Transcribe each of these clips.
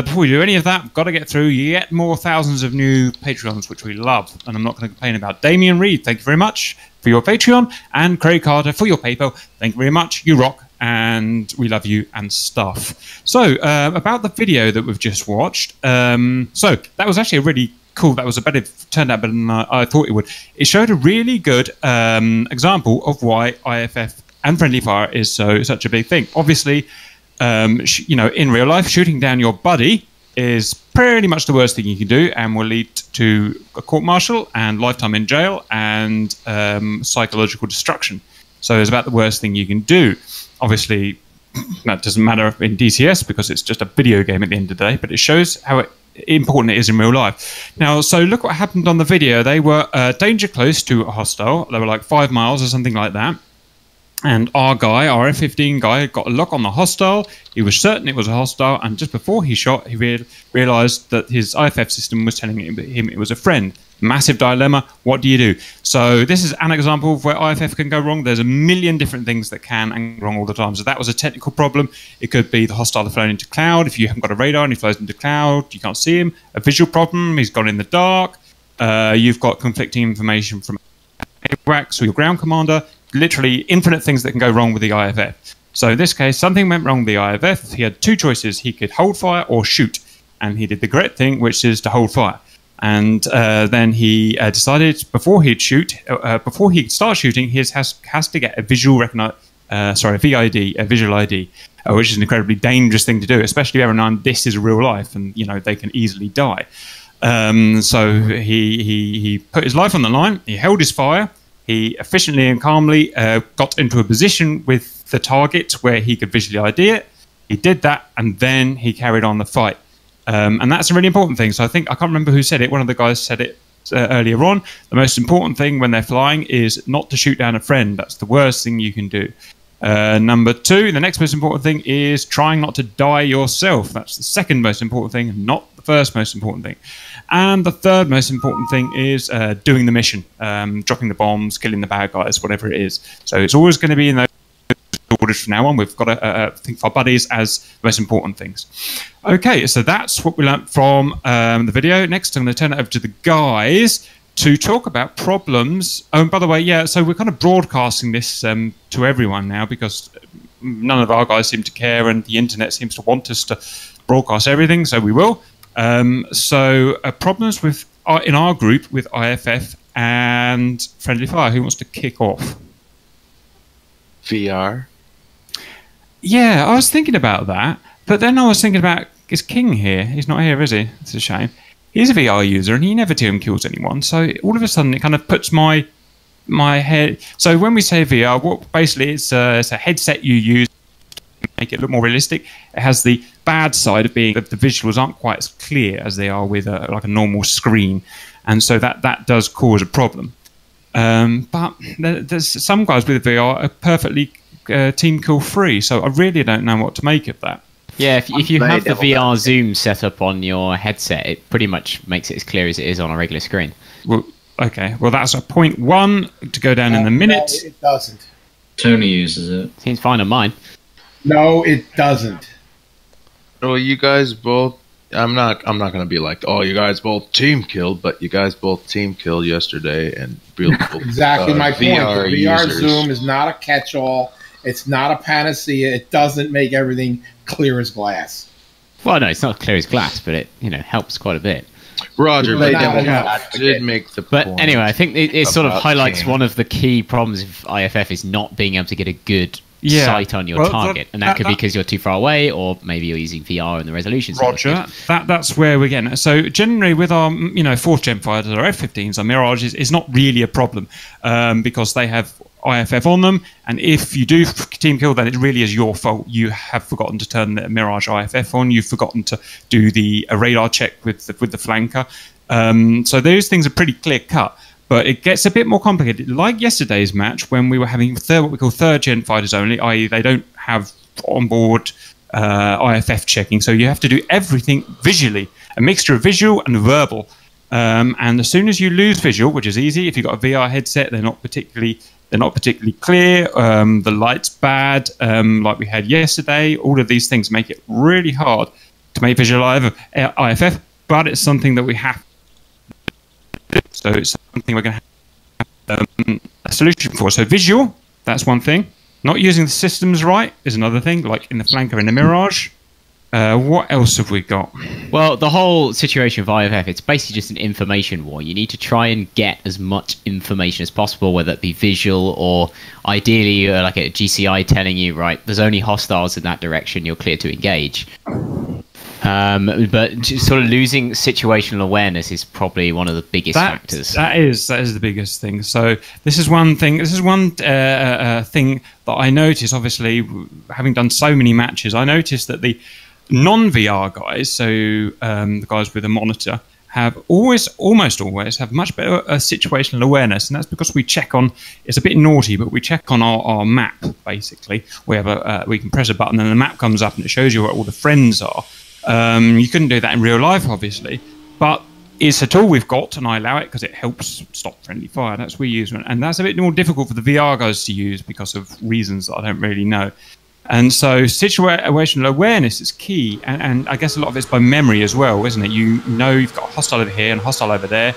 before we do any of that, got to get through yet more thousands of new Patreons, which we love, and I'm not going to complain about. Damien Reed, thank you very much for your Patreon, and Craig Carter for your PayPal. Thank you very much. You rock, and we love you and stuff. So, about the video that we've just watched. So, that was actually a really cool. That was turned out better than I thought it would. It showed a really good example of why IFF and friendly fire is such a big thing. Obviously, in real life, shooting down your buddy is pretty much the worst thing you can do, and will lead to a court-martial and lifetime in jail and psychological destruction. So it's about the worst thing you can do. Obviously, that doesn't matter in DCS because it's just a video game at the end of the day, but it shows how important it is in real life. Now, so look what happened on the video. They were danger close to a hostile. They were like 5 miles or something like that. And our F-15 guy, got a lock on the hostile. He was certain it was a hostile, and just before he shot, he realized that his IFF system was telling him it was a friend. Massive dilemma. What do you do? So this is an example of where IFF can go wrong. There's a million different things that can go wrong all the time. So that was a technical problem. It could be the hostile flown into cloud. If you haven't got a radar and he flows into cloud, you can't see him. A visual problem. He's gone in the dark. You've got conflicting information from AWACS or your ground commander. Literally infinite things that can go wrong with the IFF. So in this case, something went wrong with the IFF. He had two choices. He could hold fire or shoot. And he did the correct thing, which is to hold fire. And then he decided before he'd start shooting, he has to get a visual VID, a visual ID, which is an incredibly dangerous thing to do, especially bearing in mind this is real life, and they can easily die. So he put his life on the line. He held his fire. He efficiently and calmly got into a position with the target where he could visually ID it. He did that, and then he carried on the fight. And that's a really important thing. So I can't remember who said it. One of the guys said it earlier on. The most important thing when they're flying is not to shoot down a friend. That's the worst thing you can do. Number two, the next most important thing is trying not to die yourself. That's the second most important thing, not the first most important thing. And the third most important thing is doing the mission, dropping the bombs, killing the bad guys, whatever it is. So it's always going to be in those orders from now on. We've got to think of our buddies as the most important things. Okay, so that's what we learned from the video. Next, I'm going to turn it over to the guys to talk about problems. Oh, and by the way, yeah, so we're kind of broadcasting this to everyone now because none of our guys seem to care, and the internet seems to want us to broadcast everything, so we will. Problems with in our group with IFF and friendly fire. Who wants to kick off? VR. Yeah, I was thinking about that, but then I was thinking about, is King here? He's not here, is he? It's a shame. He's a VR user, and he never TM kills anyone. So all of a sudden, it kind of puts my head. So when we say VR, what basically it's a headset you use to make it look more realistic. It has the bad side of being that the visuals aren't quite as clear as they are with like a normal screen, and so that does cause a problem. But there's some guys with VR are perfectly team kill free, so I really don't know what to make of that. Yeah, if you have the VR zoom set up on your headset, it pretty much makes it as clear as it is on a regular screen. Well, okay, well that's a point one to go down in a minute. No, it doesn't. Tony uses it. Seems fine on mine. No, it doesn't. Well, you guys both. I'm not going to be like, oh, you guys both team killed, but you guys both team killed yesterday, and exactly my point. VR VR users. zoom is not a catch-all. It's not a panacea. It doesn't make everything clear as glass. Well, no, it's not clear as glass, but it helps quite a bit. Roger, but Not that did make the But point. anyway, I think it sort of about highlights King. one of the key problems of IFF is not being able to get a good sight on your target, and that could be because you're too far away, or maybe you're using VR and the resolution's not Roger, good. that's where we're getting. So generally with our 4th gen fighters, our F-15s, our Mirages is not really a problem because they have IFF on them, and if you do team kill, then it really is your fault. You have forgotten to turn the Mirage IFF on. You've forgotten to do the radar check with the flanker. So those things are pretty clear cut. But it gets a bit more complicated. Like yesterday's match, when we were having what we call 3rd gen fighters only, i.e. they don't have onboard IFF checking. So you have to do everything visually, a mixture of visual and verbal. And as soon as you lose visual, which is easy, if you've got a VR headset, they're not particularly clear. The light's bad, like we had yesterday. All of these things make it really hard to make Visual IFF, but it's something that we have. So it's something we're going to have a solution for. So visual, that's one thing. Not using the systems right is another thing, like in the flanker and the Mirage. What else have we got? Well, the whole situation of IFF, it's basically just an information war. You need to try and get as much information as possible, whether it be visual or ideally like a GCI telling you, right, there's only hostiles in that direction, you're clear to engage. But just sort of losing situational awareness is probably one of the biggest factors. That is the biggest thing. So this is one thing. This is one thing that I noticed. Obviously, having done so many matches, I noticed that the non-VR guys, so the guys with a monitor, have almost always have much better situational awareness, and that's because we check on. It's a bit naughty, but we check on our map basically. We have we can press a button and the map comes up and it shows you where all the friends are. You couldn't do that in real life, obviously, but it's a tool we've got, and I allow it because it helps stop friendly fire. That's what we use, and that's a bit more difficult for the VR guys to use because of reasons that I don't really know. And so situational awareness is key, and I guess a lot of it's by memory as well, isn't it? You know you've got a hostile over here and a hostile over there,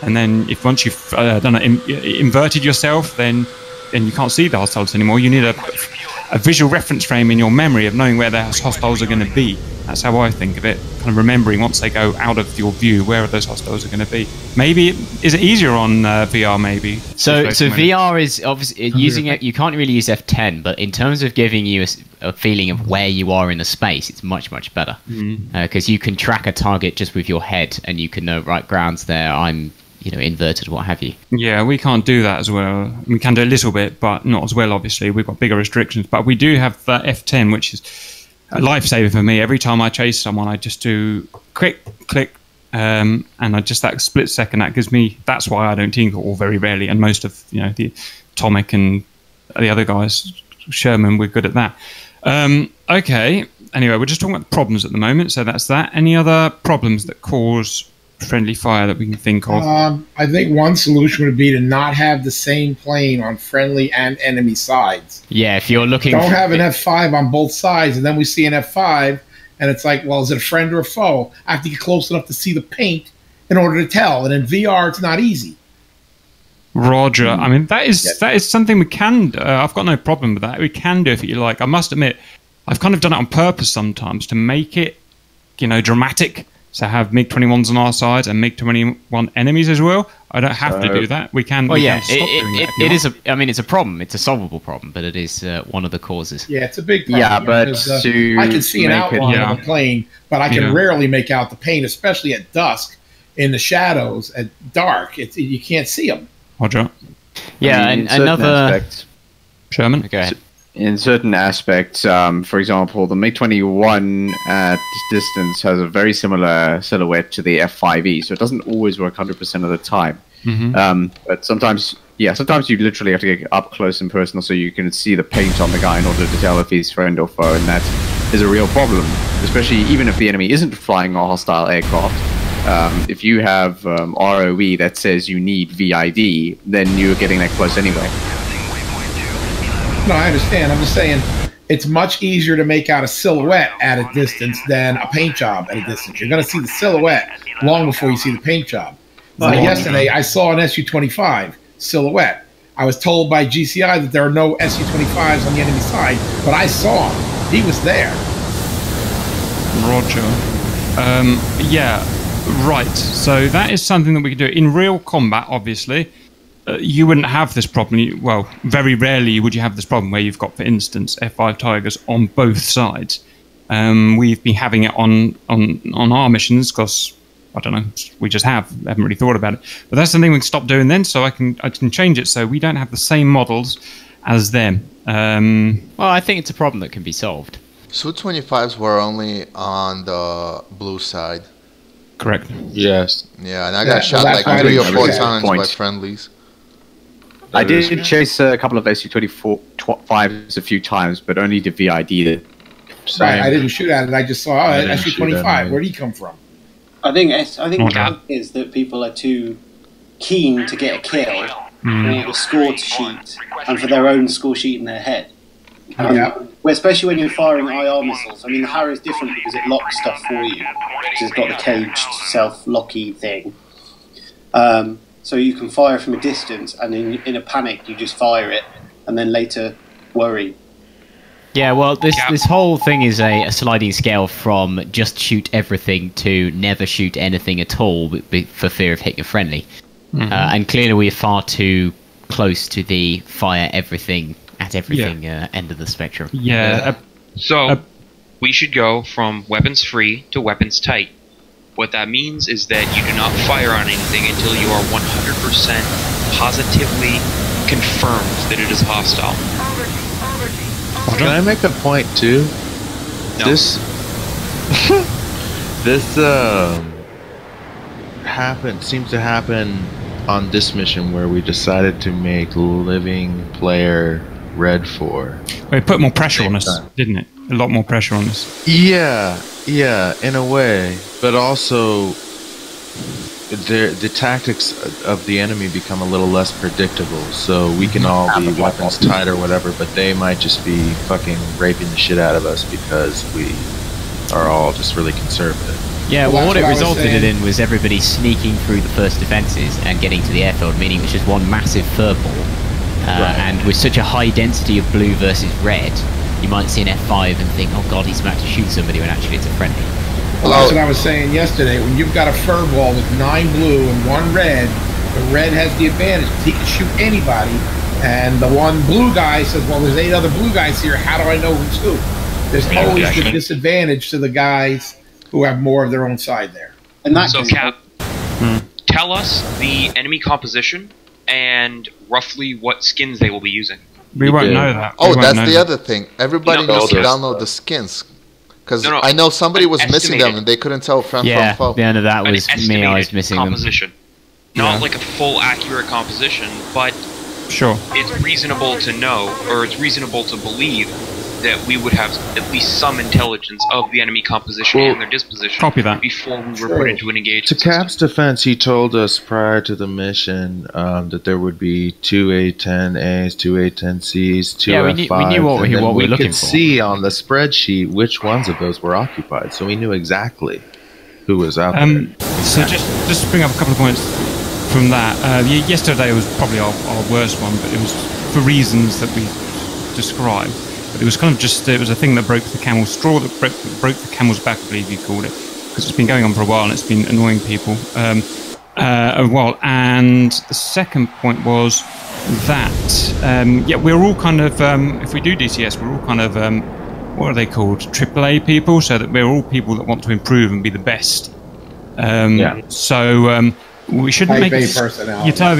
and then once you've done it, inverted yourself, then you can't see the hostiles anymore. You need a visual reference frame in your memory of knowing where the hostiles are going to be. That's how I think of it. Kind of remembering once they go out of your view where those hostiles are going to be. Maybe is it easier on VR? Maybe. So VR is obviously using it. You can't really use F10, but in terms of giving you a feeling of where you are in the space, it's much better because you can track a target just with your head, and you can know right grounds there. I'm inverted, what have you. Yeah, we can't do that as well. We can do a little bit, but not as well, obviously. We've got bigger restrictions. But we do have F10, which is a lifesaver for me. Every time I chase someone, I just do quick, click, and I just that split second, that gives me... That's why I don't tinker, or very rarely, and most of, the Tomic and the other guys, Sherman, we're good at that. Okay, anyway, we're just talking about problems at the moment, so that's that. Any other problems that cause friendly fire that we can think of? I think one solution would be to not have the same plane on friendly and enemy sides. Yeah, if you're looking... Don't have an F5 on both sides, and then we see an F5, and it's like, well, is it a friend or a foe? I have to get close enough to see the paint in order to tell, and in VR, it's not easy. Roger. I mean, that is something we can do. I've got no problem with that. We can do if you like. I must admit, I've kind of done it on purpose sometimes to make it, dramatic. So have MiG-21s on our side and MiG-21 enemies as well. I don't have to do that. We can. Well, yeah, it is a. I mean, it's a problem. It's a solvable problem, but it is one of the causes. Yeah, it's a big problem. Yeah, but I can see an outline of a plane, but I can rarely make out the paint, especially at dusk, in the shadows at dark. You can't see them. Roger. Yeah, and another. Sherman, go ahead. In certain aspects, for example, the MiG-21 at distance has a very similar silhouette to the F5E, so it doesn't always work 100% of the time. But sometimes you literally have to get up close and personal so you can see the paint on the guy in order to tell if he's friend or foe, and that is a real problem, especially even if the enemy isn't flying a hostile aircraft. If you have ROE that says you need VID, then you're getting that close anyway. No, I understand. I'm just saying it's much easier to make out a silhouette at a distance than a paint job at a distance. You're going to see the silhouette long before you see the paint job. Yesterday, I saw an Su-25 silhouette. I was told by GCI that there are no Su-25s on the enemy side, but I saw him. He was there. Roger. Yeah, right. So that is something that we can do. In real combat, obviously, you wouldn't have this problem. Well, very rarely would you have this problem where you've got, for instance, F5 Tigers on both sides. We've been having it on our missions because, I don't know, we just haven't really thought about it. But that's something we can stop doing then, so I can change it so we don't have the same models as them. Well, I think it's a problem that can be solved. Su-25s were only on the blue side. Correct. Yes. Yeah, and I got shot like 3 or 4 times by friendlies. I did chase a couple of Su-25s a few times, but only to VID. Right, I didn't shoot at it. I just saw Su-25. Where'd he come from? I think the problem is that people are too keen to get a kill for the score sheet and for their own score sheet in their head. Yeah. Well, especially when you're firing IR missiles. I mean, the Harrier is different because it locks stuff for you. Because it's got the caged self-locky thing. So you can fire from a distance, and in a panic, you just fire it, and then later worry. Yeah, well, this whole thing is a sliding scale from just shoot everything to never shoot anything at all for fear of hitting a friendly. And clearly we're far too close to the fire everything at everything end of the spectrum. Yeah. So we should go from weapons free to weapons tight. What that means is that you do not fire on anything until you are 100% positively confirmed that it is hostile. Can I make a point too? No. This seems to happen on this mission where we decided to make living player red 4. It put more pressure on us, didn't it? A lot more pressure on us. Yeah, in a way, but also the tactics of the enemy become a little less predictable, so we can all be weapons tight or whatever, but they might just be fucking raping the shit out of us because we are all just really conservative. Yeah, well, what it resulted in was everybody sneaking through the first defences and getting to the airfield, meaning it was just one massive furball. And with such a high density of blue versus red, you might see an F5 and think, oh god, he's about to shoot somebody, when actually it's a friendly. Well, that's what I was saying yesterday. When you've got a fur ball with 9 blue and 1 red, the red has the advantage because he can shoot anybody. And the one blue guy says, well, there's 8 other blue guys here. How do I know who's who? There's always the disadvantage to the guys who have more of their own side there. And that So, Cap, tell us the enemy composition and roughly what skins they will be using. We won't know that. Oh, that's the other thing. Everybody needs to download the skins. Because I know somebody was missing them and they couldn't tell friend from foe. The end of that was me, I was missing composition. Not like a full accurate composition, but it's reasonable to know, or it's reasonable to believe, that we would have at least some intelligence of the enemy composition and their disposition before we were put into an engagement. To Cap's defense, he told us prior to the mission that there would be 2 A10As, 2 A10Cs, 2 F5s, we knew what we were looking could see on the spreadsheet which ones of those were occupied, so we knew exactly who was out there. So just to bring up a couple of points from that, yesterday was probably our worst one, but it was for reasons that we described. But it was kind of just, it was a thing that broke the camel's straw, that broke the camel's back, I believe you called it. Because it's been going on for a while and it's been annoying people a while. And the second point was that, we're all kind of, if we do DCS, we're all kind of, what are they called? AAA people, so that we're all people that want to improve and be the best. So we shouldn't make it,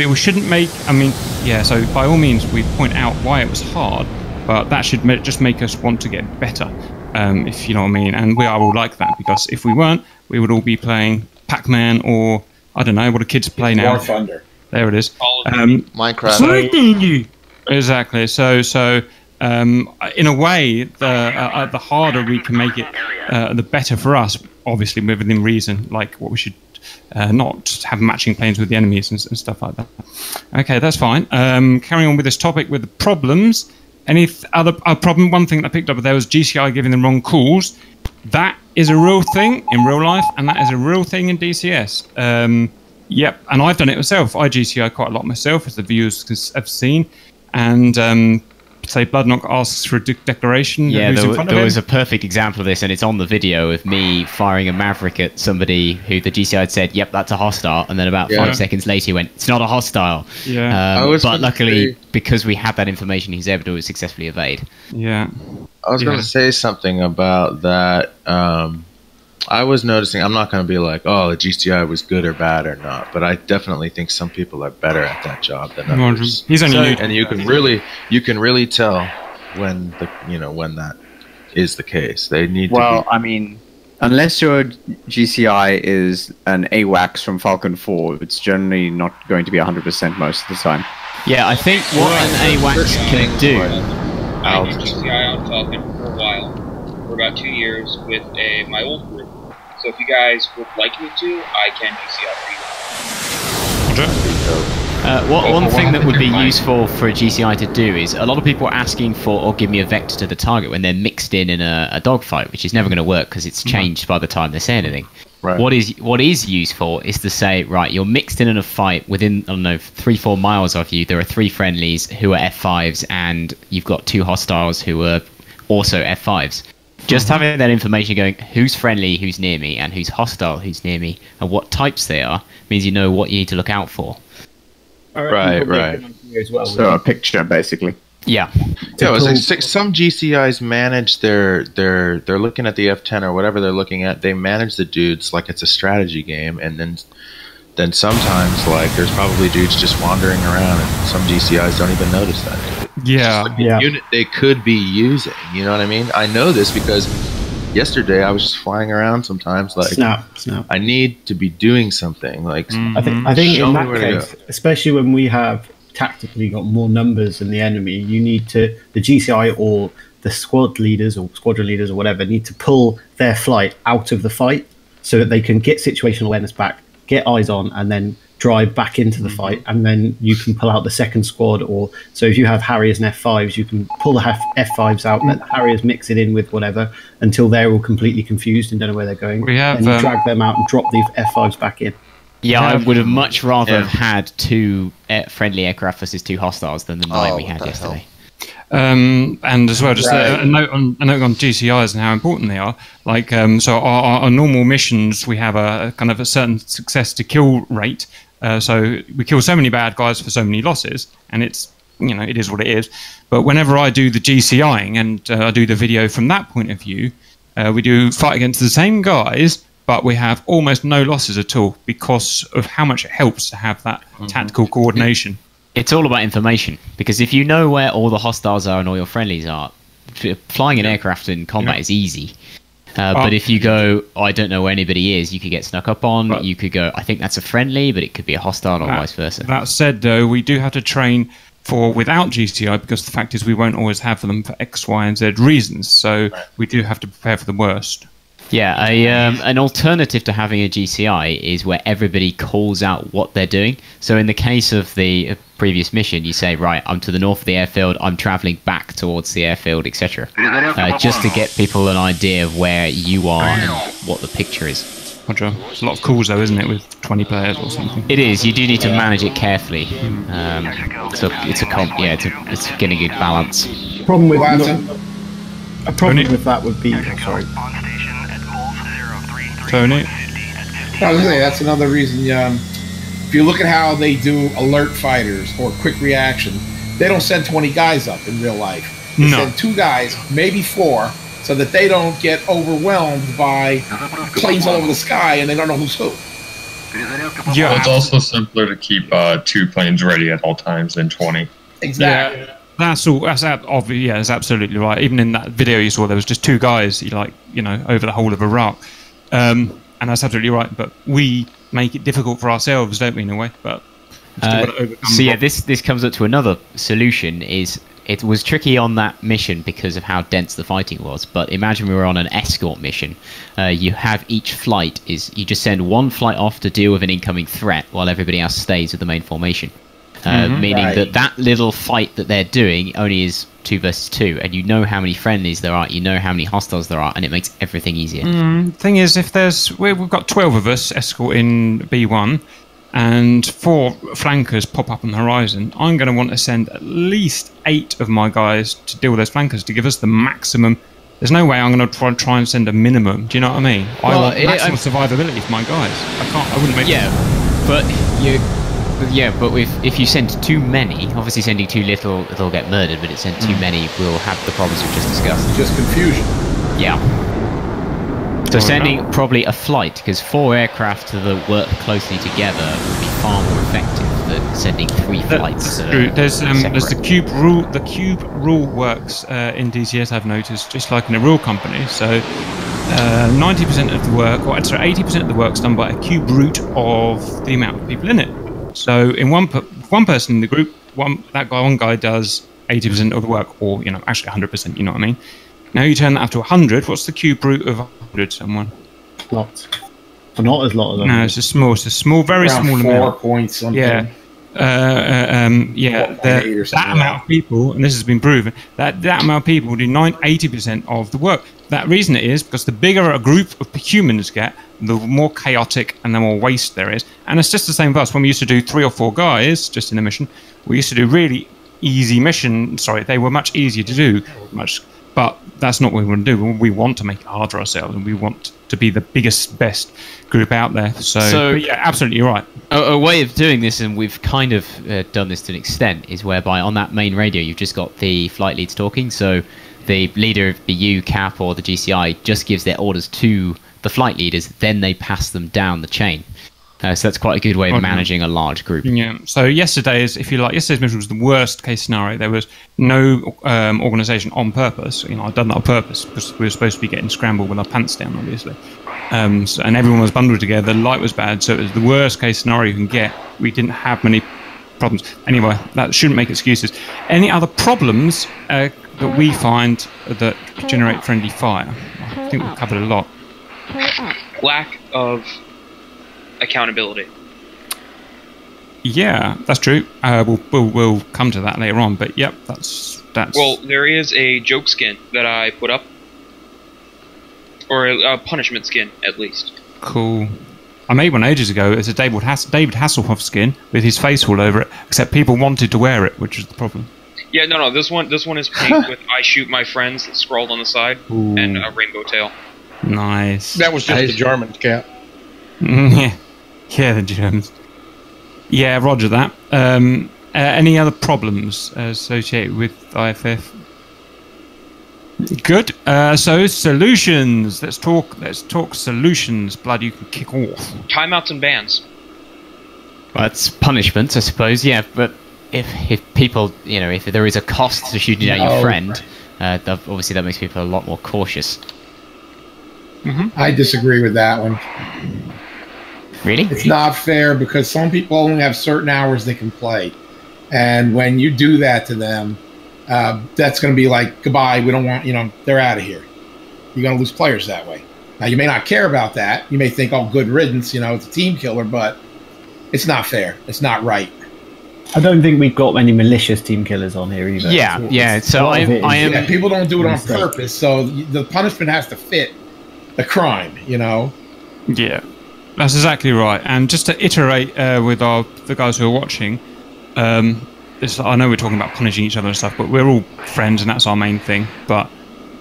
we shouldn't make, so by all means we point out why it was hard, but that should just make us want to get better, if you know what I mean. And we are all like that, because if we weren't, we would all be playing Pac-Man or, I don't know, what do kids play now? War Thunder. There it is. Minecraft. Exactly. So in a way, the harder we can make it, the better for us, obviously within reason, like what we should not have matching planes with the enemies and stuff like that. Okay, that's fine. Carrying on with this topic with the problems. Any other problem? One thing that I picked up there was GCI giving them wrong calls. That is a real thing in real life, and that is a real thing in DCS. Yep, and I've done it myself. I GCI quite a lot myself, as the viewers have seen. And say Bloodknock asks for a declaration. Yeah, there was a perfect example of this, and it's on the video of me firing a Maverick at somebody who the GCI had said, yep, that's a hostile, and then about 5 seconds later he went, it's not a hostile. But luckily, because we had that information, he was able to successfully evade. Yeah. I was going to say something about that. I was noticing, I'm not going to be like, oh, the GCI was good or bad or not, but I definitely think some people are better at that job than others. He's only new. And you can really tell when that is the case. They need to be. I mean, unless your GCI is an AWACS from Falcon 4, it's generally not going to be 100% most of the time. Yeah, I think what an AWACS can do. I did GCI on Falcon for a while, for about 2 years with my old group. So if you guys would like me to, I can GCI for you. One thing that would be useful for a GCI to do is a lot of people are asking for, or give me a vector to the target when they're mixed in a dogfight, which is never going to work because it's changed by the time they say anything. Right. What is useful is to say, right, you're mixed in a fight within, I don't know, 3-4 miles of you. There are 3 friendlies who are F5s, and you've got 2 hostiles who are also F5s. Just having that information going, who's friendly, who's near me, and who's hostile, who's near me, and what types they are, means you know what you need to look out for. Right. As well, So a picture, basically. Yeah. Yeah, some GCIs manage they're looking at the F10 or whatever they're looking at. They manage the dudes like it's a strategy game, and then sometimes like there's probably dudes just wandering around, and some GCIs don't even notice that. Yeah, like the unit they could be using. You know what I mean? I know this because yesterday I was just flying around sometimes like snap. I need to be doing something like. I think in that case, especially when we have tactically got more numbers than the enemy, you need to, the GCI or the squad leaders or squadron leaders or whatever, need to pull their flight out of the fight so that they can get situational awareness back, get eyes on, and then drive back into the fight, and then you can pull out the second squad. Or so if you have Harriers and F5s, you can pull the F5s out, let the Harriers mix it in with whatever until they're all completely confused and don't know where they're going. And you drag them out and drop the F5s back in. Yeah, I would have much rather have had 2 friendly aircraft versus 2 hostiles than the 9 we had yesterday. And as well, just a note on GCIs and how important they are. Like, so our normal missions, we have a kind of a certain success to kill rate. So we kill so many bad guys for so many losses, and it's, you know, it is what it is. But whenever I do the GCIing and I do the video from that point of view, we do fight against the same guys, but we have almost no losses at all because of how much it helps to have that tactical coordination. It's all about information, because if you know where all the hostiles are and all your friendlies are, flying an aircraft in combat is easy. But if you go, I don't know where anybody is, you could get snuck up on. You could go, I think that's a friendly, but it could be a hostile or vice versa. That said, though, we do have to train for without GCI, because the fact is we won't always have them for X, Y, and Z reasons. So we do have to prepare for the worst. Yeah, an alternative to having a GCI is where everybody calls out what they're doing. So in the case of the previous mission, you say, right, I'm to the north of the airfield, I'm traveling back towards the airfield, etc. Just to get people an idea of where you are and what the picture is. Roger. It's a lot of calls, though, isn't it, with 20 players or something? It is. You do need to manage it carefully. So it's getting a good balance. A problem with that would be, sorry. Tony? I was gonna say, that's another reason. If you look at how they do alert fighters or quick reaction, they don't send 20 guys up in real life. They send 2 guys, maybe 4, so that they don't get overwhelmed by planes all over the sky and they don't know who's who. Yeah, well, it's also simpler to keep 2 planes ready at all times than 20. Exactly. Yeah. That's obvious. Yeah, that's absolutely right. Even in that video you saw, there was just 2 guys, over the whole of Iraq. And that's absolutely right, but we make it difficult for ourselves, don't we, in a way? But this comes up to another solution. Is it was tricky on that mission because of how dense the fighting was. But imagine we were on an escort mission. You have each flight you just send 1 flight off to deal with an incoming threat while everybody else stays with the main formation. Meaning that little fight that they're doing only is 2 versus 2, and you know how many friendlies there are, you know how many hostiles there are, and it makes everything easier. Thing is, if we've got 12 of us escorting B1, and 4 flankers pop up on the horizon, I'm going to want to send at least 8 of my guys to deal with those flankers to give us the maximum. There's no way I'm going to try and send a minimum. Do you know what I mean? I want maximum survivability for my guys. I wouldn't make. But if you send too many, obviously sending too little, they'll get murdered, but if send too many, we'll have the problems we've just discussed. Just confusion. Yeah. So sending probably a flight, because 4 aircraft that work closely together would be far more effective than sending 3 flights. There's the cube rule. The cube rule works in DCS, I've noticed, just like in a real company. So 90% of the work, or sorry, 80% of the work's done by a cube root of the amount of people in it. So in one person in the group, one guy does 80% of the work, or actually 100%. You know what I mean? Now you turn that up to 100. What's the cube root of 100? Someone? Lots. But not as lot as 100. No, it's a small, very around small 4 amount. points something. Yeah. that amount of people, and this has been proven, that amount of people do 80% of the work. That reason it is because the bigger a group of humans get, the more chaotic and the more waste there is. And it's just the same with us. When we used to do 3 or 4 guys just in a mission, we used to do really easy missions. Sorry, they were much easier to do, but that's not what we want to do. We want to make it hard for ourselves, and we want to be the biggest, best group out there. So yeah, absolutely right. A way of doing this, and we've kind of done this to an extent, is whereby on that main radio you've just got the flight leads talking. So the leader of the U, CAP, or the GCI just gives their orders to the flight leaders, then they pass them down the chain. So that's quite a good way of managing a large group. Yeah. So yesterday's mission was the worst case scenario. There was no organisation on purpose. I'd done that on purpose because we were supposed to be getting scrambled with our pants down, obviously. And everyone was bundled together. The light was bad, so it was the worst case scenario you can get. We didn't have many problems. Anyway, that shouldn't make excuses. Any other problems that we find that generate friendly fire? I think we've covered a lot. Lack of accountability. Yeah, that's true. We'll come to that later on, but yep, that's. Well, there is a joke skin that I put up, or a punishment skin at least. Cool. I made one ages ago. It's a David Hasselhoff skin with his face all over it. Except people wanted to wear it, which is the problem. Yeah, no. This one is pink with "I shoot my friends" scrawled on the side. Ooh. And a rainbow tail. Nice. That was just the Germans, Cap. Yeah, the Germans. Yeah, roger that. Any other problems associated with IFF? Good. So solutions. Let's talk solutions. Blood, you can kick off. Timeouts and bans. Well, that's punishment, I suppose. Yeah, but if people, if there is a cost to shooting down your friend, obviously that makes people a lot more cautious. I disagree with that one. Really? It's not fair because some people only have certain hours they can play. And when you do that to them, that's going to be like, goodbye, we don't want, they're out of here. You're going to lose players that way. Now, you may not care about that. You may think, oh, good riddance, it's a team killer, but it's not fair. It's not right. I don't think we've got any malicious team killers on here either. Yeah. So I am. Yeah, people don't do it on purpose, so the punishment has to fit the crime, Yeah, that's exactly right. And just to iterate with the guys who are watching, I know we're talking about punishing each other and stuff, but we're all friends, and that's our main thing. But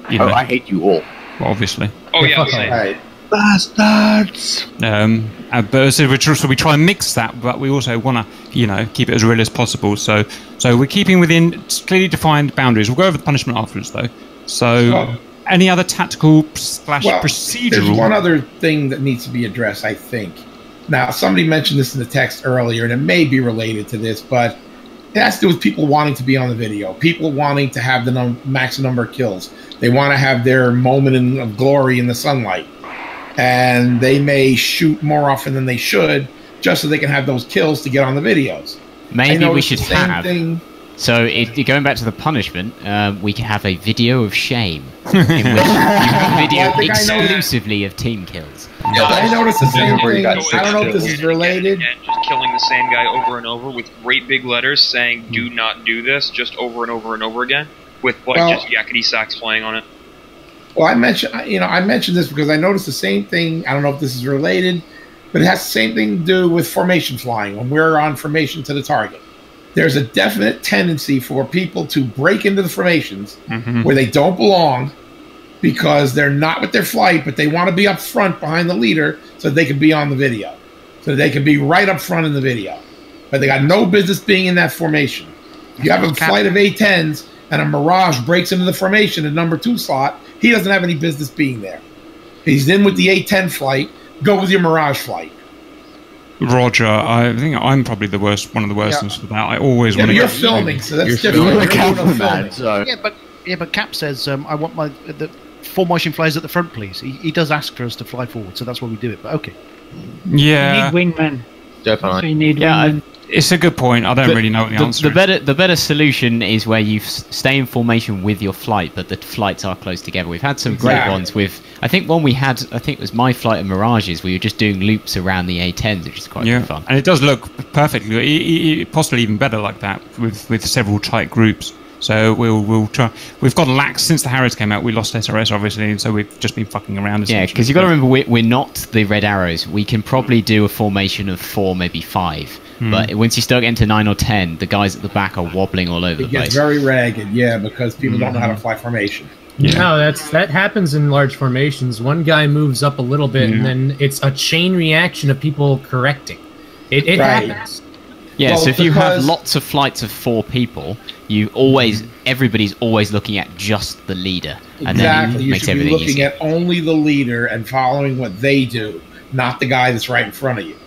I hate you all. Well, obviously. Oh yeah, same. Right. Bastards. But so we try and mix that, but we also want to, keep it as real as possible. So we're keeping within clearly defined boundaries. We'll go over the punishment afterwards, though. So. Any other tactical / procedural? There's one other thing that needs to be addressed, I think. Now, somebody mentioned this in the text earlier, and it may be related to this, but it has to do with people wanting to be on the video, people wanting to have the max number of kills. They want to have their moment of glory in the sunlight. And they may shoot more often than they should just so they can have those kills to get on the videos. Maybe we should have... So, going back to the punishment, we can have a video of shame, in which you have a video exclusively of team kills. Yeah, I noticed the same thing. I don't know if this is related. And just killing the same guy over and over with great big letters saying, do not do this, just over and over and over again, with just yakety sax playing on it. Well, I mentioned this because I noticed the same thing. I don't know if this is related, but it has the same thing to do with formation flying when we're on formation to the target. There's a definite tendency for people to break into the formations where they don't belong because they're not with their flight, but they want to be up front behind the leader so they can be on the video. So they can be right up front in the video. But they got no business being in that formation. If you have a flight of A-10s and a Mirage breaks into the formation at number 2 slot, he doesn't have any business being there. He's in with the A-10 flight. Go with your Mirage flight. Roger, I think I'm probably one of the worst ones for that. I always want to. You're filming, so that's different. You're a cameraman, so. But Cap says I want the formation flies at the front, please. He does ask for us to fly forward, so that's why we do it. But okay. Yeah. You need wingmen. Definitely. So you need wingmen. It's a good point. I don't really know what the answer is. The better solution is where you stay in formation with your flight, but the flights are close together. We've had some great ones with. I think one we had. I think it was my flight of Mirages. We were just doing loops around the A10s, which is quite good fun. And it does look perfectly, possibly even better like that with several tight groups. So we'll try. We've got lax since the Harriers came out. We lost SRS obviously, and so we've just been fucking around. Yeah, because you've got to remember we're not the Red Arrows. We can probably do a formation of 4, maybe 5. But once you start getting to 9 or 10, the guys at the back are wobbling all over the place. It gets very ragged, because people don't know how to fly formation. Yeah. No, that happens in large formations. One guy moves up a little bit, and then it's a chain reaction of people correcting. It happens. Yeah, so if you have lots of flights of 4 people, everybody's always looking at just the leader, and then it makes everything easy. You should be looking at only the leader and following what they do, not the guy that's right in front of you.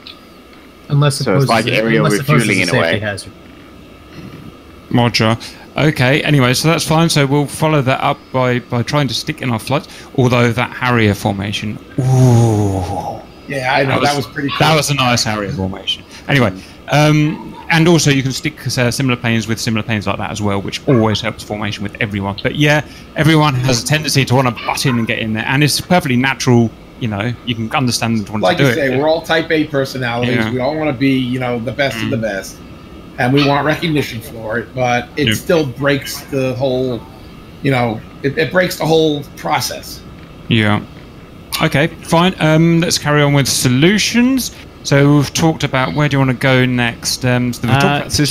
Unless it's like aerial refueling in a way. Hazard. Roger. Okay, anyway, so that's fine. So we'll follow that up by trying to stick in our flights. Although that Harrier formation, yeah, I know that was pretty cool. That was a nice Harrier formation. Anyway, and also you can stick similar planes with similar planes like that as well, which always helps formation with everyone. But yeah, everyone has a tendency to want to butt in and get in there, and it's perfectly natural. You can understand them to want to do it. Like you say, we're all Type A personalities. Yeah. We all want to be, the best of the best, and we want recognition for it. But it still breaks the whole, it breaks the whole process. Yeah. Okay, fine. Let's carry on with solutions. So we've talked about where do you want to go next. So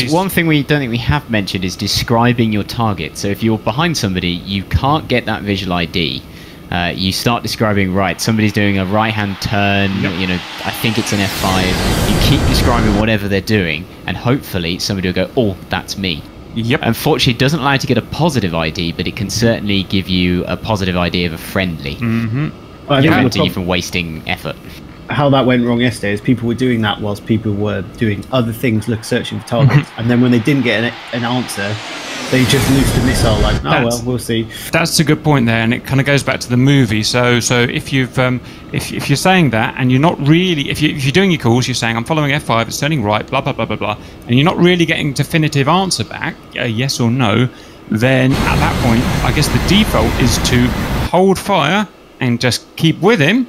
one thing we don't think we have mentioned is describing your target. So if you're behind somebody, you can't get that visual ID. You start describing, somebody's doing a right-hand turn, I think it's an F5. You keep describing whatever they're doing, and hopefully somebody will go, oh, that's me. Yep. Unfortunately, it doesn't allow you to get a positive ID, but it can certainly give you a positive ID of a friendly. Prevent you from wasting effort. How that went wrong yesterday is people were doing that whilst people were doing other things, searching for targets, and then when they didn't get an answer, they just loosed a missile. We'll see. That's a good point there, and it kind of goes back to the movie. So if you've if you're saying that, and you're not really, if you're doing your calls, you're saying I'm following F5, it's turning right, blah blah blah blah blah, and you're not really getting a definitive answer back, yes or no, then at that point, I guess the default is to hold fire and just keep with him,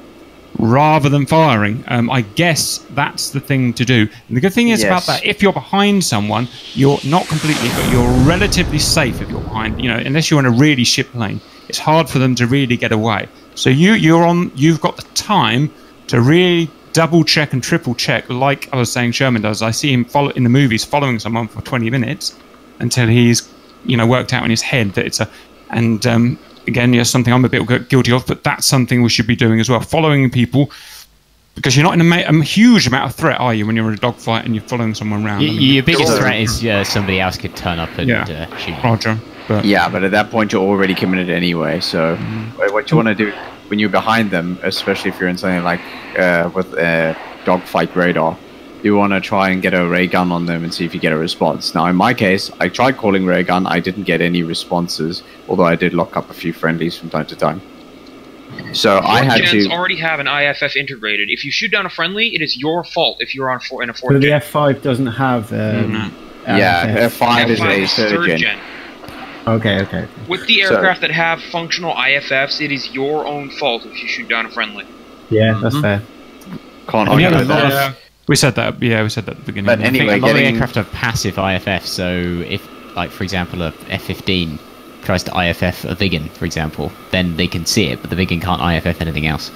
rather than firing. I guess that's the thing to do. And the good thing is about that, if you're behind someone, you're not completely, but you're relatively safe if you're behind, unless you're in a really shit plane. It's hard for them to really get away. So you've got the time to really double check and triple check, like I was saying Sherman does. I see him in the movies following someone for 20 minutes until he's, worked out in his head that it's again, something I'm a bit guilty of, but that's something we should be doing as well. Following people, because you're not in a huge amount of threat, are you, when you're in a dogfight and you're following someone around? Your biggest threat is somebody else could turn up and shoot you. Roger. But at that point you're already committed anyway. So what you want to do when you're behind them, especially if you're in something like with a dogfight radar, you want to try and get a ray gun on them and see if you get a response. Now, in my case, I tried calling ray gun. I didn't get any responses, although I did lock up a few friendlies from time to time. So I had to already have an IFF integrated. If you shoot down a friendly, it is your fault if you're in a 4th gen. So the F5 doesn't have... F5 is a 3rd gen. Okay. With the aircraft that have functional IFFs, it is your own fault if you shoot down a friendly. Yeah, that's fair. Can't argue with that. We said that. Yeah, we said that at the beginning. But anyway, a lot of aircraft have passive IFF. So if, for example, a F-15 tries to IFF a Viggen, for example, then they can see it, but the Viggen can't IFF anything else.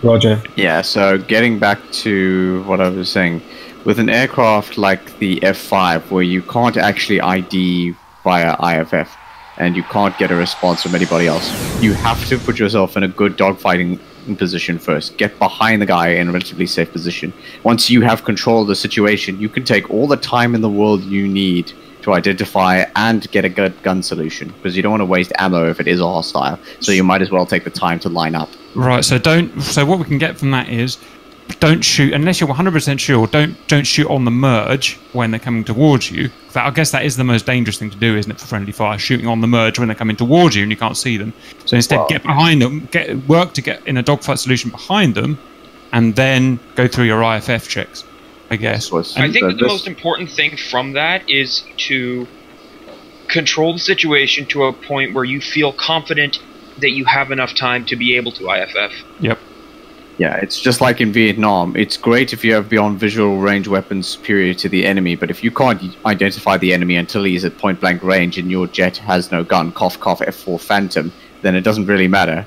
Roger. Yeah. So getting back to what I was saying, with an aircraft like the F5, where you can't actually ID via IFF, and you can't get a response from anybody else, you have to put yourself in a good dogfighting position first. Get behind the guy in a relatively safe position. Once you have control of the situation, you can take all the time in the world you need to identify and get a good gun solution, because you don't want to waste ammo if it is a hostile, so you might as well take the time to line up. Right, so what we can get from that is, don't shoot unless you're 100% sure. Don't shoot on the merge when they're coming towards you. I guess that is the most dangerous thing to do, isn't it, for friendly fire? Shooting on the merge when they're coming towards you and you can't see them. So instead, get behind them, work to get in a dogfight solution behind them, and then go through your IFF checks. I guess. I think that the most important thing from that is to control the situation to a point where you feel confident that you have enough time to be able to IFF. Yep. Yeah, it's just like in Vietnam. It's great if you have beyond visual range weapons superior to the enemy, but if you can't identify the enemy until he's at point blank range and your jet has no gun, cough cough F4 Phantom, then it doesn't really matter.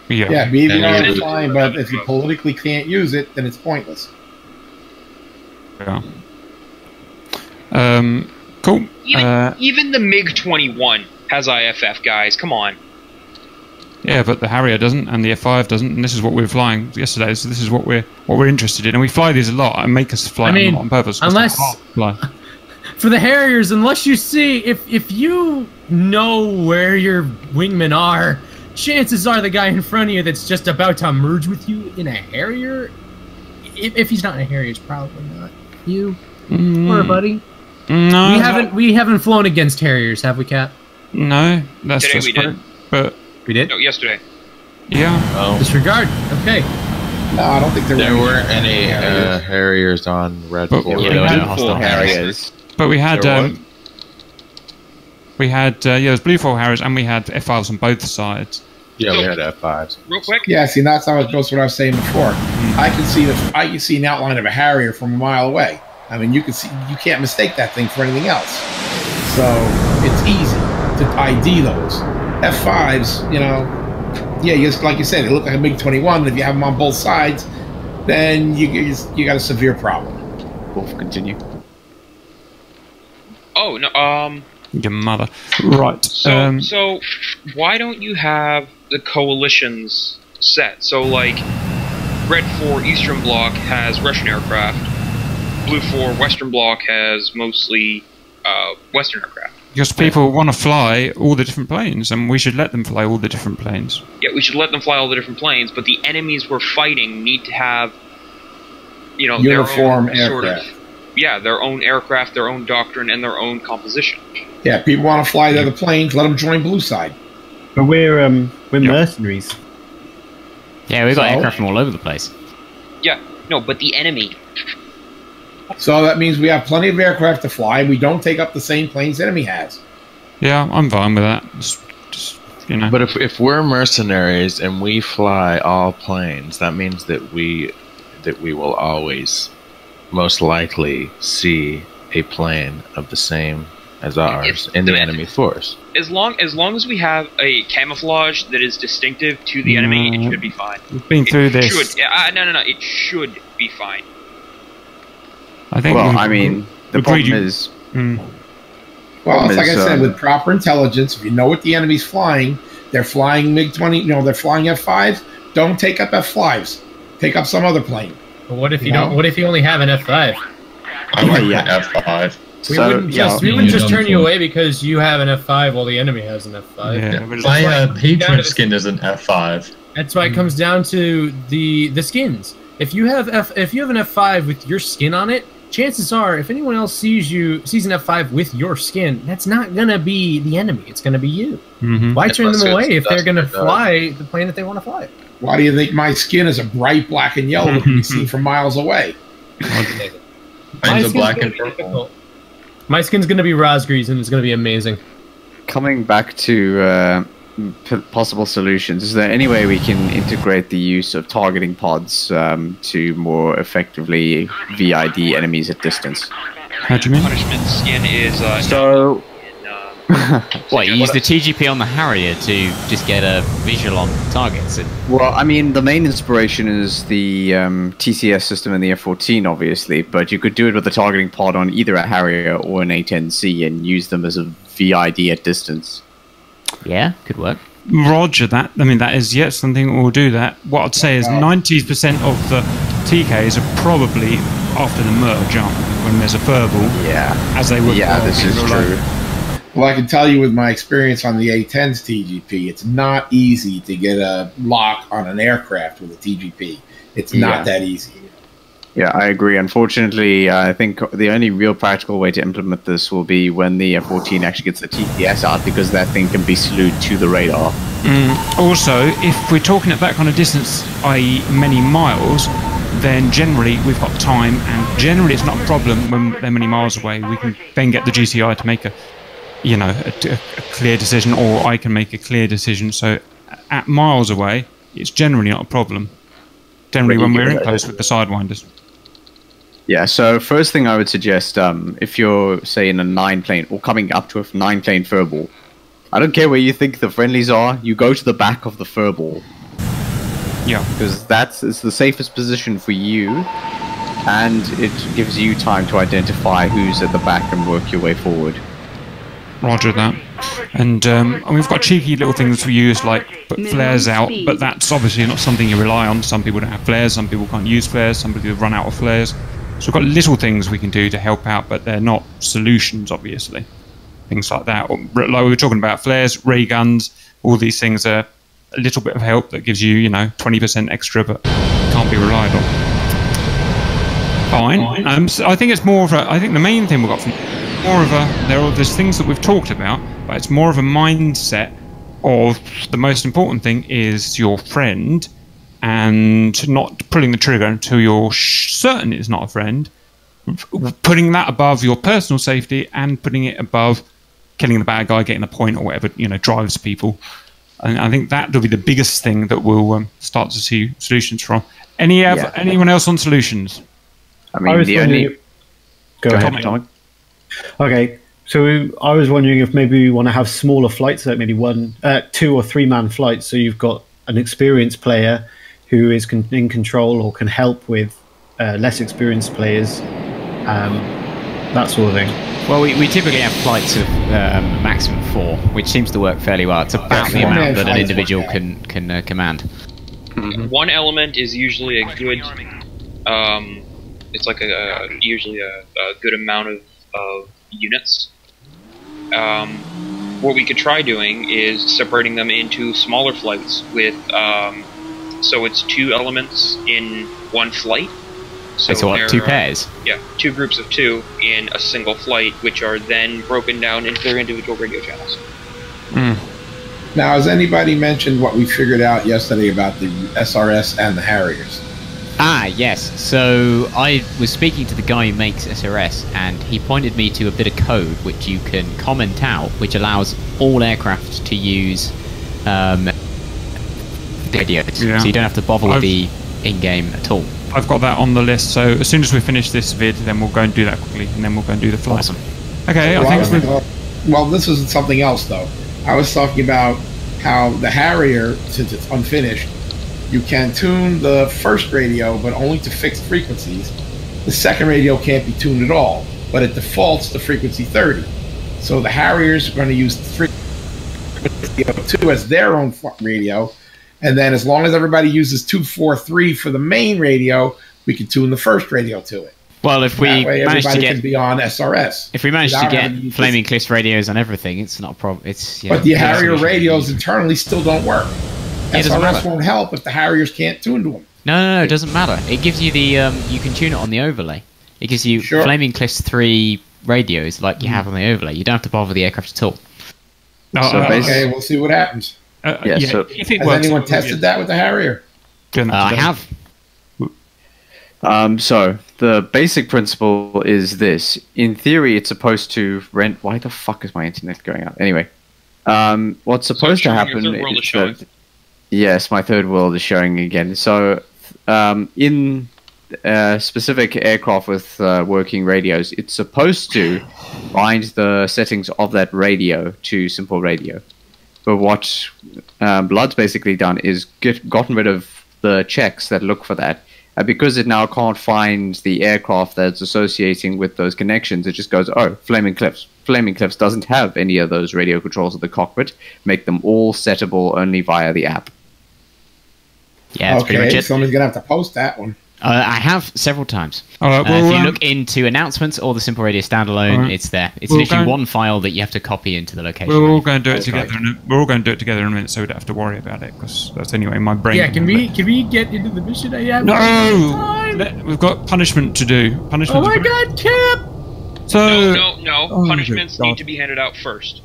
Yeah, BVR is fine, but if you politically can't use it, then it's pointless. Yeah. Cool. Even the MiG-21 has IFF, guys. Come on. Yeah, but the Harrier doesn't, and the F5 doesn't, and this is what we were flying yesterday. So this is what we're interested in, and we fly these a lot and make us fly them on purpose. Unless for the Harriers, unless you see if you know where your wingmen are, chances are the guy in front of you that's just about to merge with you in a Harrier, if he's not in a Harrier, it's probably not you or a buddy. No, we haven't flown against Harriers, have we, Cap? No, that's Today just we did. But we did. No, yesterday. Yeah. Oh. Disregard. Okay. No, I don't think there weren't any Harriers on Red Bull. We had Blue Harriers. But we had there was Blue 4 Harriers and we had F5s on both sides. Yeah, we had F5s. Real quick. Yeah, see, that's how it goes. What I was saying before. I can see an outline of a Harrier from a mile away. I mean, you can't mistake that thing for anything else. So it's easy to ID those F5s. You know, yeah, just like you said, they look like a MiG-21. If you have them on both sides, then you got a severe problem. Wolf, continue. Oh no, your mother. Right. So why don't you have the coalitions set? So like, Red 4 Eastern Bloc has Russian aircraft. Blue 4 Western Bloc has mostly Western aircraft. Because people want to fly all the different planes, and we should let them fly all the different planes. Yeah, we should let them fly all the different planes, but the enemies we're fighting need to have, you know, uniform their own aircraft. sort of, yeah, their own aircraft, their own doctrine, and their own composition. Yeah, people want to fly the other planes, let them join Blue Side. But we're mercenaries. Yeah, we've got aircraft from all over the place. Yeah, no, but the enemy. So that means we have plenty of aircraft to fly. We don't take up the same planes the enemy has. Yeah, I'm fine with that. Just you know. But if we're mercenaries and we fly all planes, that means that we will always most likely see a plane of the same as ours in the enemy force. As long as we have a camouflage that is distinctive to the enemy, it should be fine. We've been through this. No, it should be fine. I think. Well, I mean, the problem is. Well, it's like I said, with proper intelligence, if you know what the enemy's flying, they're flying MiG-20. You know, they're flying F5s. Don't take up F5s. Take up some other plane. But what if you don't? What if you only have an F5? I like F5. We wouldn't just turn you away because you have an F5 while the enemy has an F5. Yeah, my patron skin is an F5. That's why it comes down to the skins. If you have an F5 with your skin on it, chances are, if anyone else sees an F5 with your skin, that's not gonna be the enemy. It's gonna be you. Why turn them away if they're gonna fly the plane that they want to fly? Why do you think my skin is a bright black and yellow that you see from miles away? Mine's a black and purple. My skin's gonna be Rosgrees, and it's gonna be amazing. Coming back to possible solutions, is there any way we can integrate the use of targeting pods to more effectively VID enemies at distance? How do you mean? Punishment skin is so. What, you use the TGP on the Harrier to just get a visual on targets? Well, I mean, the main inspiration is the TCS system in the F-14, obviously, but you could do it with a targeting pod on either a Harrier or an A-10C and use them as a VID at distance. Yeah, could work. Roger that. I mean, that is yet something we'll do that. What I'd say is 90% of the TKs are probably after the merge, aren't they? When there's a furball. Yeah. As they would. Yeah, this is true. Well, I can tell you with my experience on the A-10's TGP, it's not easy to get a lock on an aircraft with a TGP. It's not that easy. Yeah, I agree. Unfortunately, I think the only real practical way to implement this will be when the F-14 actually gets the TPS out, because that thing can be slewed to the radar. Also, if we're talking at that kind of distance, i.e. many miles, then generally we've got time, and generally it's not a problem when they're many miles away. We can then get the GCI to make a clear decision, or I can make a clear decision. So at miles away, it's generally not a problem. Generally when we're in close with the Sidewinders. Yeah, so first thing I would suggest, if you're, say, in a 9-plane, or coming up to a 9-plane furball, I don't care where you think the friendlies are, you go to the back of the furball. Yeah. Because it's the safest position for you, and it gives you time to identify who's at the back and work your way forward. Roger that. And we've got cheeky little things we use, like put flares out, but that's obviously not something you rely on. Some people don't have flares, some people can't use flares, some people run out of flares. So we've got little things we can do to help out, but they're not solutions, obviously. Things like that. Or, like we were talking about, flares, ray guns, all these things are a little bit of help that gives you, 20% extra, but can't be relied on. Fine. So I think it's more of a, I think the main thing we've got from more of a, there's things that we've talked about, but it's more of a mindset of the most important thing is your friend, and not pulling the trigger until you're certain it's not a friend, putting that above your personal safety and putting it above killing the bad guy, getting the point or whatever, drives people. And I think that will be the biggest thing that we'll start to see solutions from. Anyone else on solutions? I mean, Go ahead, Tom. Okay, so I was wondering if maybe we want to have smaller flights, like maybe 2 or 3 man flights, so you've got an experienced player who is in control or can help with less experienced players, that sort of thing. Well, we typically have flights of maximum 4, which seems to work fairly well. It's about the amount that an individual can command. Mm-hmm. One element is usually a good, it's like usually a good amount of units. What we could try doing is separating them into smaller flights with, so it's 2 elements in 1 flight. So what, 2 pairs? Yeah, 2 groups of 2 in a single flight, which are then broken down into their individual radio channels. Now, has anybody mentioned what we figured out yesterday about the SRS and the Harriers? Ah, yes. So I was speaking to the guy who makes SRS, and he pointed me to a bit of code which you can comment out, which allows all aircraft to use radios. Yeah. So you don't have to bother with the in-game at all. I've got that on the list, so as soon as we finish this vid, then we'll go and do that quickly, and then we'll go and do the flight. Awesome. Okay, well, this is something else, though. I was talking about how the Harrier, since it's unfinished, you can tune the first radio, but only to fixed frequencies. The second radio can't be tuned at all, but it defaults to frequency 30. So the Harriers are going to use frequency 2 as their own radio, and then as long as everybody uses 243 for the main radio, we can tune the first radio to it. Well, if we manage to get, can be on SRS. If we manage to get Flaming Cliffs radios on everything, it's not a problem. But the Harrier radios internally still don't work. SRS won't help if the Harriers can't tune to them. No, it doesn't matter. It gives you the you can tune it on the overlay. It gives you Flaming Cliffs 3 radios like you have on the overlay. You don't have to bother the aircraft at all. Okay, we'll see what happens. So if it works, anyone tested that with the Harrier? I have. So the basic principle is this. In theory, it's supposed to rent. Why the fuck is my internet going out? Anyway, what's supposed to happen is that, yes, my third world is showing again. So in specific aircraft with working radios, it's supposed to bind the settings of that radio to simple radio. But what Blood's basically done is gotten rid of the checks that look for that. And because it now can't find the aircraft that's associating with those connections, it just goes, oh, Flaming Cliffs. Flaming Cliffs doesn't have any of those radio controls at the cockpit. Make them all settable only via the app. Yeah, that's pretty much it. Someone's going to have to post that one. I have several times. Well, if you look into announcements or the Simple Radio standalone, it's there. It's literally one file that you have to copy into the location. We're all going to do it together. We're all going to do it together in a minute, so we don't have to worry about it. Because that's anyway my brain. Yeah, can we get into the mission? No, we've got punishment to do. Punishment. Oh my God, Cap! So no. Punishments need to be handed out first.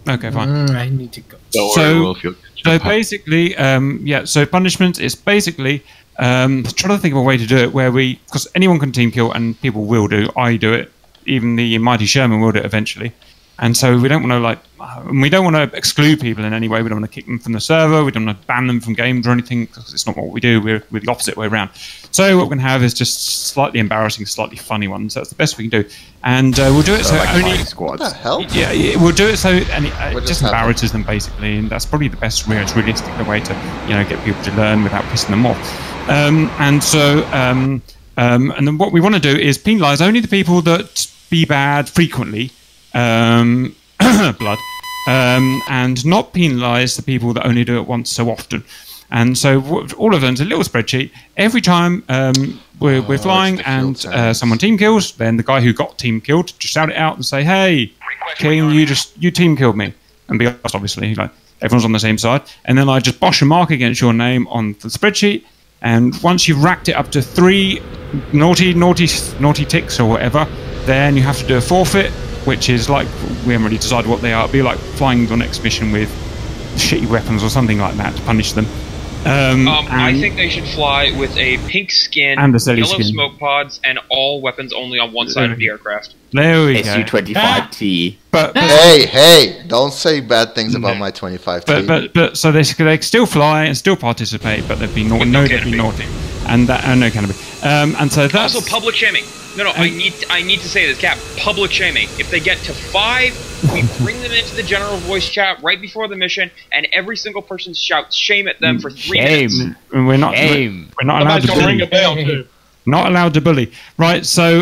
Okay, fine. I need to go. Don't worry, So basically, so punishment is basically trying to think of a way to do it where because anyone can team kill and people will do. I do it. Even the mighty Sherman will do it eventually. And so we don't want to exclude people in any way. We don't want to kick them from the server. We don't want to ban them from games or anything, because it's not what we do. We're the opposite way around. So what we're going to have is just slightly embarrassing, slightly funny ones. That's the best we can do. And we'll do it so like only squads. What the hell? Yeah, we'll do it so it just embarrasses them basically, and that's probably the best, most realistic way to get people to learn without pissing them off. And then what we want to do is penalise only the people that be bad frequently. Blood, and not penalise the people that only do it once so often. And so all of them's a little spreadsheet. Every time we're flying and someone team kills, then the guy who got team killed just shout it out and say, "Hey, King, you team killed me," and be honest, obviously, like everyone's on the same side. And then I just bosh a mark against your name on the spreadsheet. And once you've racked it up to 3 naughty ticks or whatever, then you have to do a forfeit, which is like, we haven't really decided what they are. It'll be like flying your next mission with shitty weapons or something like that to punish them. I think they should fly with a pink skin, and a yellow skin. smoke pods, and all weapons only on one side of the aircraft. There we go. SU-25T. But hey, don't say bad things about my 25T. But so they can still fly and still participate, but they'd be naughty. They'd be naughty, and that no canopy. And so that's also public shaming. No, I need to say this, Cap. Public shaming. If they get to 5, we bring them into the general voice chat right before the mission, and every single person shouts shame at them for 3 minutes. We're not allowed to bully. Not allowed to bully. Right, so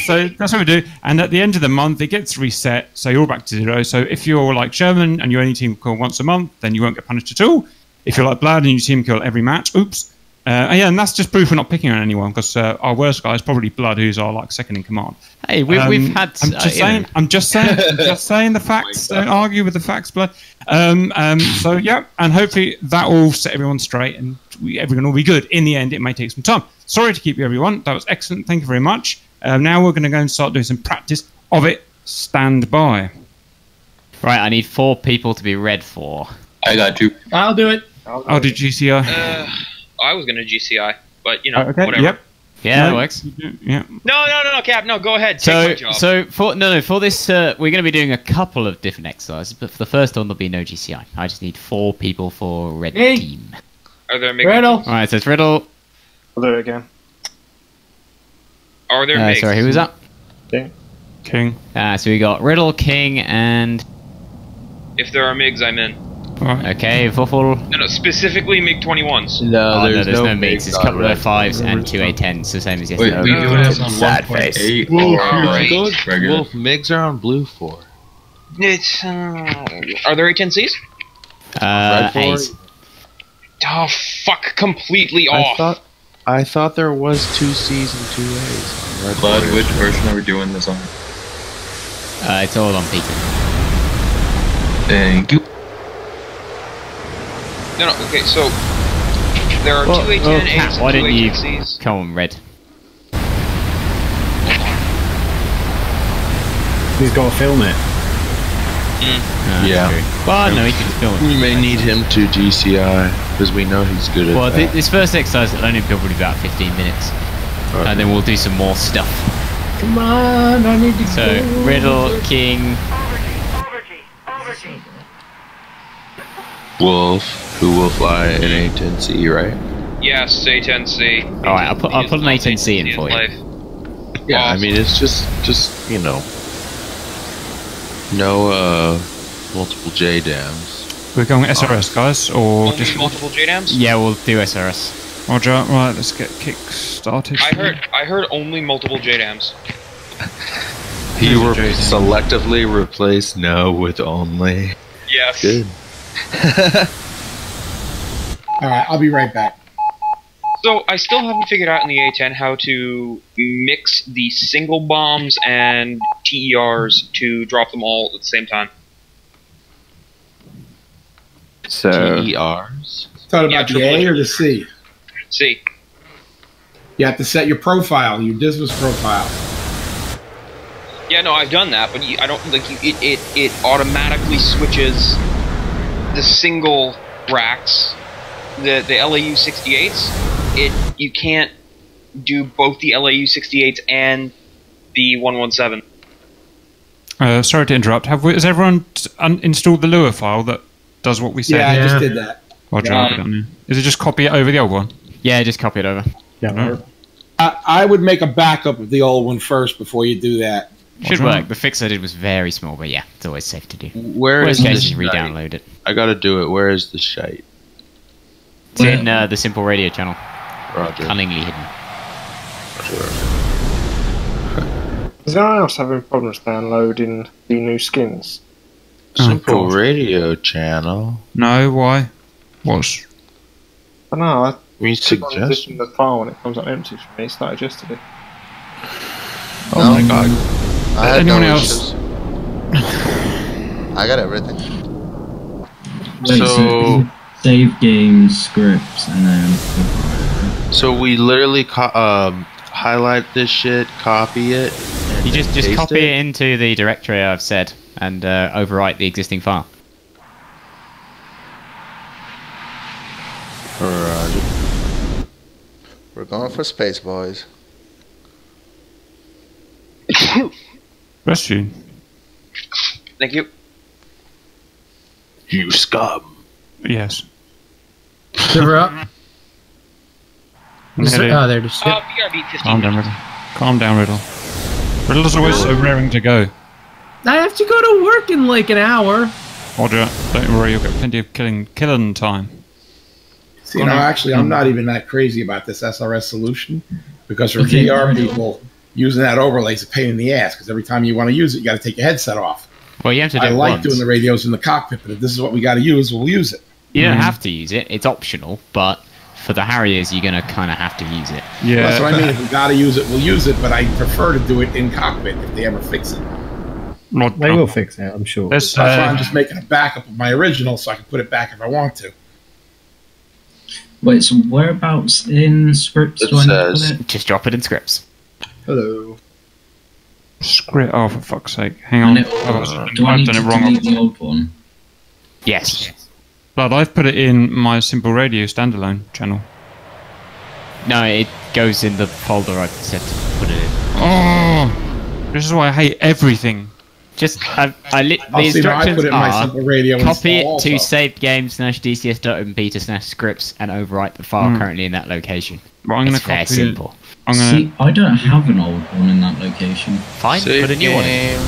so that's what we do. And at the end of the month, it gets reset, so you're all back to 0. So if you're like Sherman and you only team kill once a month, then you won't get punished at all. If you're like Blood and you team kill every match, oops. Yeah, and that's just proof we're not picking on anyone, because our worst guy is probably Blood, who's our like second in command. Hey, we've had. I'm just saying the facts. Don't argue with the facts, Blood. So yeah, and hopefully that will set everyone straight, and everyone will be good. In the end, it may take some time. Sorry to keep you, everyone. That was excellent. Thank you very much. Now we're going to go and start doing some practice of it. Stand by. Right, I need 4 people to be red for. I got 2. I'll do it. I'll do GCI. I was gonna GCI, but okay. whatever. Yep. Yeah, that works. Yeah. No, Cap. No, go ahead. Take my job. So for this, we're going to be doing a couple of different exercises, but for the first one, there'll be no GCI. I just need 4 people for red team. Are there Riddle? All right, so it's Riddle. I'll do it again. Are there MIGs? Sorry, who was that? King. So we got Riddle, King, and. If there are MIGs, I'm in. Right. Okay, Fuffle. No, specifically MiG-21s. No, there's no MIGs. It's a couple of 5s and 2 A10s, the same as yesterday. Wait, we doing this on 1.8? Wolf, MiGs are on blue 4. It's are there A10Cs? A's. Oh fuck! Completely off. I thought there was 2 C's and 2 A's. Blood, which version are we doing this on? It's all on Peter. Thank you. No, okay, so there are 2 A10 A's why and 2 didn't you A10Cs. come on, red? He's got to film it. Yeah. Well, no, he can film it. We may need him to GCI, because we know he's good at Well, that. this first exercise will only be probably about 15 minutes. Okay. And then we'll do some more stuff. Come on, I need to So, go. Riddle, King... Wolf, who will fly an A10C, right? Yes, A10C. Alright, I'll put an A10C in for you. Yeah, I mean, it's just no multiple J dams. We're going SRS, guys, or Only just multiple JDAMs? Yeah, we'll do SRS. Roger. Right, let's get kick started. I heard only multiple JDAMs. You were selectively replaced no with only. Yes. Good. Alright, I'll be right back. So I still haven't figured out in the A10 how to mix the single bombs and TERs to drop them all at the same time. So TERs? Talking about the A or the C? C. You have to set your profile, your distance profile. Yeah, no, I've done that, but I don't like it automatically switches the single racks, the LAU 68s. It you can't do both the LAU-68s and the 117. Sorry to interrupt. Has everyone installed the Lua file that does what we said? Yeah, I just did that. Roger, I'll put it on there. Is it just copy it over the old one? Yeah, just copy it over. Yeah. I would make a backup of the old one first before you do that. Should work. The fix I did was very small, but yeah, it's always safe to do. Where Worst is case, this you re-download it. I gotta do it. Where is the shite? It's in the Simple Radio channel. Roger. Cunningly hidden. Is anyone else having problems downloading the new skins? Simple Radio channel. No, why? What's? I don't know. I We keep on suggest. editing the file and it comes up empty for me. It started yesterday. No. my god. I had Anyone no else? issues. I got everything. Wait, so save game scripts and then. So we literally highlight this shit, copy it. You just paste copy it into the directory I've said and overwrite the existing file. Roger. We're going for space, boys. Bless you. Thank you. You scum. Yes. Server up. Oh, there it is. Yep. BRB 15 Calm down, Riddle. Calm down, Riddle. Riddle's always so raring to go. I have to go to work in like an hour. Roger, don't worry, you'll get plenty of killing time. See, actually, I'm not even that crazy about this SRS solution because for VR people, using that overlay is a pain in the ass because every time you want to use it, you got to take your headset off. Well, you have to do I it like once. doing the radios in the cockpit, but if this is what we got to use, we'll use it. You don't have to use it. It's optional, but for the Harriers, you're going to kind of have to use it. Yeah. That's what I mean. If we got to use it, we'll use it, but I prefer to do it in cockpit if they ever fix it. They will fix it, I'm sure. That's why I'm just making a backup of my original so I can put it back if I want to. Wait, so whereabouts in scripts do I need to put it? Just drop it in scripts. Hello. Script. Oh, for fuck's sake. Hang on. Do I need to delete the old one? Yes. But I've put it in my Simple Radio standalone channel. No, it goes in the folder I've said to put it in. Oh! This is why I hate everything. Just, the instructions put it in my Simple Radio copy it install to also. savegame/dcs.mp/scripts and overwrite the file currently in that location. Well, I'm going It's to fair copy simple. I'm gonna... See, I don't have an old one in that location. Fine, put a new one in.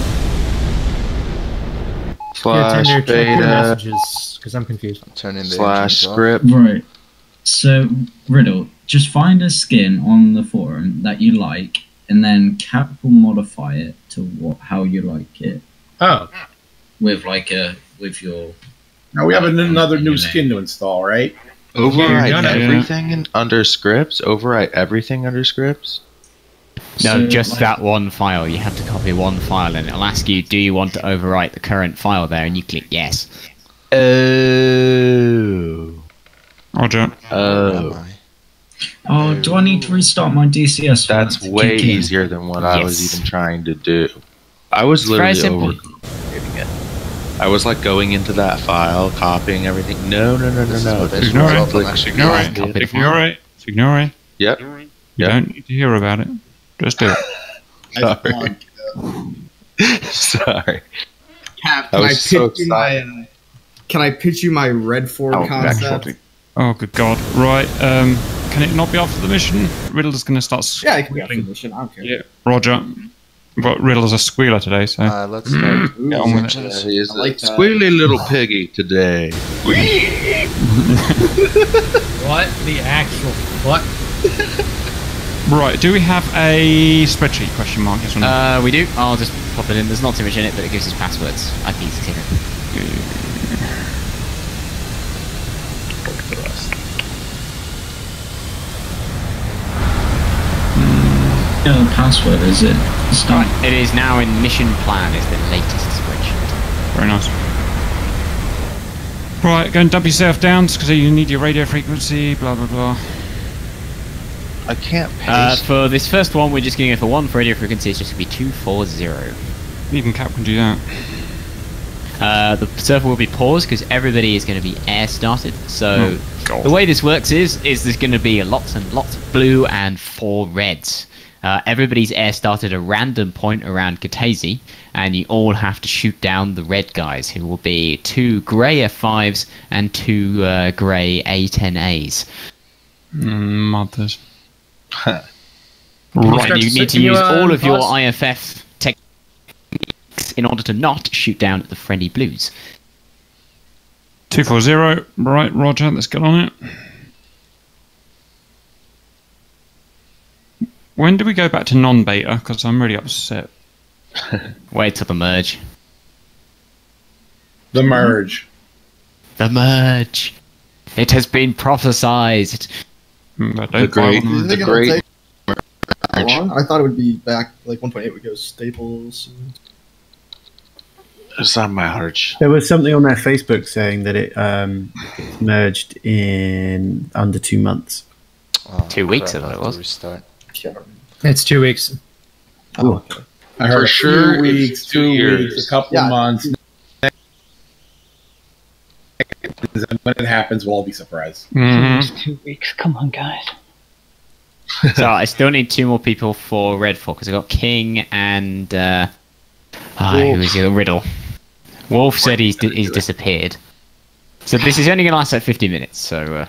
Turn Slash your beta. messages because I'm confused. Turning the Slash engines off. script. Right. So, Riddle, just find a skin on the forum that you like, and then capital modify it to how you like it. Oh. With your. Now we have another new skin to install, right? Overwrite everything under scripts? Overwrite everything under scripts? No, just that one file. You have to copy one file and it'll ask you, do you want to overwrite the current file there? And you click yes. Oh. Roger. Oh. Oh, do I need to restart my DCS? That's way easier than what I was even trying to do. I was literally over. I was like going into that file, copying everything. No. Ignore it. Ignore it. Yep. You don't need to hear about it. Just do it. Sorry. Cap, I was so can I pitch you my Red Ford concept? Oh, good God. Right. Can it not be after the mission? Riddle's going to start Yeah, it can be after the mission. I don't care. Yeah, Roger. But Riddle's a squealer today, so... let's start. Get on with it. He is a squealy little piggy today. What the actual... What? Right, do we have a spreadsheet, question mark? Yes or no? We do. I'll just pop it in. There's not too much in it, but it gives us passwords. IP secret. No password, is it? Start. It is now in mission plan, is the latest spreadsheet. Very nice. Right, go and dump yourself down, because you need your radio frequency, blah blah blah. I can't paste. For this first one, we're just going to go for one for radio frequency. It's just going to be 240. Even Cap can do that. The server will be paused because everybody is going to be air started. So the way this works is there's going to be lots and lots of blue and 4 reds. Everybody's air started a random point around Katese, and you all have to shoot down the red guys, who will be 2 grey F5s and 2 grey A10As. Mothers. Right, you need to use all of your IFF techniques in order to not shoot down at the friendly blues. 240. Right, Roger. Let's get on it. When do we go back to non-beta? Because I'm really upset. Wait till the merge. The merge. The merge. It has been prophesized. The great. I thought it would be back like 1.8 would go staples. It's not my merge. There was something on their Facebook saying that it merged in under 2 months. 2 weeks, I thought it was. Restart. It's 2 weeks. Oh, okay. I heard For sure, 2 weeks, 2 years. weeks, a couple of months. And when it happens, we'll all be surprised. Mm-hmm. 2 weeks. Come on, guys. So I still need 2 more people for Red 4 because I got King and who is the Riddle. Wolf said he's disappeared. So this is only going to last like 50 minutes. So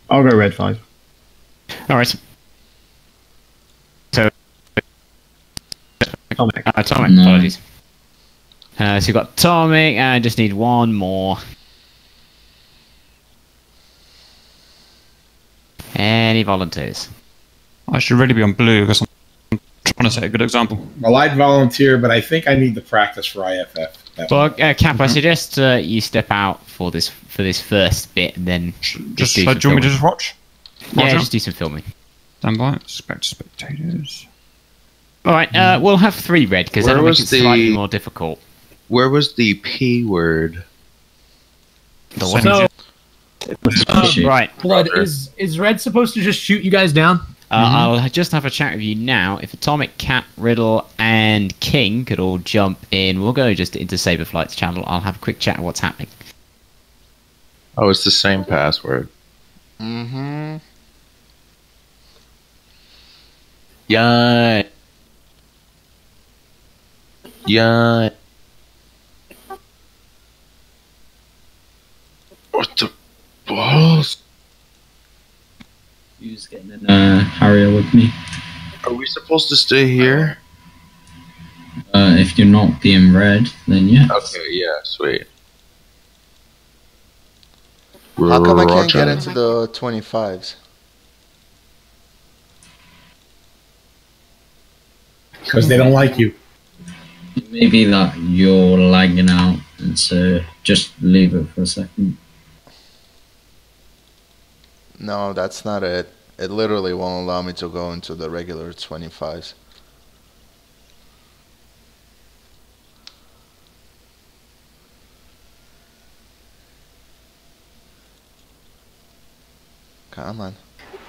I'll go Red 5. All right. So Atomic. Atomic. No. Apologies. So you've got Atomic, and I just need 1 more. Any volunteers? I should really be on blue because I'm trying to set a good example. Well, I'd volunteer, but I think I need to practice for IFF. Well, Cap, I suggest you step out for this first bit, and then Just do do some you want me to filming. just watch? Yeah, Roger. just do some filming. Stand by. Expect spectators. All right, we'll have 3 red because Where that'll make was it slightly the- more difficult. Where was the P word? The what? So, right. Blood, is Red supposed to just shoot you guys down? I'll just have a chat with you now. If Atomic, Cap, Riddle, and King could all jump in, we'll go just into Saberflight's channel. I'll have a quick chat of what's happening. Oh, it's the same password. Mm-hmm. Yeah. Yeah. What the balls? Who's getting in Harrier with me? Are we supposed to stay here? If you're not being red, then yeah. Okay, yeah, sweet. How come I can't Roger. get into the 25s? Because they don't like you. Maybe that you're lagging out, and so just leave it for a second. No, that's not it. It literally won't allow me to go into the regular 25s. Come on.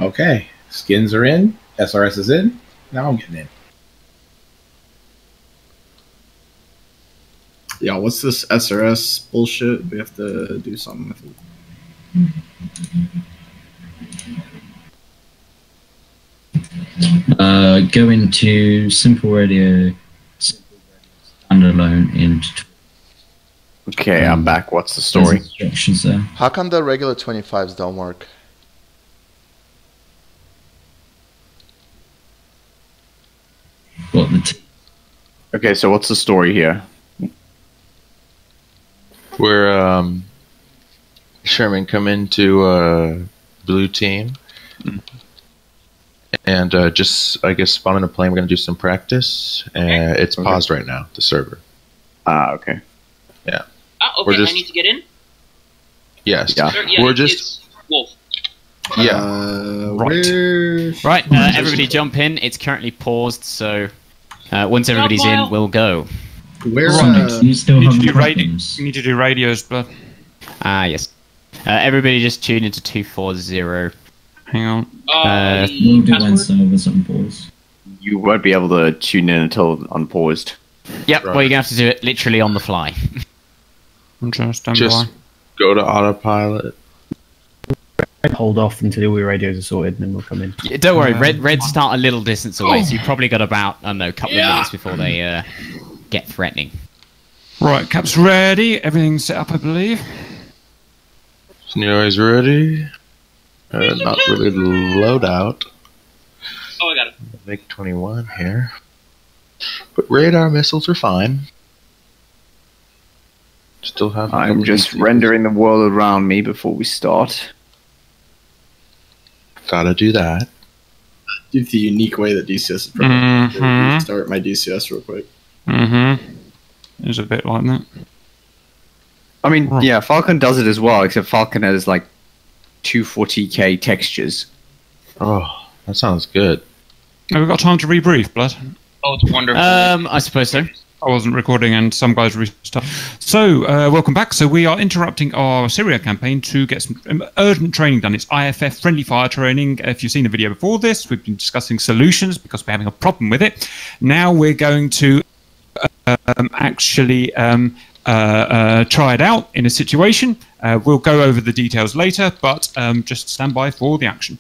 Okay. Skins are in. SRS is in. Now I'm getting in. Yeah, what's this SRS bullshit? We have to do something with it. Go into Simple Radio standalone into. Okay, I'm back. What's the story? There's instructions there. How come the regular 25s don't work? What the Okay, so what's the story here? Where Sherman come into blue team and just I guess spawn in a plane. We're gonna do some practice. It's paused right now. The server. Ah, okay. Yeah. Okay, We're just- I need to get in? Yes. Yeah. Sure, yeah, We're it's just. Wolf. Yeah. Right, everybody jump in. It's currently paused, so once everybody's in, we'll go. Where? You still You have need to do problems. You need to do radios, but Yes. Everybody just tune into 240. hang on. We'll do when servers on pause. You won't be able to tune in until unpaused. Yep, well, you're going to have to do it literally on the fly. I'm trying to stand Just by. go to autopilot. Hold off until all your radios are sorted, and then we'll come in. Yeah, don't worry, Reds start a little distance away, so you've probably got about, I don't know, a couple of minutes before they get threatening. Right, Cap's ready. Everything's set up, I believe. Neo's ready. Not really the loadout. Oh, I got it. MiG-21 here. But radar missiles are fine. Still have. I'm just rendering the world around me before we start. Gotta do that. Due to the unique way that DCS is programmed. Start my DCS real quick. It's a bit like that. I mean, yeah, Falcon does it as well, except Falcon has like 240k textures. Oh, that sounds good. Have we got time to rebrief, Blood? Oh, it's wonderful. I suppose so. I wasn't recording and some guys restarted. So, welcome back. So we are interrupting our Syria campaign to get some urgent training done. It's IFF friendly fire training. If you've seen the video before this, we've been discussing solutions because we're having a problem with it. Now we're going to actually try it out in a situation. We'll go over the details later, but just stand by for the action.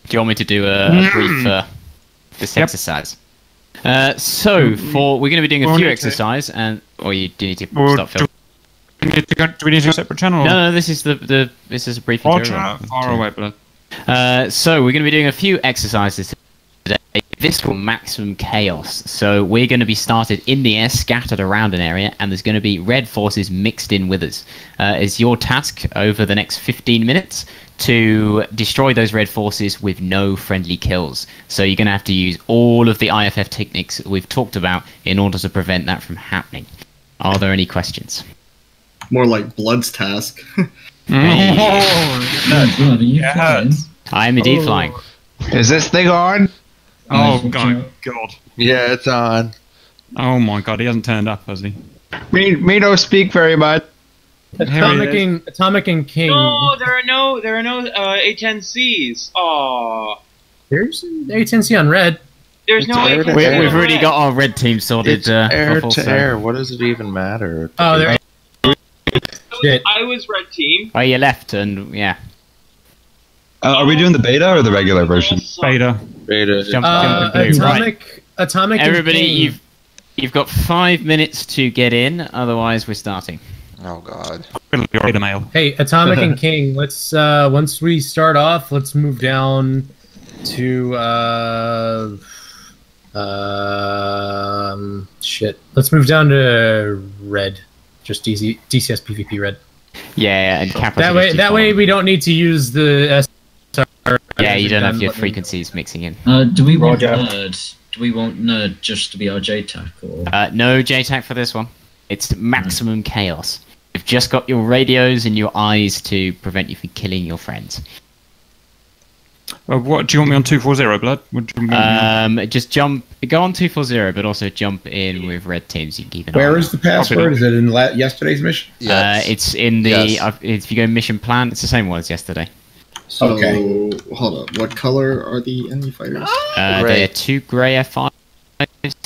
Do you want me to do a brief this exercise? So we're going to be doing a few exercises, and do you need to stop filming? Do we need to do a separate channel? No, this is this is a briefing. Far away, Blood. So we're going to be doing a few exercises today. This will maximum chaos. So we're going to be started in the air, scattered around an area, and there's going to be red forces mixed in with us. It's your task over the next 15 minutes to destroy those red forces with no friendly kills. So you're going to have to use all of the IFF techniques that we've talked about in order to prevent that from happening. Are there any questions? More like Blood's task. I am indeed flying. Is this thing on? Oh, God. Yeah, it's on. Oh, my God. He hasn't turned up, has he? Me don't speak very much. Atomic and King. No, there are no A10Cs. Aww. There's an A10C on red. There's no A10C. We've already got our red team sorted. It's air to air. What does it even matter? Oh, there. I was red team. Oh, you left, and yeah. Are we doing the beta or the regular version? Beta. Jump in blue. Atomic. Everybody, you've got 5 minutes to get in. Otherwise, we're starting. Oh God. Hey, Atomic and King. Let's once we start off, let's move down to shit. Let's move down to red. Just DCS PvP red. Yeah, and cap that way we don't need to use the SR. Yeah, you don't have your frequencies mixing in. Do we want nerd? Do we want nerd just to be our JTAC? Or? No JTAC for this one. It's maximum chaos. You've just got your radios and your eyes to prevent you from killing your friends. What do you want me on 240, Blood? What do you want me just jump. Go on 240, but also jump in with red teams. You can keep an eye. Where is the password? Is it in yesterday's mission? It's in the. If you go mission plan, it's the same one as yesterday. So, hold up. What color are the enemy fighters? They're 2 grey F5s,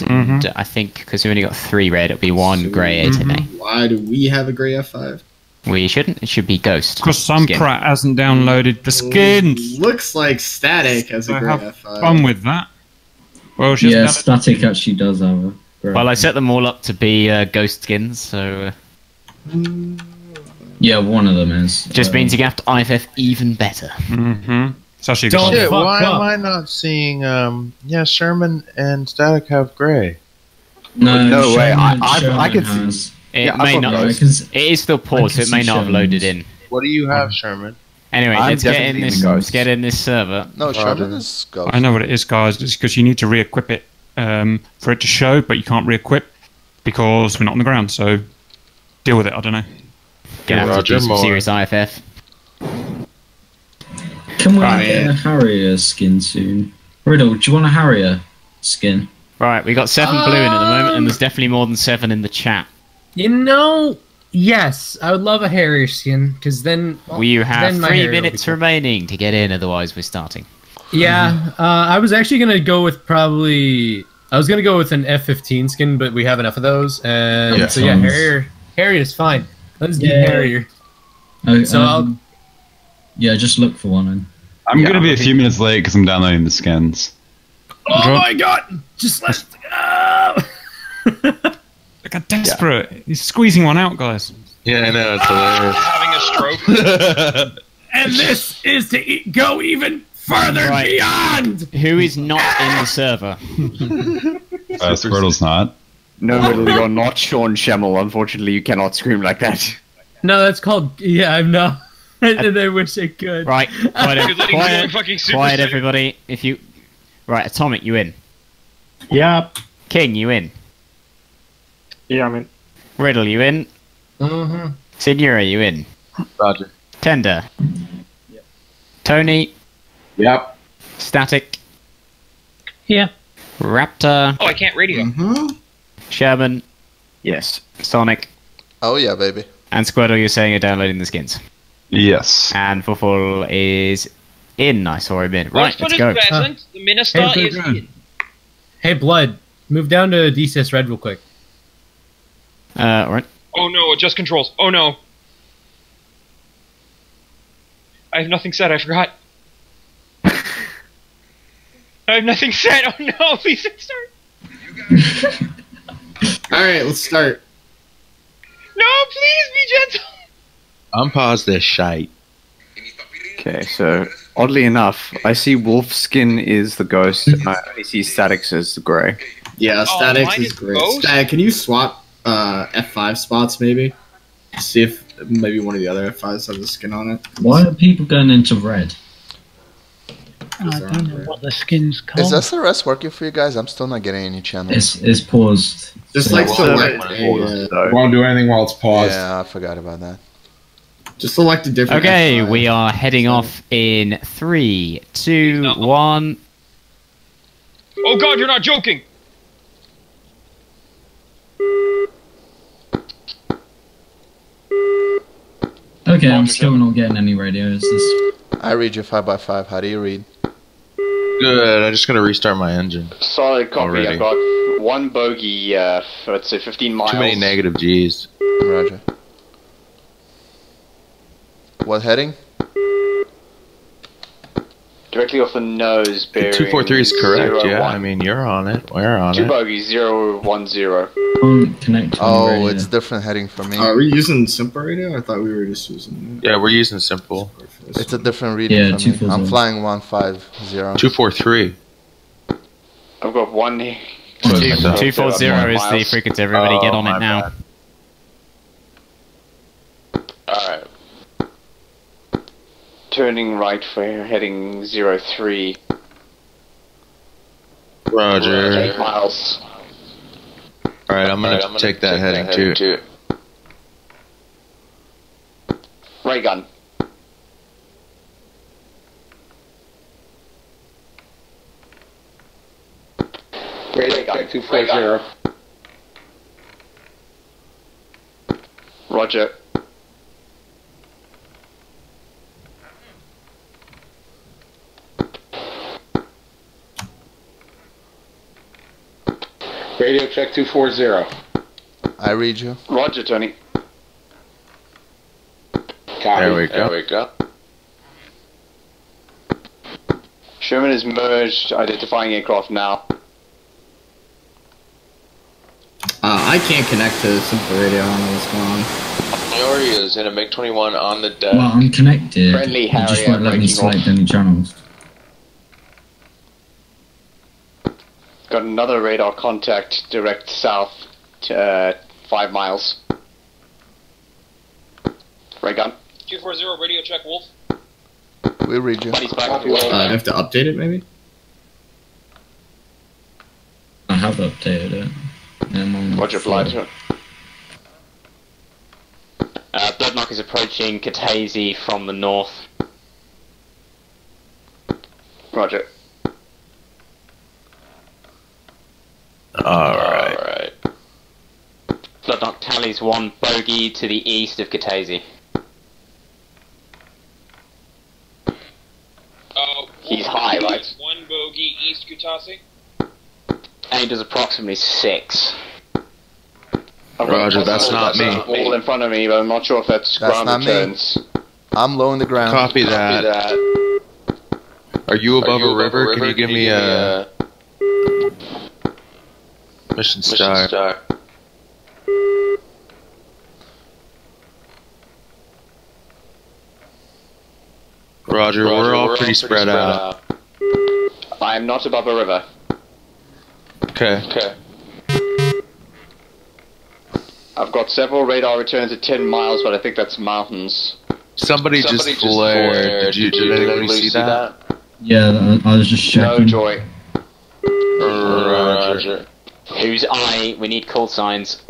and I think because we only got 3 red, it'll be 1 grey A10A. Why do we have a grey F5? We shouldn't. It should be Ghost. Because some prat hasn't downloaded the skins. Looks like Static has a grey F5. Fun with that. Well, Static actually does have a grey. Well, I set them all up to be Ghost skins, so. Yeah, one of them is. Just means you have to IFF even better. It's actually Shit, why am I not seeing? Sherman and Static have grey. No way. I could see. It may not. It is still paused, so it may not have loaded in. What do you have, Sherman? Anyway, let's get in this server. No, Sherman is Ghost. I know what it is, guys. It's because you need to re-equip it for it to show, but you can't re-equip because we're not on the ground. So deal with it. I don't know. Gonna have to do some serious IFF. Can we get a Harrier skin soon? Riddle, do you want a Harrier skin? Right, we got 7 blue in at the moment, and there's definitely more than 7 in the chat. You know, yes, I would love a Harrier skin, because then... You have 3 minutes remaining to get in, otherwise we're starting. Yeah, I was actually going to go with probably I was gonna go with an F-15 skin, but we have enough of those, and Yeah, so yeah, Harrier is fine. Let's do Harrier. So yeah, just look for one. Then. I'm gonna be a few minutes late because I'm downloading the skins. Oh my god! Just let's go! Like a desperate. He's squeezing one out, guys. Yeah, I know. It's hilarious. Having a stroke. And this is to go even further beyond. Who is not in the server? Squirtle's not. No, Riddle, you're not Sean Schemmel. Unfortunately, you cannot scream like that. No, that's called. Yeah, I'm not. And I wish I could. Right, fucking Super quiet, Saiyan. everybody. If you, right, Atomic, you in? Yeah. King, you in? Yeah, I'm in. Riddle, you in? Mm-hmm. Signora, you in? Roger. Tender. Yep. Tony. Yep. Static. Yeah. Raptor. Oh, I can't radio. Sherman. Yes. Sonic. Oh yeah, baby. And Squirtle, you're saying you're downloading the skins. Yes. And Fuffle is in. I saw him in. Right, let's go. Present, the minister is in. Hey, Blood, move down to DCS Red real quick. Right. Oh no, adjust controls. Oh no. I have nothing set, I forgot. I have nothing set. Oh no, please don't start. Alright, let's start. No, please be gentle. Unpause this shite. Okay, so oddly enough, I see Wolf Skin is the ghost, and I only see Statics as the grey. Yeah, Statics is great. Static, can you swap F5 spots maybe? See if maybe one of the other F5s has a skin on it. Why are people going into red? I don't know what the skin's called. Is SRS working for you guys? I'm still not getting any channels. It's paused. Just like select Won't do anything while it's paused. Yeah, I forgot about that. Just select a different Okay, F5. we are heading off in 3, 2, 1. Oh god, you're not joking. Okay, I'm still not getting any radios. I read you 5x5. How do you read? Good. I just gotta restart my engine. Solid copy. Already. I've got one bogey, let's say 15 miles. Too many negative G's. Roger. What heading? Directly off the nose, bearing 243 is correct, 0, yeah. 1. I mean, you're on it. We're on Two it. bogeys, 010. Oh, it's different heading for me. Are we using simple radio? I thought we were just using. Yeah, we're using simple. It's a different reading for me. I'm flying 150. 243. I've got one. 240 is the frequency. Everybody get on it now. Alright. Turning right for heading 03. Roger. 8 miles. Alright, I'm gonna take that heading too. Ray gun. Ray gun. 240. Roger. Radio check 240. I read you. Roger, Tony. Copy. There we go. Sherman is merged, identifying aircraft now. I can't connect to simple radio. I don't know what's going on. Nori is in a MiG-21 on the deck. Well, I'm connected. Friendly It just Harrier won't let me breaking select off. any channels. Got another radar contact direct south to 5 miles. Ray gun. 240, radio check, Wolf. We read you. Buddy's back. I have to update it maybe? I have updated it. Roger, flight. Bloodmark is approaching Kataisi from the north. Roger. Alright. Bloodmark tallies one bogey to the east of Kataisi. He's high, right? One bogey, East Kutasi. Angels approximately 6. Roger, that's not me. All in front of me, but I'm not sure if that's ground not returns. I'm low in the ground. Copy that. Are you above a river? Can you give me a mission start? Roger, we're all pretty spread out. I am not above a river. Okay. I've got several radar returns at 10 miles, but I think that's mountains. Somebody just flared. Did anybody see that? Yeah, I was just checking. No, Joy. Roger. Who's I? We need call signs.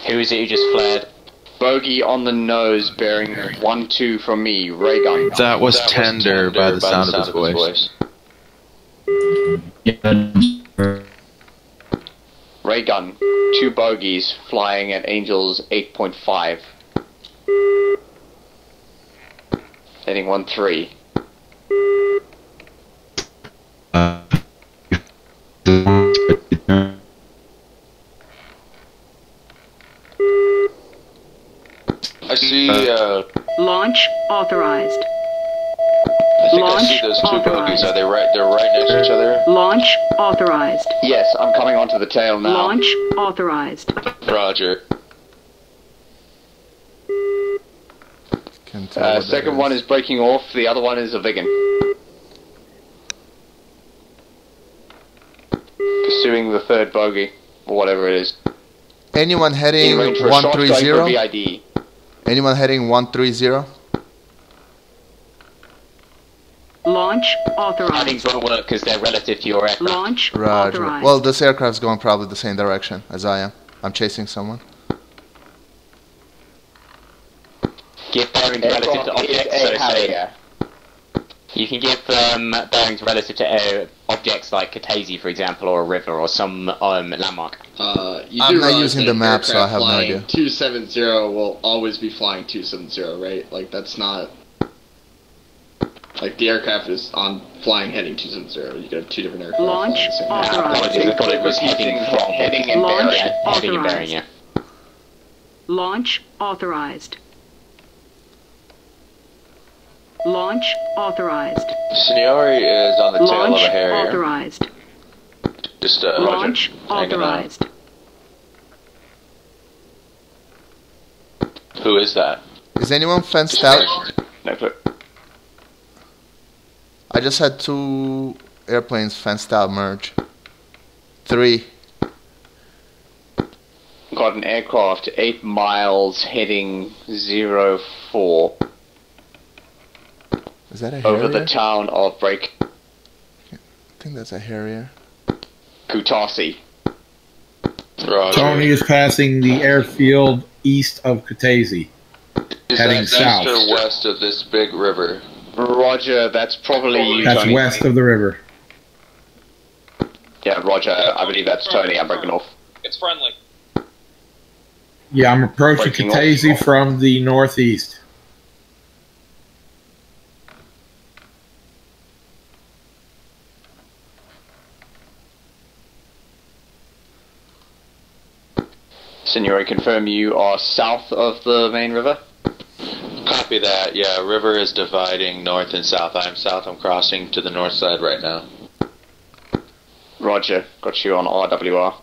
Who is it who just flared? Bogey on the nose, bearing 1-2 from me, ray gun. That was Tender by the sound of his voice. Ray gun, 2 bogeys, flying at Angels 8.5. Heading 1-3. I see, Launch authorized. I think I see those 2 bogeys. Are they're right next to each other? Launch authorized. Yes, I'm coming onto the tail now. Launch authorized. Roger. Second one is breaking off, the other one is a Vigan. Pursuing the 3rd bogey, or whatever it is. Anyone heading 130? Anyone heading 130? Launch authorized. Timings won't work because they're relative to your aircraft. Launch Roger. authorized. Well, this aircraft's going probably the same direction as I am. I'm chasing someone. Give bearings relative to objects, so say you can give bearings relative to objects like Katase, for example, or a river, or some landmark. I'm not using the map, so I have no idea. 270 will always be flying 270, right? Like, that's not... Like, the aircraft is on flying heading 270. You got 2 different aircraft. Launch authorized. I thought it was heading and Launch bearing, authorized. yeah. Launch authorized. Launch authorized. Signori is on the tail Launch of a Harrier. authorized. Just Launch hanging authorized. on. Who is that? Is anyone fenced out? No clue. I just had 2 airplanes fenced out merge. 3. Got an aircraft 8 miles heading 04. Is that a Harrier? Over the town of I think that's a Harrier. Kutasi. Tony is passing the airfield east of Katase, heading south. East or west of this big river? Roger, that's probably you, That's Tony. west of the river. Yeah, Roger, I believe that's Tony. I'm breaking off. It's friendly. Yeah, I'm approaching Breaking Katase from the northeast. Signori, confirm you are south of the main river? Copy that. Yeah, river is dividing north and south. I am south. I'm crossing to the north side right now. Roger, got you on RWR.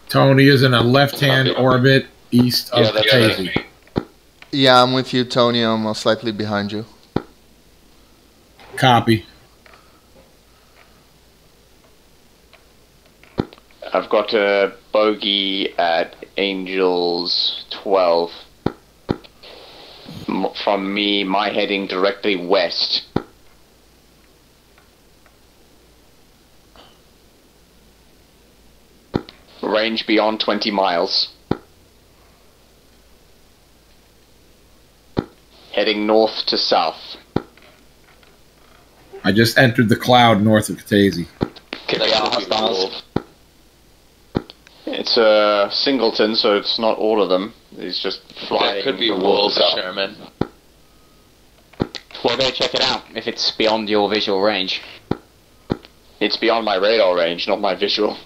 Tony is in a left-hand orbit east of Katase. Yeah, I'm with you, Tony. I'm slightly behind you. Copy. I've got a bogey at Angels 12. From me, my heading directly west. Range beyond 20 miles. Heading north to south. I just entered the cloud north of Katase. It's a singleton, so it's not all of them. It's just flying. That could be wolves, Sherman. Well, go check it out if it's beyond your visual range. It's beyond my radar range, not my visual.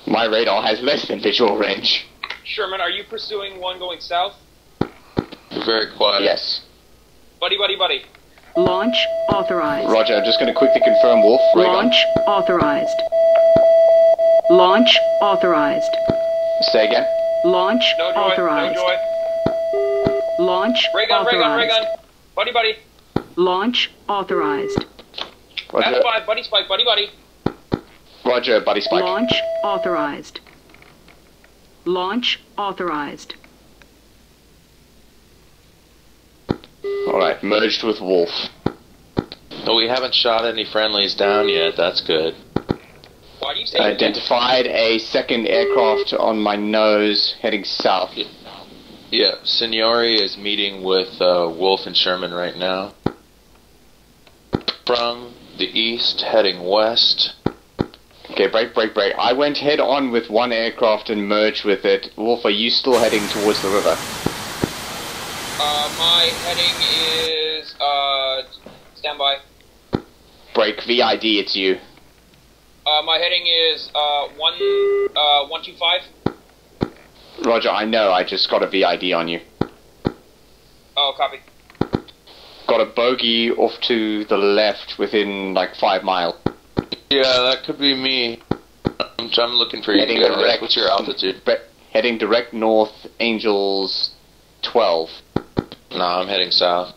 My radar has less than visual range. Sherman, are you pursuing one going south? Very quiet. Yes. Buddy. Launch authorized. Roger, I'm just going to quickly confirm, Wolf. Ray gun. Launch authorized. Launch authorized. Say again. Launch No joy, authorized. no joy. Launch Ray gun. authorized. Buddy. Launch authorized. Roger. F5, buddy spike, buddy. Roger, buddy spike. Launch authorized. Launch authorized. Alright, merged with Wolf. No, we haven't shot any friendlies down yet, that's good. Why do you say Identified a second aircraft on my nose heading south. Yeah, Signori is meeting with Wolf and Sherman right now. From the east, heading west. Okay, break. I went head on with one aircraft and merged with it. Wolf, are you still heading towards the river? My heading is, standby. Break, VID, it's you. My heading is, 125. Roger, I know, I just got a VID on you. Oh, copy. Got a bogey off to the left within, like, 5 miles. Yeah, that could be me. I'm looking for you. Heading direct. What's your altitude? Heading direct north, Angels 12. No, I'm heading south.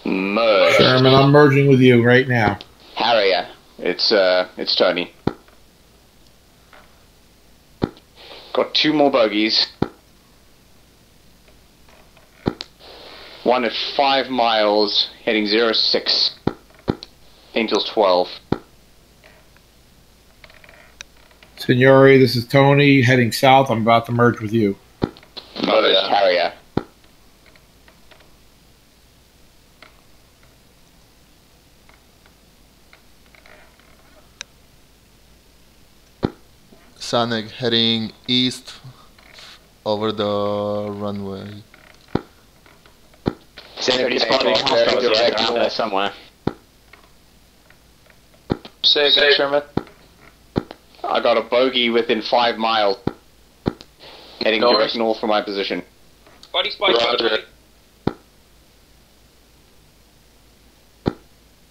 Merge. Sherman, I'm merging with you right now. Harrier. It's Tony. Got 2 more bogeys. One at 5 miles, heading 06. Angels 12. Signori, this is Tony, heading south. I'm about to merge with you. Merge, Harrier. Sonic heading east over the runway. Direct around there somewhere. Say again, Sherman. I got a bogey within 5 miles. Heading direct north from my position. Buddy spike. Roger.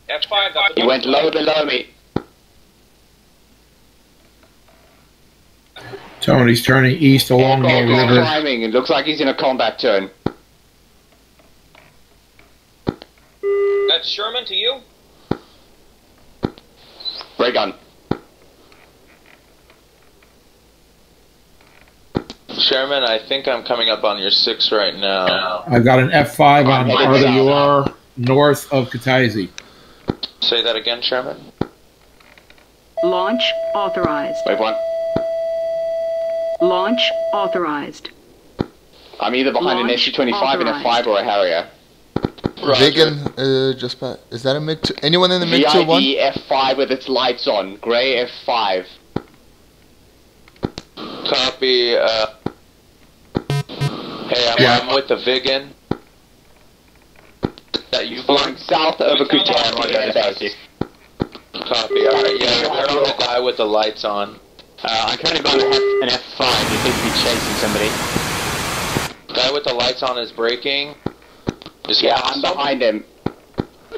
F5, that's He went low below me. Tony's turning east along the river. Climbing. It looks like he's in a combat turn. That's Sherman to you? Ray gun. Sherman, I think I'm coming up on your 6 right now. I've got an F5 on RWR north of Kataisi. Say that again, Sherman. Launch authorized. Wave 1. Launch authorized. I'm either behind an SU-25 and a 5 or a Harrier. Vegan, just is that a MiG? Anyone in the MiG-21? VID F5 with its lights on. Gray F5. Copy. Hey, I'm with the Vigan. That you flying south over Kutan. Copy. Alright, yeah, I know the guy with the lights on. I'm currently behind an F5. He seems to be chasing somebody. Guy with the lights on is braking. Yeah, I'm behind him.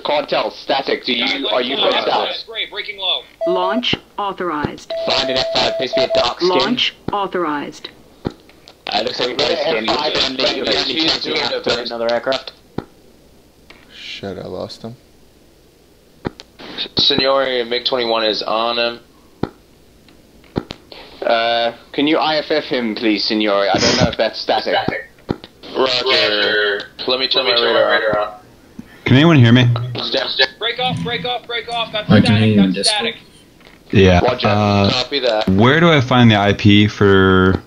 Can't tell. Static. Are you going south? Great, breaking low. Launch authorized. Behind an F5. Appears to be a dark skin. Launch authorized. Looks like we've got a skin. Another aircraft. Shit, I lost him. Signori MiG-21 is on him. Can you IFF him, please, Signori? I don't know if that's static. Roger. Let me turn my radar on. Can anyone hear me? Break off. That's I can hear you in static. Yeah. Roger. Copy that. Where do I find the IP for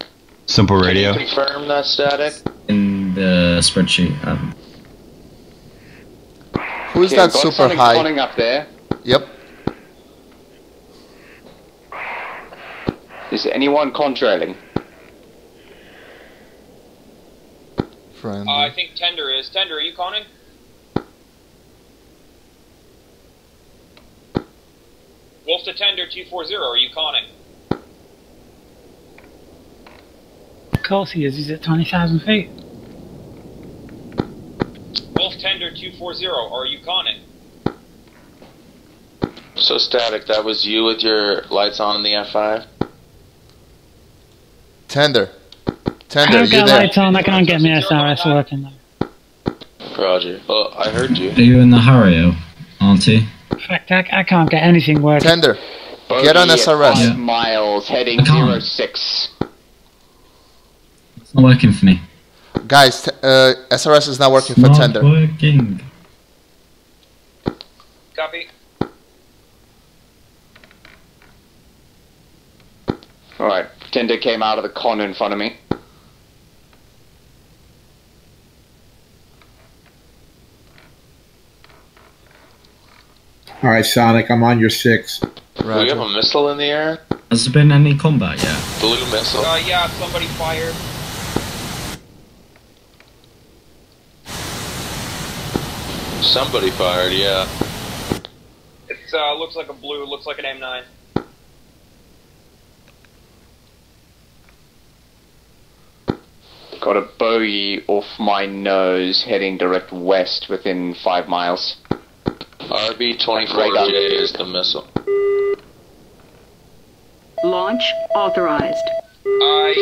simple radio? Can you confirm that static? In the spreadsheet. Who's that super high? Up there. Yep. Is anyone contrailing? Friend. I think Tender is. Tender, are you conning? Wolf to tender 240, are you conning? Of course he is, he's at 20,000 feet. Wolf tender 240, are you conning? So Static, that was you with your lights on in the F5? Tender. I Tender, can't you get there? lights on, I can't get my SRS working though. Roger. Oh, I heard you. Are you in the Hario, aren't you? In fact, I can't get anything working. Tender. Get on SRS. 5 miles, heading 06. It's not working for me. Guys, SRS is not working for Not Tender. working. Copy. Alright, tender came out of the con in front of me. All right, Sonic, I'm on your 6. Do we have a missile in the air? Has there been any combat yet? Blue missile. Yeah, somebody fired. Somebody fired, yeah. It looks like a blue, looks like an M9. Got a bogey off my nose, heading direct west within 5 miles. RB-24J is the missile. Launch authorized. I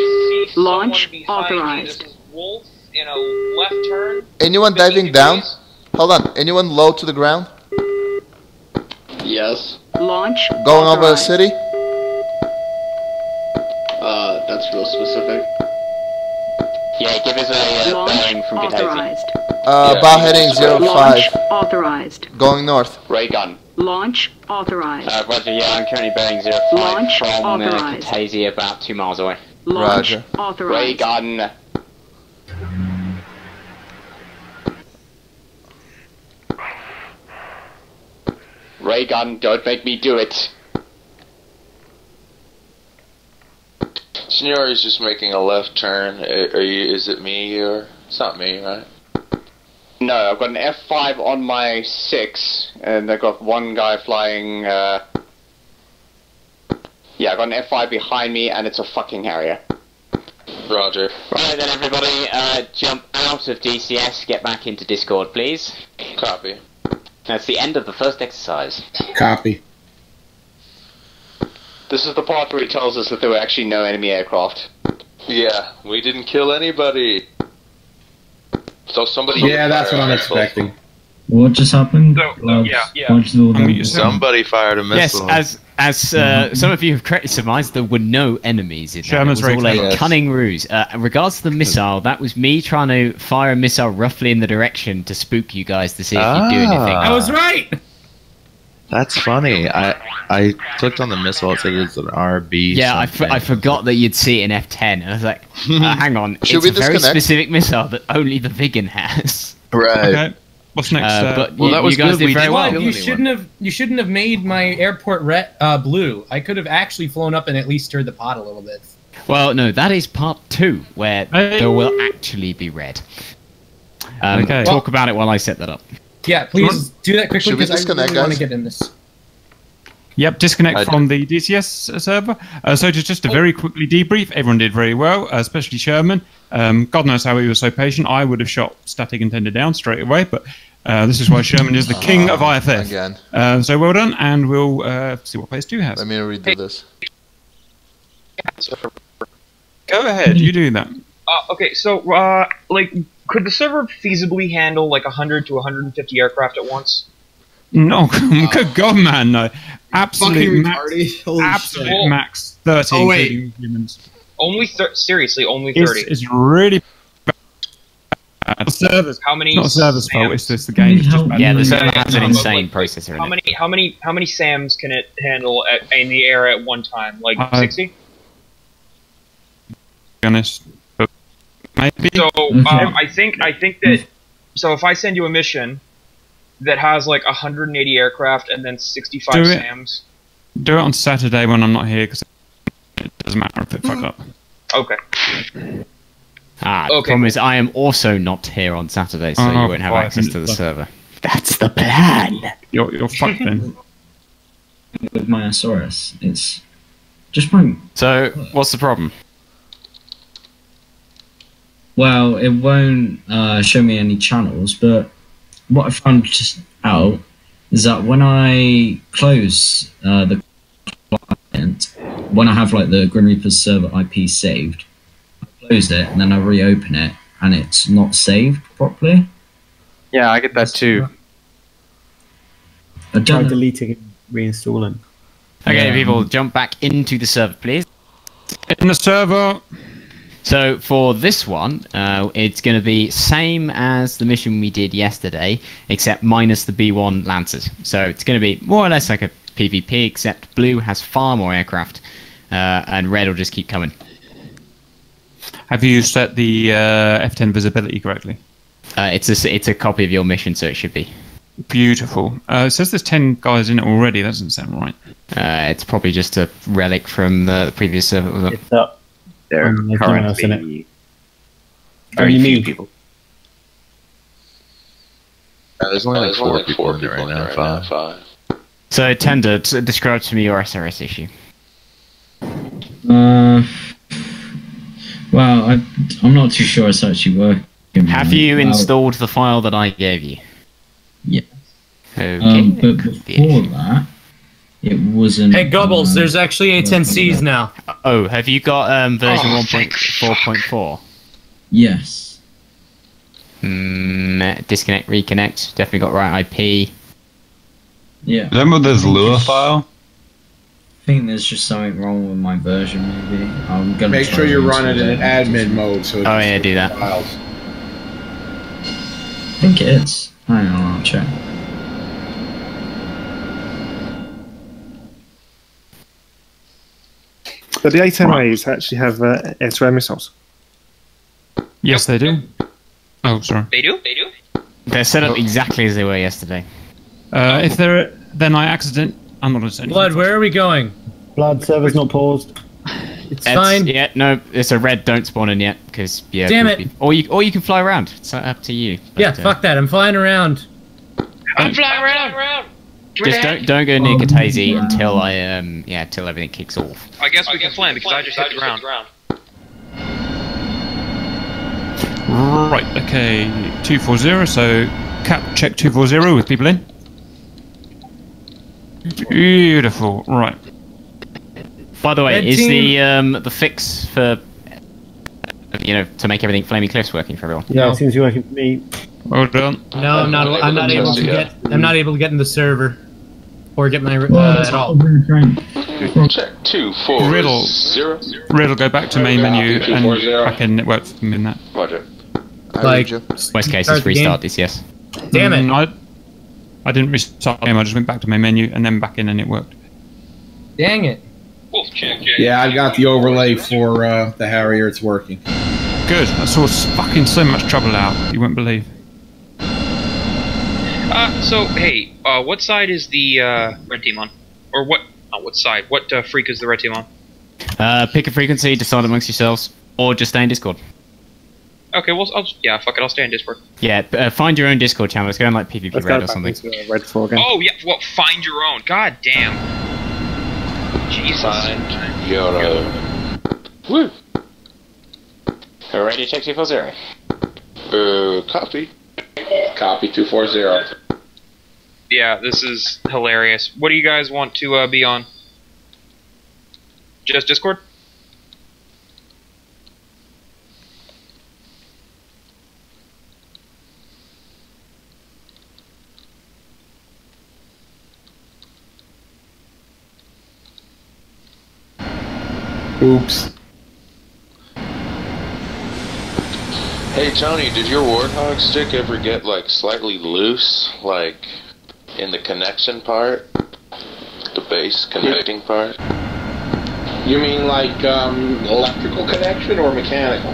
see Launch someone behind authorized. me. This is Wolf in a left turn. Anyone diving down? Hold on. Anyone low to the ground? Yes. Launch Going over the authorized. city? That's real specific. Yeah, give us a bearing from authorized. Bow heading 05. Launch authorized. Going north. Ray gun. Launch authorized. Roger, yeah, I'm currently bearing 05 Launch from authorized. Katasi, about 2 miles away. Launch Roger. Ray authorized. gun. Ray gun, don't make me do it. Signori's just making a left turn. Are you? Is it me or? It's not me, right? No, I've got an F5 on my 6, and I've got one guy flying, yeah, I've got an F5 behind me, and it's a fucking Harrier. Roger. Right then, everybody, jump out of DCS, get back into Discord, please. Copy. That's the end of the first exercise. Copy. This is the part where he tells us that there were actually no enemy aircraft. Yeah, we didn't kill anybody. So somebody. Yeah, that's what I'm expecting. What just happened? Somebody fired a missile. Yes, as some of you have correctly surmised, there were no enemies in that. Sherman's It was all very a clever. cunning ruse. In regards to the missile, that was me trying to fire a missile roughly in the direction to spook you guys to see if you'd do anything. I was right! That's funny. I clicked on the missile. It said it's an RB. Yeah, I forgot that you'd see it in F10. And I was like, hang on, Should it's we a very disconnect? specific missile that only the Vigan has. Right. Okay. What's next? But well, that was you guys good. did We very didn't well. kill You anyone. shouldn't have made my airport blue. I could have actually flown up and at least stirred the pot a little bit. Well, no, that is part 2, where there will actually be red. Okay. Talk about it while I set that up. Yeah, please do that quickly Should we because I disconnect, really want to guys? get in this. Yep, disconnect from the DCS server. So just to very quickly debrief, everyone did very well, especially Sherman. God knows how he was so patient. I would have shot Static and Tender down straight away, but this is why Sherman is the king of IFF. Again. So well done, and we'll see what players do have. Let me redo this. Go ahead, you do that. Okay, so, like, could the server feasibly handle, like, 100 to 150 aircraft at once? No, good God, man, no. Absolute Fucking max, retarded. Holy absolute shit. max 30, Oh, wait. including humans. Only seriously, only 30. It's really bad. The server's, How many it's not the server's fault, SAMs? it's just the game. It's just bad. Yeah, the server has an No, insane like, processor in it. How many SAMs can it handle in the air at one time? Like 60? Honest, but maybe. So I think that so if I send you a mission that has like 180 aircraft and then 65 Do it. SAMs. Do it on Saturday when I'm not here, because it doesn't matter if it fuck up. Okay. The Okay, problem is I am also not here on Saturday, so Oh, you won't have fine. access to the server. That's the plan. You're fucked then. with my SRS. It's just my... So, what's the problem? Well, it won't show me any channels, but what I found just out is that when I close the client, when I have like the Grim Reaper's server IP saved, I close it and then I reopen it and it's not saved properly. Yeah, I get that too. Try deleting and reinstalling. Okay, people, jump back into the server, please. In the server. So for this one, it's going to be same as the mission we did yesterday, except minus the B1 Lancers. So it's going to be more or less like a PvP, except blue has far more aircraft, and red will just keep coming. Have you set the F10 visibility correctly? It's a copy of your mission, so it should be. Beautiful. It says there's 10 guys in it already. That doesn't sound right. It's probably just a relic from the previous server. It's up. There are currently very few people. There's only like 4 people in there right now. 5. So, Tender, describe to me your SRS issue. Well, I'm not too sure it's actually working. Have you installed the file that I gave you? Yeah. Okay. But before that, it wasn't... Hey, Gobbles, there's actually A10Cs now. Oh, have you got version 1.4.4? Yes. Disconnect, reconnect. Definitely got right IP. Yeah. Remember this Lua file? I think there's just something wrong with my version, maybe. I'm gonna make sure you run it in admin mode. So oh yeah, do that. I think it is. Hang on, I'll check. But the A10As actually have air-to-air missiles. Yes, they do. Oh, sorry. They do? They do? They're set up exactly as they were yesterday. If they're... Then I accident... I'm not saying. Blood, where are we going? Blood, server's not paused. It's fine. Yeah, no, it's a red. Don't spawn in yet, because yeah. Damn it! Or you can fly around. It's up to you. But, yeah, fuck that. I'm flying around. I'm flying around. Just don't go near Katazi until till everything kicks off. I guess we can fly because I just hit the ground. Right. Okay. 240. So cap check 240 with people in. Beautiful. Right. By the way, is the fix for to make everything Flaming Cliffs working for everyone? Yeah, it seems to be working for me. Well done. No, I'm not able to get. I'm not able to get in the server or get my at all. Check 240. Riddle, go back to main menu and back in network in that. Roger. Like worst case is restart DCS. Damn it! I didn't restart the game. I just went back to main menu and then back in, and it worked. Dang it! Wolf check. Yeah, I got the overlay for the Harrier. It's working. Good. I saw fucking so much trouble out. You won't believe. So hey, what side is the red team on? Or what? Not what side? What freak is the red team on? Pick a frequency, decide amongst yourselves, or just stay in Discord. Okay, well, fuck it, I'll stay in Discord. Yeah, find your own Discord channel. Let's go on like PvP Red or something. Red 4 again. Oh yeah, well, find your own. God damn. Jesus. Find your own. Woo. Ready to check 240. Copy. Copy 240. Yeah, this is hilarious. What do you guys want to be on? Just Discord? Oops. Hey Tony, did your Warthog stick ever get like slightly loose, like in the connection part? The base connecting part? You mean like electrical connection or mechanical?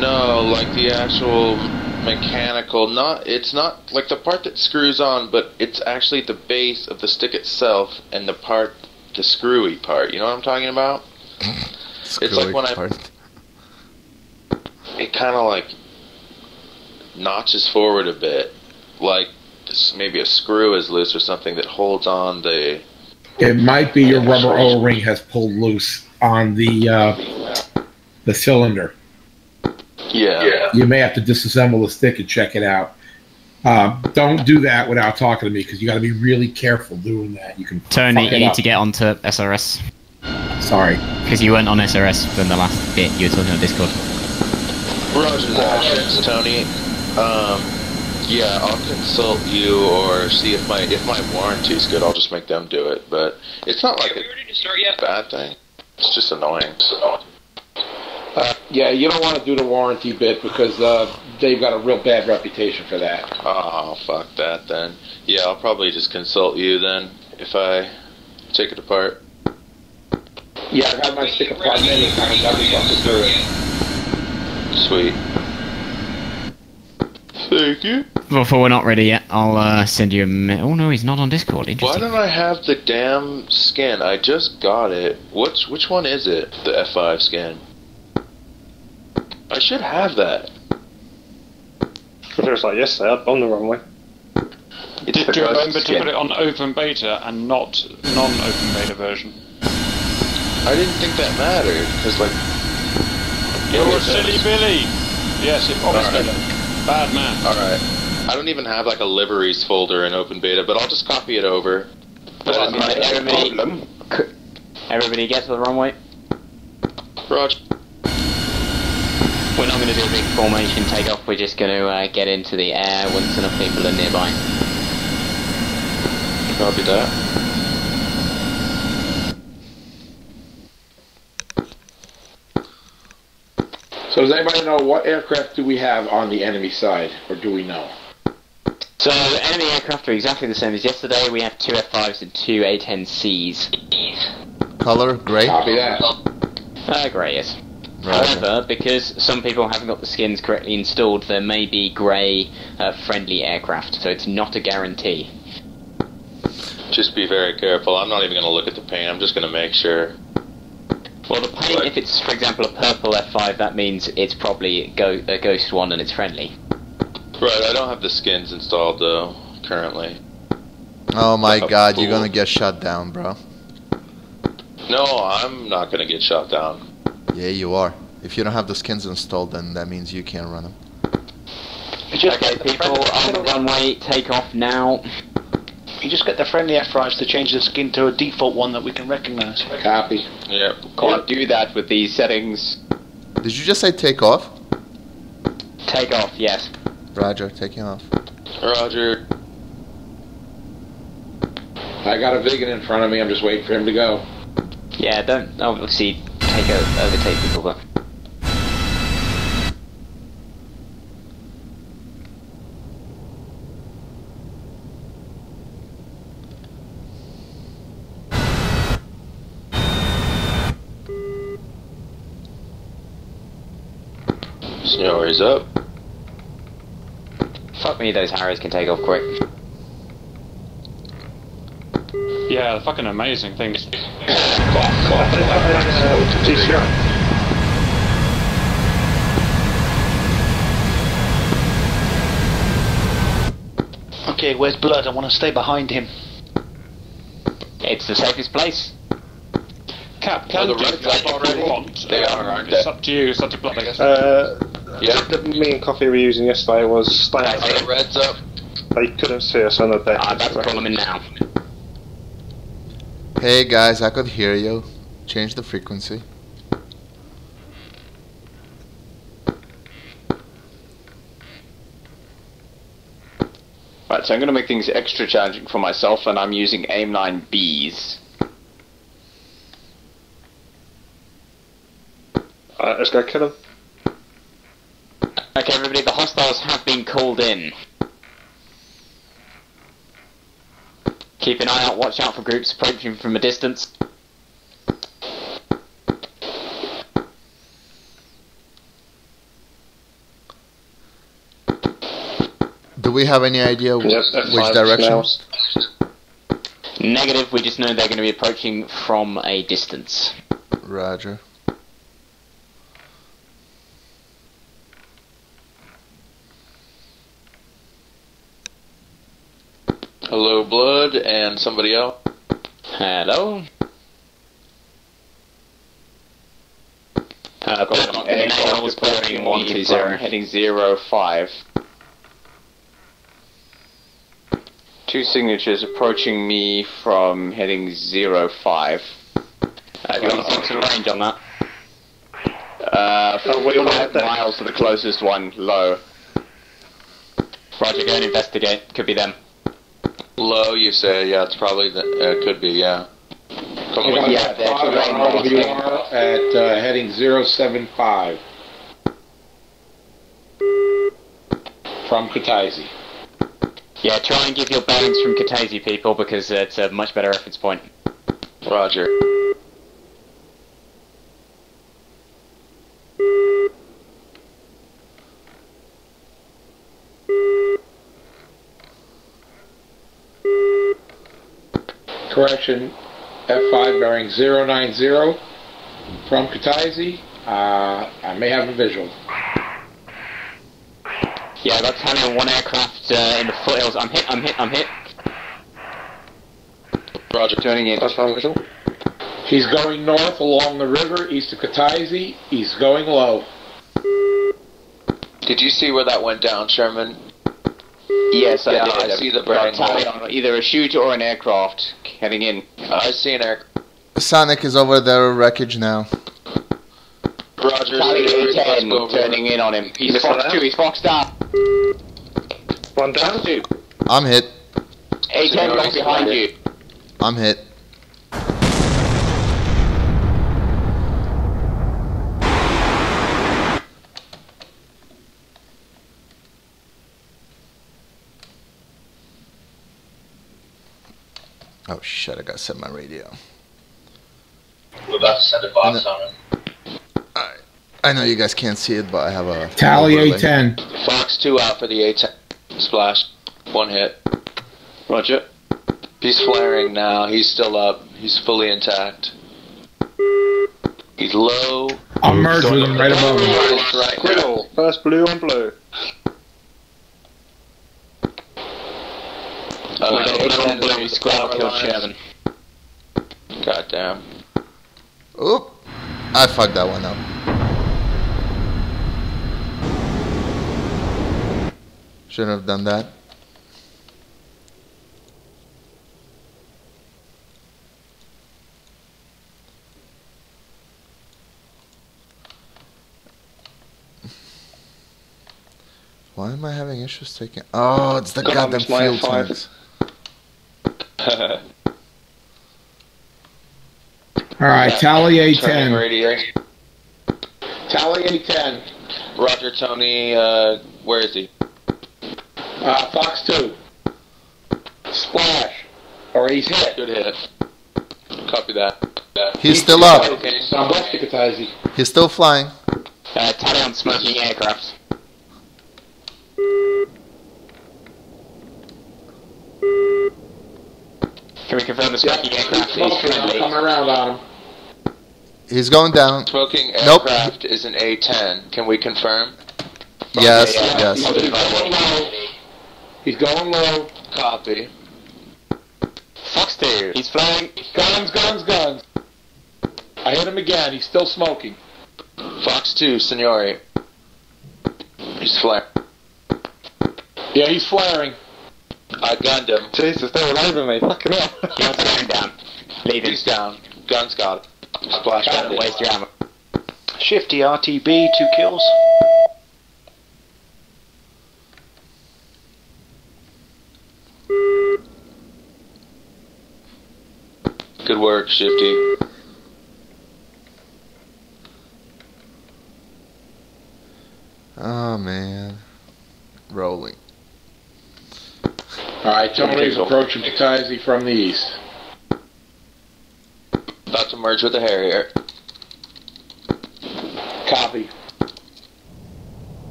No, like the actual mechanical, it's not like the part that screws on, but it's actually the base of the stick itself and the screwy part, you know what I'm talking about? It's like when it kind of like notches forward a bit, like maybe a screw is loose or something that holds on the It might be your rubber O-ring has pulled loose on the cylinder. Yeah. You may have to disassemble the stick and check it out. Don't do that without talking to me, because you got to be really careful doing that. You can. Tony, fuck you it need up. to get onto SRS. Sorry. Because you weren't on SRS from the last bit you were talking on Discord. Roger that, thanks, Tony. Yeah, I'll consult you or see if my warranty's good. I'll just make them do it. But it's not like a bad thing. It's just annoying. Yeah, you don't want to do the warranty bit because they've got a real bad reputation for that. Oh, fuck that then. Yeah, I'll probably just consult you then if I take it apart. Yeah, I got my stick apart many times. I'll be fucking through it. Sweet. Thank you. Well, for we're not ready yet, I'll send you a... Oh no, he's not on Discord. Why don't I have the damn skin? I just got it. Which one is it? The F5 skin. I should have that. It was like yesterday, I'd gone the wrong way. Did you remember to put it on open beta and not non-open beta version? I didn't think that mattered, because like... You're silly Billy! Yes, it obviously Alright. Bad man. Alright. I don't even have like a liveries folder in open beta, but I'll just copy it over. Everybody get to the runway. Roger. We're not going to do a big formation takeoff, we're just going to get into the air once enough people are nearby. Copy that. So does anybody know what aircraft do we have on the enemy side, or do we know? So enemy aircraft are exactly the same as yesterday. We have 2 F5s and 2 A10Cs. Color, grey? Copy that. Grey, yes. Right. However, because some people haven't got the skins correctly installed, there may be grey friendly aircraft, so it's not a guarantee. Just be very careful. I'm not even going to look at the paint. I'm just going to make sure. Well, the paint, if it's, for example, a purple F5, that means it's probably a Ghost 1 and it's friendly. Right, I don't have the skins installed, though, currently. Oh my god, you're gonna get shut down, bro. No, I'm not going to get shot down. Yeah, you are. If you don't have the skins installed, then that means you can't run them. Okay, people, on the runway, take off now. You just get the friendly F5s to change the skin to a default one that we can recognise. Copy. Yep. Can't do that with these settings. Did you just say take off? Take off, yes. Roger, taking off. Roger. I got a Vigan in front of me. I'm just waiting for him to go. Yeah, don't obviously overtake people, but... Snowy's up. Fuck me, those Harriers can take off quick. Yeah, fucking amazing things. Okay, where's Blood? I want to stay behind him. It's the safest place. Cap, can do that if you want. They are, aren't they? It's up to you, it's up to Blood, I guess. Yeah. That me and Coffee were using yesterday was staying out. The red's up. They couldn't see us on the deck. That's the problem now. Hey guys, I could hear you. Change the frequency. Right, so I'm going to make things extra challenging for myself, and I'm using aimline Bs. Alright, let's go kill them. Okay, everybody, the hostiles have been called in. Keep an eye out, watch out for groups approaching from a distance. Do we have any idea which direction? Negative, we just know they're going to be approaching from a distance. Roger. Hello, Blood, and somebody else. Hello. Heading 05. Two signatures approaching me from heading 05. Got some range on that. 5 miles to the closest one, low. Roger, go and investigate. Could be them. Low, you say? Yeah, it's probably could be. Yeah. Yeah, at heading 075 from Kataisi. Yeah, try and give your bearings from Kataisi, people, because it's a much better reference point. Roger. Correction, F5 bearing 090 from Kataisi. I may have a visual. Yeah, that's having one aircraft in the foothills. I'm hit. Roger, turning in. That's my visual. He's going north along the river, east of Kataisi. He's going low. Did you see where that went down, Sherman? Yes, yeah, I did. I see the bearing. Either a shooter or an aircraft heading in. I see an air. Sonic is over there, wreckage now. Roger. A10 turning in on him. He's Fox 2, he's Foxed up. One down. 2. I'm hit. A10 right behind you. I'm hit. Oh shit, I gotta set my radio. We're about to send a box on him. I know you guys can't see it, but I have a... Tally A10. Fox 2 out for the A10. Splash. One hit. Roger. He's flaring now. He's still up. He's fully intact. He's low. I'll merge with him right above him. Right now. First blue on blue. God damn. Oop. I fucked that one up. Shouldn't have done that. Why am I having issues taking... Oh, it's the goddamn field tanks. Alright, Tally A10. Radio. Tally A10. Roger, Tony, where is he? Fox 2. Splash. Or he's hit. Good hit. Copy that. He's still up. I'm west of Kataisi. He's still flying. Tally on smoking aircraft. Can we confirm the smoking aircraft is friendly? Come around on him. He's going down. Smoking aircraft is an A10. Can we confirm? Yes, yes. He's going low. Copy. Fox 2. He's flying. Guns. I hit him again. He's still smoking. Fox 2, Signori. He's flaring. Yeah, he's flaring. I gunned him. Jesus, they were over me. Fucking hell. He wants to down. Leave him. He's down. Gun's got it. Splash. Don't waste your ammo. Shifty RTB, 2 kills. Good work, Shifty. Oh man. Rolling. Alright, Tony's approaching Kataisi from the east. About to merge with the Harrier. Copy.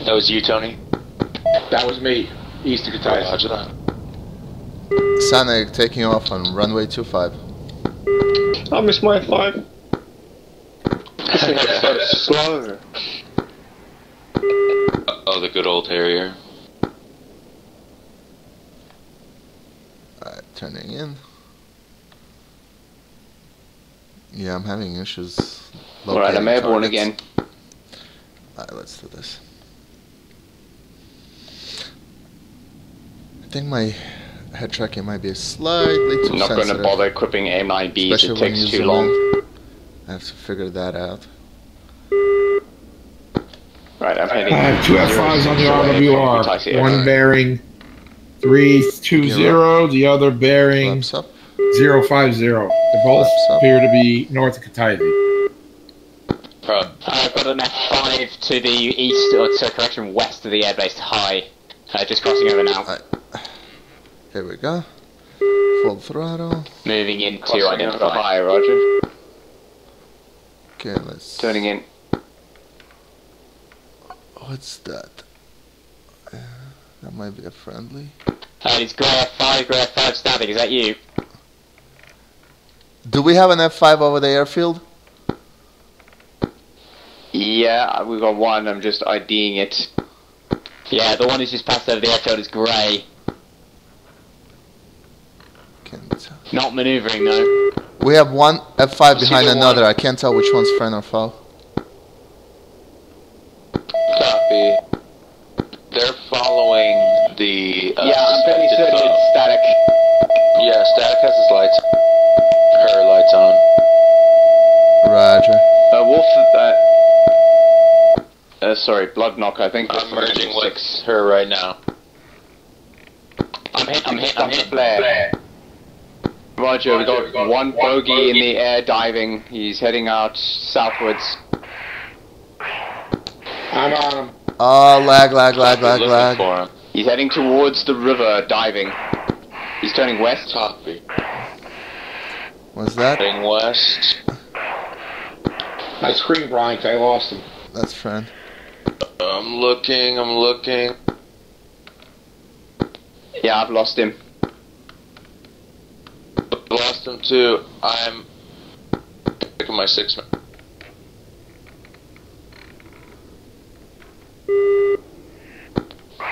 That was you, Tony? That was me. East of Kataisi. Roger that. Sonic taking off on runway 25. I missed my F5. This thing's so slow. Oh, the good old Harrier. Alright, turning in. Yeah, I'm having issues. Alright, I'm airborne again. Alright, let's do this. I think my head tracking might be slightly too I'm not sensitive. going to bother equipping AIM-9Bs, Especially it takes when you too zoom long. in. I have to figure that out. Right, I'm heading. I have 2 F5s on the RWR. One bearing 320, the other bearing 050. They both appear to be north of Kataisi. I've got an F5 to the east, or so correction, west of the airbase high. Just crossing over now. Here we go. Full throttle. Moving into Crossing identify. over high, roger. Okay, let's... Turning in. What's that? That might be a friendly. It's grey F5 static, is that you? Do we have an F5 over the airfield? Yeah, we've got one, I'm just IDing it. Yeah, the one who's just passed over the airfield is grey. Not manoeuvring though. We have one F5 behind another. I can't tell which one's friend or foe. Copy. They're following the. Yeah, I'm fairly certain it's static. Yeah, static has his lights. Her lights on. Roger. Wolf. Sorry, Blood Knock. I think I'm merging with her right now. I'm hit. Flare. Roger, we got one bogey in the air diving. He's heading out southwards. I'm on him. Oh, lag. He's heading towards the river, diving. He's turning west. Copy. What's that? Heading west. I screamed, Brian, 'cause I lost him. That's friend. I'm looking. Yeah, I've lost him. Lost him too. I'm picking my 6-man.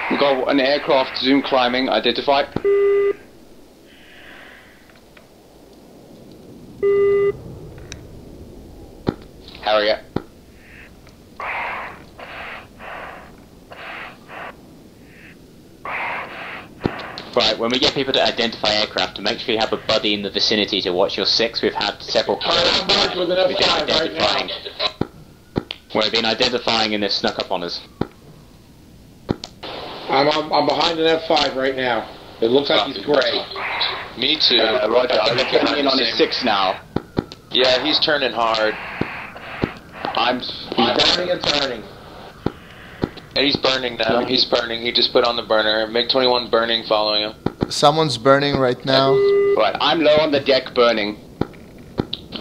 We got an aircraft zoom climbing. Identified. Harrier. Right, when we get people to identify aircraft, to make sure you have a buddy in the vicinity to watch your 6. We've had several cases. We've been identifying. We've been identifying and they've snuck up on us. I'm behind an F5 right now. It looks like he's gray. Me too. Roger, I'm looking in on his 6 now. Yeah, he's turning hard. He's turning and turning. And he's burning now. He's burning. He just put on the burner. MiG-21 burning, following him. Someone's burning right now. Right, I'm low on the deck burning.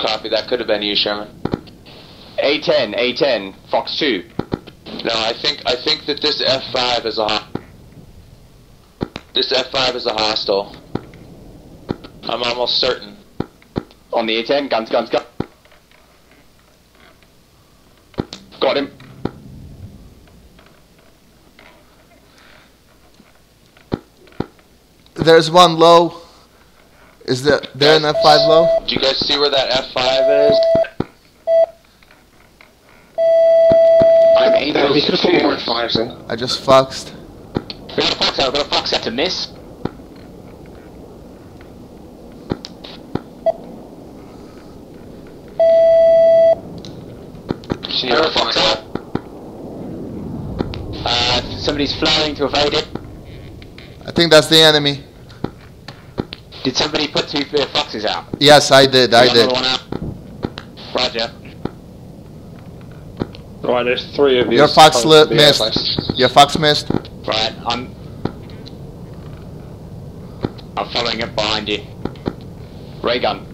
Copy. That could have been you, Sherman. A10, Fox 2. No, I think that this F5 is a hostile. I'm almost certain. On the A10, guns. Got him. There's one low. Is there an F5 low? Do you guys see where that F5 is? I'm aiming. I just foxed. We got a Fox out to miss. Sierra Fox out. Somebody's flying to evade it. I think that's the enemy. Did somebody put 2 Foxes out? Yes, I did. One out. Roger. Right, there's 3 of you. Your fox missed. Your fox missed. Right, I'm following up behind you. Ray gun.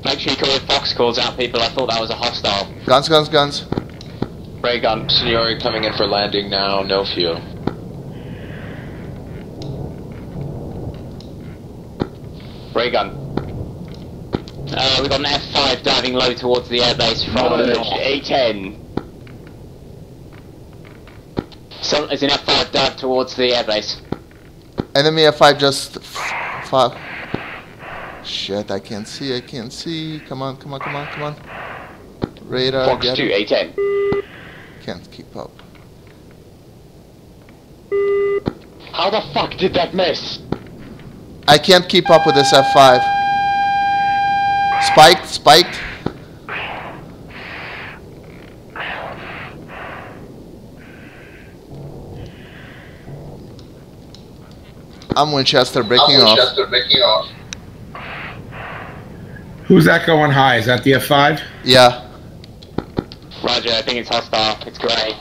Make sure you call your Fox calls out, people. I thought that was a hostile. Guns. Ray gun. Signori coming in for landing now. No fuel. Ray gun. We got an F5 diving low towards the airbase from the north. A10. So there's an F5 dive towards the airbase. Enemy F5 just fuck. Shit, I can't see, I can't see. Come on, come on, come on, come on. Radar, Fox get 2, it. A10. Can't keep up. How the fuck did that miss? I can't keep up with this F5. Spiked, spiked. I'm Winchester breaking off. Who's that going high? Is that the F5? Yeah. Roger, I think it's hostile. It's grey.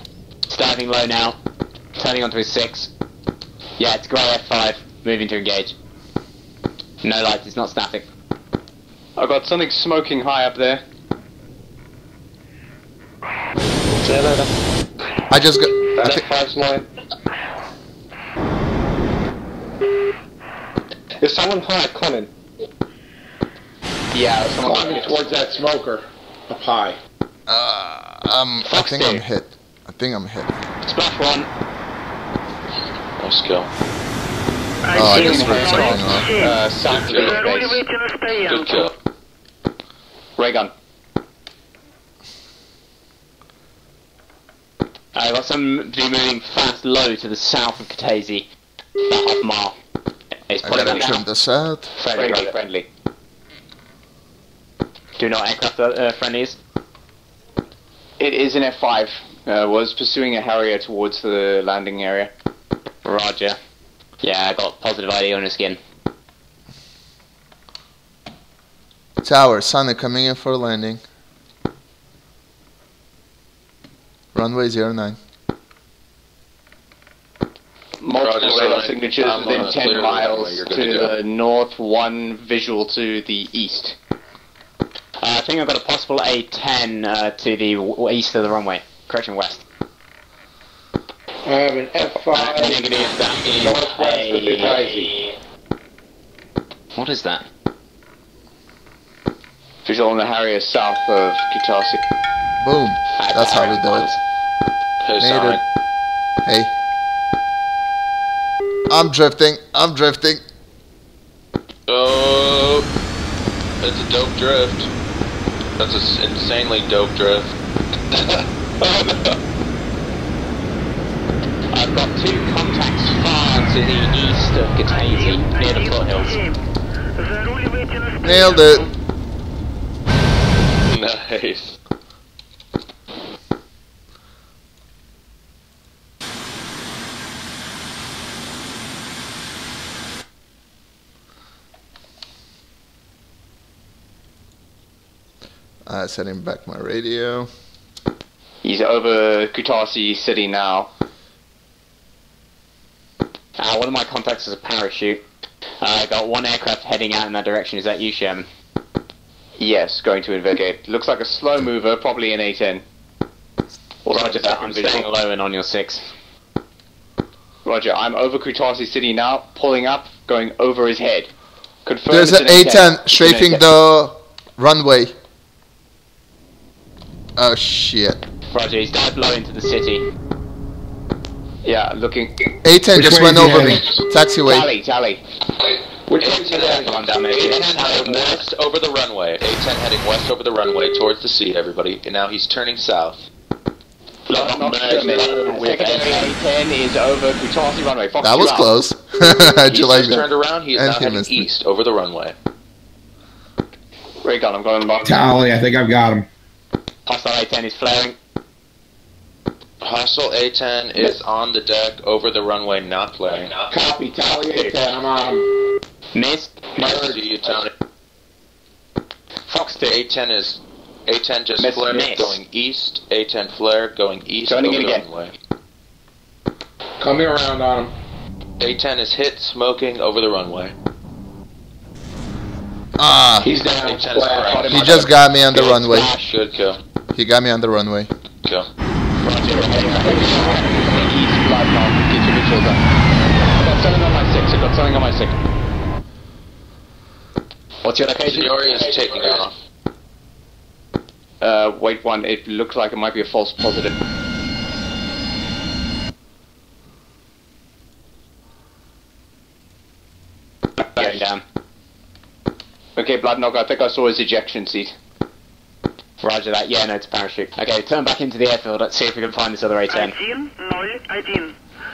Starting low now. Turning onto his 6. Yeah, it's grey F5. Moving to engage. No lights, it's not static. I've got something smoking high up there. I just got... That's F5's line. Is someone high coming? Yeah, someone coming towards that smoker. Up high. I think I'm hit. I think I'm hit. Splash 1. Nice kill. Oh, I just ripped something off. South of base. Good kill. Ray gun. I got somebody moving fast low to the south of Katese. About half a mile. It's I gotta trim this out. Friendly. Do you know what aircraft friendly is? It is an F5. Was pursuing a Harrier towards the landing area. Roger. Yeah, I got positive ID on his skin. Tower, Sonic coming in for landing. Runway 09. Multiple radar signatures within 10 miles to the north, 1 visual to the east. I think I've got a possible A10 to the east of the runway. Correction, west. I have an F5. Negative, that is a... What is that? Visual on the Harrier south of Kitasi. Boom. That's how we do it. Hey, Made Sonic. it. Hey. I'm drifting. Oh, it's a dope drift. That's an insanely dope drift. I've got 2 contacts far to the east of Katese, near the foothills. Nailed it. Nice. Setting back my radio. He's over Kutasi City now. One of my contacts is a parachute. I got 1 aircraft heading out in that direction. Is that you, Sherman? Yes, going to investigate. Looks like a slow mover, probably an A10. Roger that, I'm staying low and on your 6. Roger, I'm over Kutasi City now, pulling up, going over his head. Confirm There's it's an A10 strafing the runway. Oh shit. Roger, he's dived low into the city. Yeah, looking. A10 just went over me. Taxiway. Tally. Which A10 heading west over the runway. A10 heading west over the runway towards the sea, everybody. And now he's turning south. A10 is over Kutasi runway. Fox that was close. He's just turned around. He is now heading east over the runway. Ray gun, I'm going back. Tally, I think I've got him. Hostile A10 is flaring. Hostile A10 is on the deck over the runway, not flaring. Copy, Tally A10, I'm on him. Missed. See you, Tony. Fox 2. A10 just flared going east. A10 flare going east Turning over it the again. runway. Coming around on him. A10 is hit smoking over the runway. He's down. He just got me on the runway. Good kill. He got me on the runway. Kill. Roger, east flight path. Get your visuals up. I've got something on my 6. What's your location? Signori is taking off. Wait one, it looks like it might be a false positive. Going down. Okay, Bloodknock, I think I saw his ejection seat. Roger that. Yeah, no, it's a parachute. Okay, turn back into the airfield. Let's see if we can find this other A-10.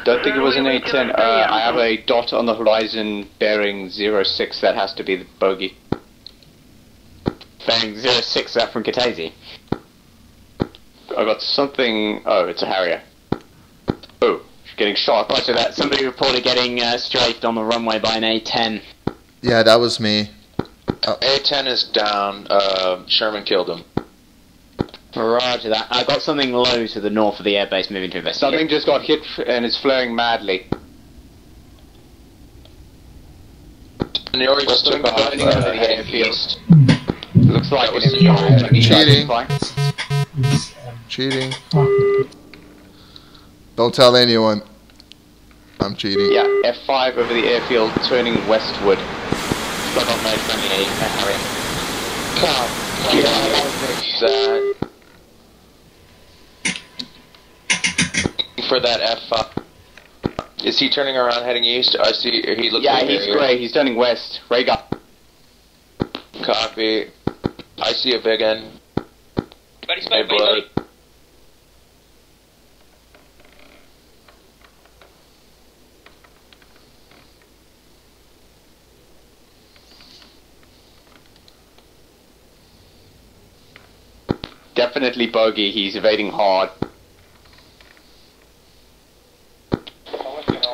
Don't think it was an A-10. I have a dot on the horizon bearing 06. That has to be the bogey. Bearing 06, that from Kataisi? I got something... Oh, it's a Harrier. Oh, getting shot. Roger that. Somebody reported getting strafed on the runway by an A-10. Yeah, that was me. A-10 is down. Sherman killed him. Roger that. I got something low to the north of the airbase moving to investigate. Something just got hit and is flaring madly. And they already just took off the airfield. Looks like it was cheating. Don't tell anyone. I'm cheating. Yeah, F5 over the airfield, turning westward. Got on mode from the Harrier. For that F5. Is he turning around heading east? I see he looks like he's grey, he's turning west. Ray up. Copy. I see a big N. Hey, Blood. Definitely bogey, he's evading hard.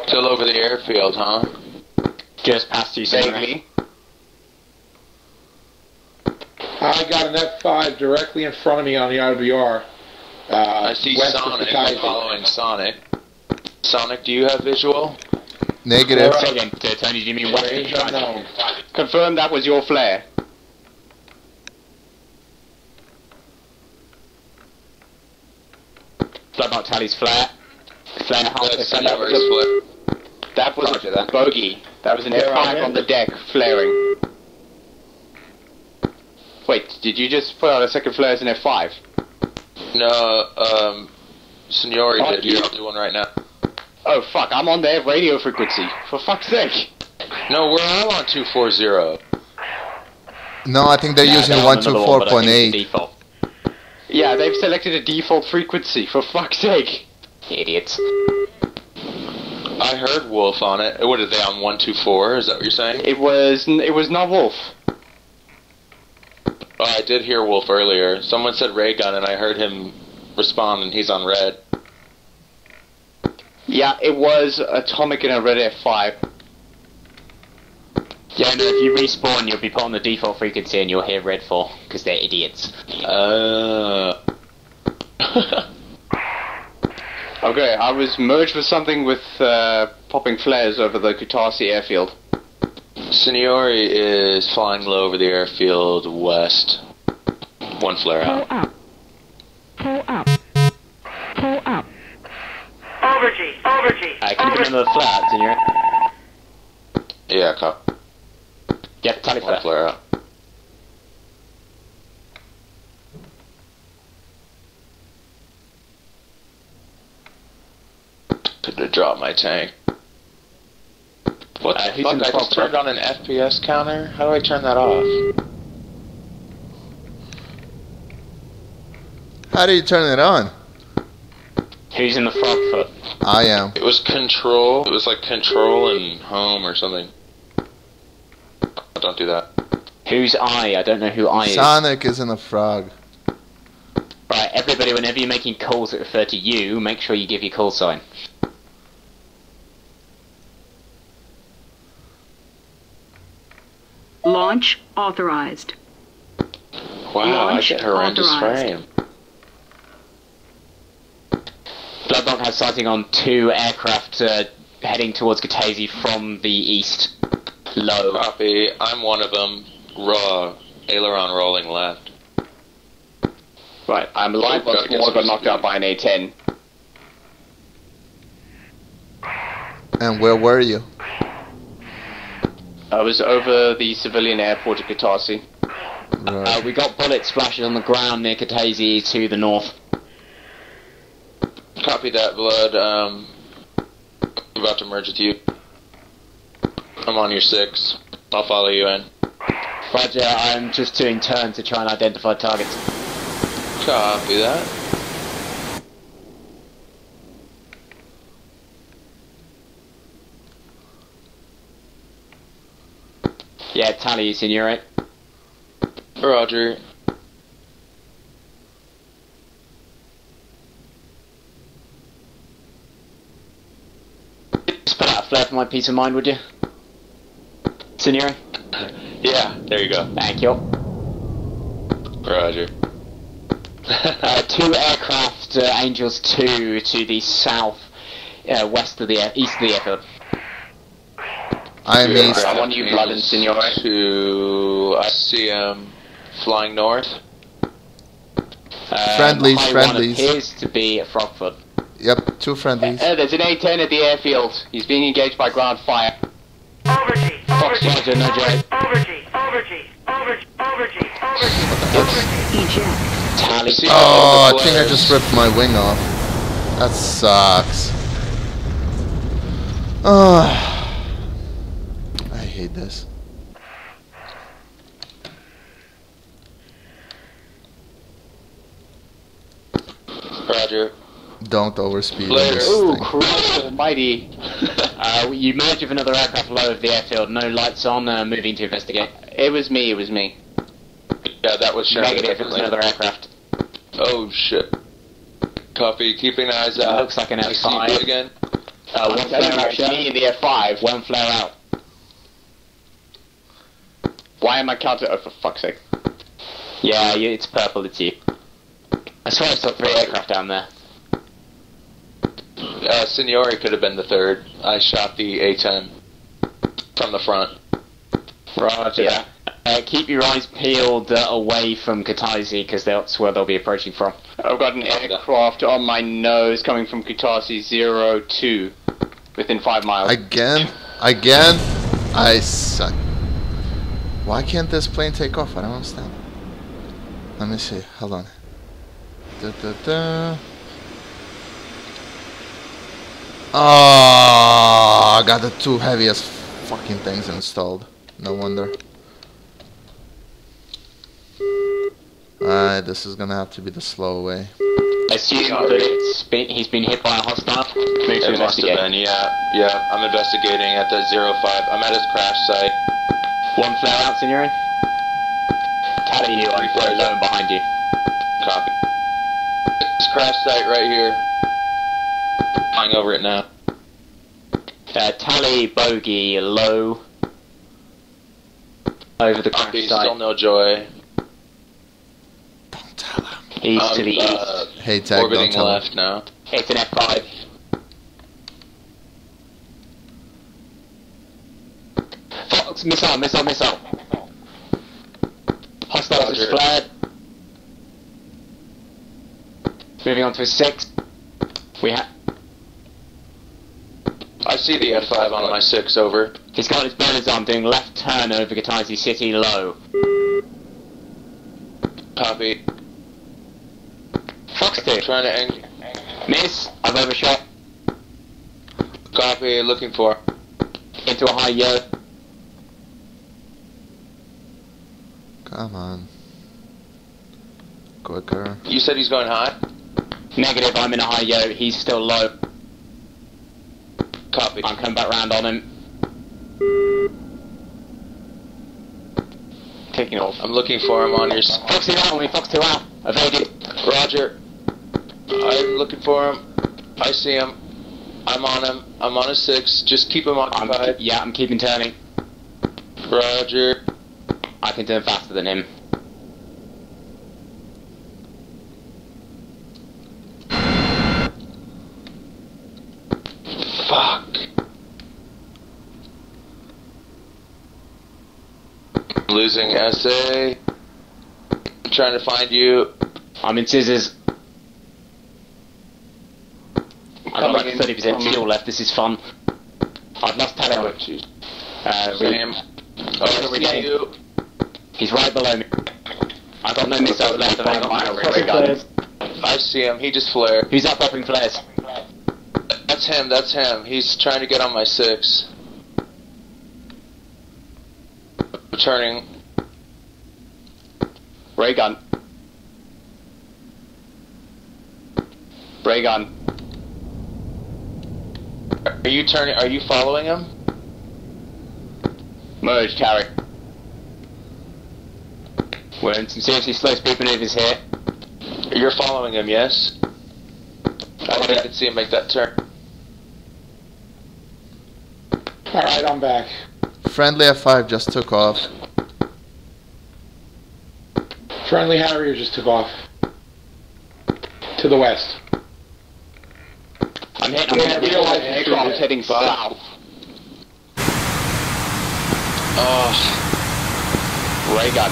Still over the airfield, huh? Just past you, vaguely. I got an F5 directly in front of me on the IWR. I see Sonic. I'm following Sonic. Sonic, do you have visual? Negative. Tony, do you mean west? Confirm that was your flare. Bloodknock tallies flare. Flare and a half. That was a bogey. That was an F5 on the deck, flaring. Wait, did you just put out a second flare as an F5? No, Signori did. You're on one right now. Oh fuck, I'm on their radio frequency. For fuck's sake. No, we're all on 240. No, I think they're using 124.8. Yeah, they've selected a default frequency, for fuck's sake. Idiots. I heard Wolf on it. What are they on 124? Is that what you're saying? It was not Wolf. Oh, I did hear Wolf earlier. Someone said ray gun, and I heard him respond, and he's on red. Yeah, it was Atomic in a red F5. Yeah, no, if you respawn, you'll be put on the default frequency, and you'll hear red 4 because they're idiots. Okay, I was merged with something with popping flares over the Kutaisi airfield. Signori is flying low over the airfield west. One flare out. Pull up. Overgy. Can you remember the flare out, Signori? Yeah, cop. Yep, tally one flare out. Could have dropped my tank. What the fuck? I just turned on an FPS counter? How do I turn that off? How do you turn it on? Who's in the frog foot? I am. It was control. It was like control and home or something. Don't do that. Who's I? I don't know who I is. Sonic is in the frog. Right, everybody, whenever you're making calls that refer to you, make sure you give your call sign. Launch authorized. Wow, Launch that's a horrendous frame. Bloodknock has sighting on 2 aircraft heading towards Kataisi from the east. Low. Copy. I'm one of them. Raw. Aileron rolling left. Right, I'm alive once more. I got knocked out by an A-10. And where were you? I was over the civilian airport at Kutaisi. Right. We got bullet splashes on the ground near Kataisi to the north. Copy that, Blood. I'm about to merge with you. I'm on your 6. I'll follow you in. Roger, I'm just doing turn to try and identify targets. Copy that. Yeah, tally you, Signore. Roger. Just put out a flare for my peace of mind, would you? Signore? Yeah, there you go. Thank you. Roger. 2 aircraft, Angels 2 to the south, east of the airfield. I am east. I want you, Blood and Signore. To I see flying north. Friendlies, High friendlies. One appears to be at Frogfoot. Yep, 2 friendlies. There's an A-10 at the airfield. He's being engaged by ground fire. Fox Roger, no J. Tally. Oh, I think I just ripped my wing off. That sucks. Oh, I hate this. Roger. Don't overspeed. Ooh, Christ almighty. You merged with another aircraft low of the airfield, no lights on, moving to investigate. It was me, it was me. Yeah, that was showing Negative, it was another aircraft. Oh shit. Copy, keeping eyes out. Looks like an F5. I see again. One flare out, me in the F5. One flare out. Why am I counted? Oh, for fuck's sake. Yeah, it's purple, it's you. I swear I saw 3 aircraft down there. Signore could have been the 3rd. I shot the A-10 from the front. Roger. Yeah. Keep your eyes peeled away from Kataisi, because that's where they'll be approaching from. I've got an aircraft on my nose coming from Kutaisi 02, within 5 miles. Again? I suck. Why can't this plane take off? I don't understand. Let me see. Hold on. Oh, I got the 2 heaviest fucking things installed. No wonder. This is gonna have to be the slow way. Assume that he's been hit by a hostile. Move to investigate. Yeah, I'm investigating at the 05. I'm at his crash site. One flare out, Signore. Tally you, I'm flares low and behind you. Copy. This crash site right here. Flying over it now. Tally bogey low. Over the crash site. Still no joy. Don't tell him. East to the east. Hey, Tag, orbiting don't tell left him. now. It's an F5. Fox, missile. Hostiles is flared. Moving on to a 6. I see the F5 on my 6, over. He's got his burners on, doing left turn over Kataisi City low. Copy. Fox 2. Trying to end. Miss, I've overshot. Copy, looking for. Into a high yo. Come on. Quicker. You said he's going high? Negative, I'm in a high yo, he's still low. Copy. I'm coming back round on him. Taking off. I'm looking for him on your... Fox 2 out on me, Fox 2 out. Evaded. Roger. I'm looking for him. I see him. I'm on him. I'm on a 6. Just keep him occupied. I'm keeping turning. Roger. I can turn faster than him. Fuck. Losing SA. I'm trying to find you. I'm in scissors. I've got like 30% fuel left, this is fun. I've lost talent. Sam. You. He's right below me. I've got no missiles left, I've only got my array guns. I see him, he just flared. Who's up popping flares? That's him. He's trying to get on my 6. Returning. Ray gun. Ray gun. Are you turning? Are you following him? Merged, Harry. We're in some seriously slow speed maneuvers here. You're following him, yes? I think I can see him make that turn. Alright, I'm back. Friendly F5 just took off. Friendly Harrier just took off. To the west. I'm hitting aircraft heading south. Oh. Ray gun.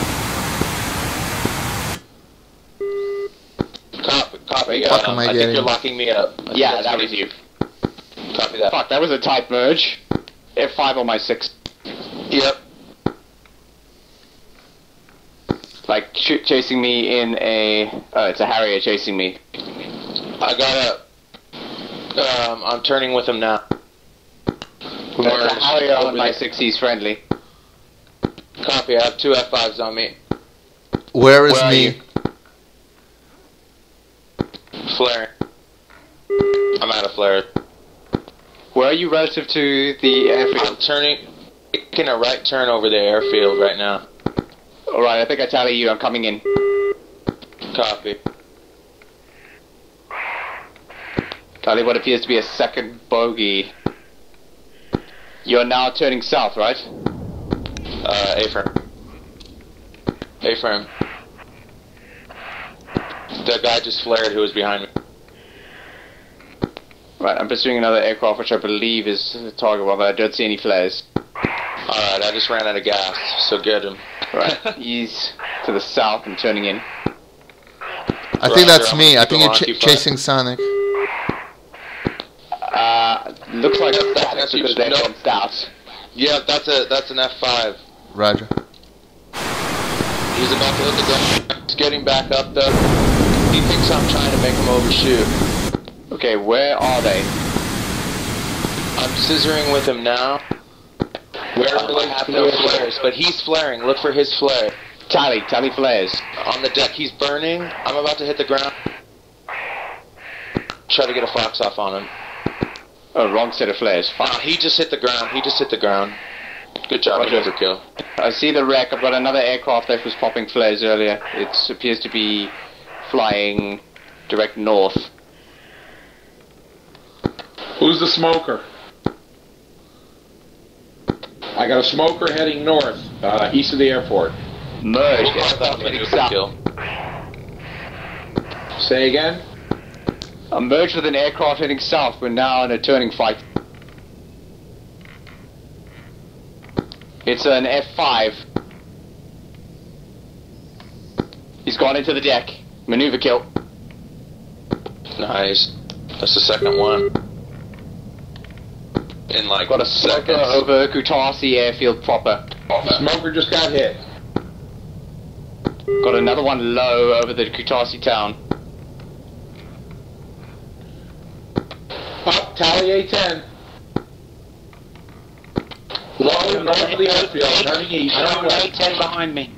Copy. Fuck am I I think getting? you're locking me up. Yeah, that was you. Copy that. Fuck, that was a tight merge. F5 on my 6. Yep. Like, chasing me in a... Oh, it's a Harrier chasing me. I got a... I'm turning with him now. That's a Harrier on my 6, he's friendly. Copy, I have 2 F5s on me. Where is me? Flare. I'm out of flare. Where are you relative to the airfield? I'm making a right turn over the airfield right now. Alright, I think I tally you, I'm coming in. Copy. Tally what appears to be a second bogey. You're now turning south, right? A-frame. A-frame. The guy just flared who was behind me. Right, I'm pursuing another aircraft which I believe is the target, although I don't see any flares. Alright, I just ran out of gas, so get him. Right, he's to the south and turning in. I think that's me. I think you're chasing Sonic. Looks like that's because they're south. Yeah, that's an F5. Roger. He's about to hit the ground. He's getting back up though. He thinks I'm trying to make him overshoot. Okay, where are they? I'm scissoring with him now. Where I have no flares, but he's flaring. Look for his flare. Tally flares. On the deck, he's burning. I'm about to hit the ground. Try to get a fox off on him. Oh, wrong set of flares. He just hit the ground. Good job, overkill. I see the wreck. I've got another aircraft that was popping flares earlier. It appears to be flying direct north. Who's the smoker? I got a smoker heading north, east of the airport. Merged. Heading south. Say again? I'm merged with an aircraft heading south. We're now in a turning fight. It's an F5. He's gone into the deck. Maneuver kill. Nice. That's the second one. In like got a smoker over Kutaisi airfield proper. Smoker just got hit. Got another one low over the Kutaisi town. Up, tally A10. Low north of the airfield, turning east. A10 behind me.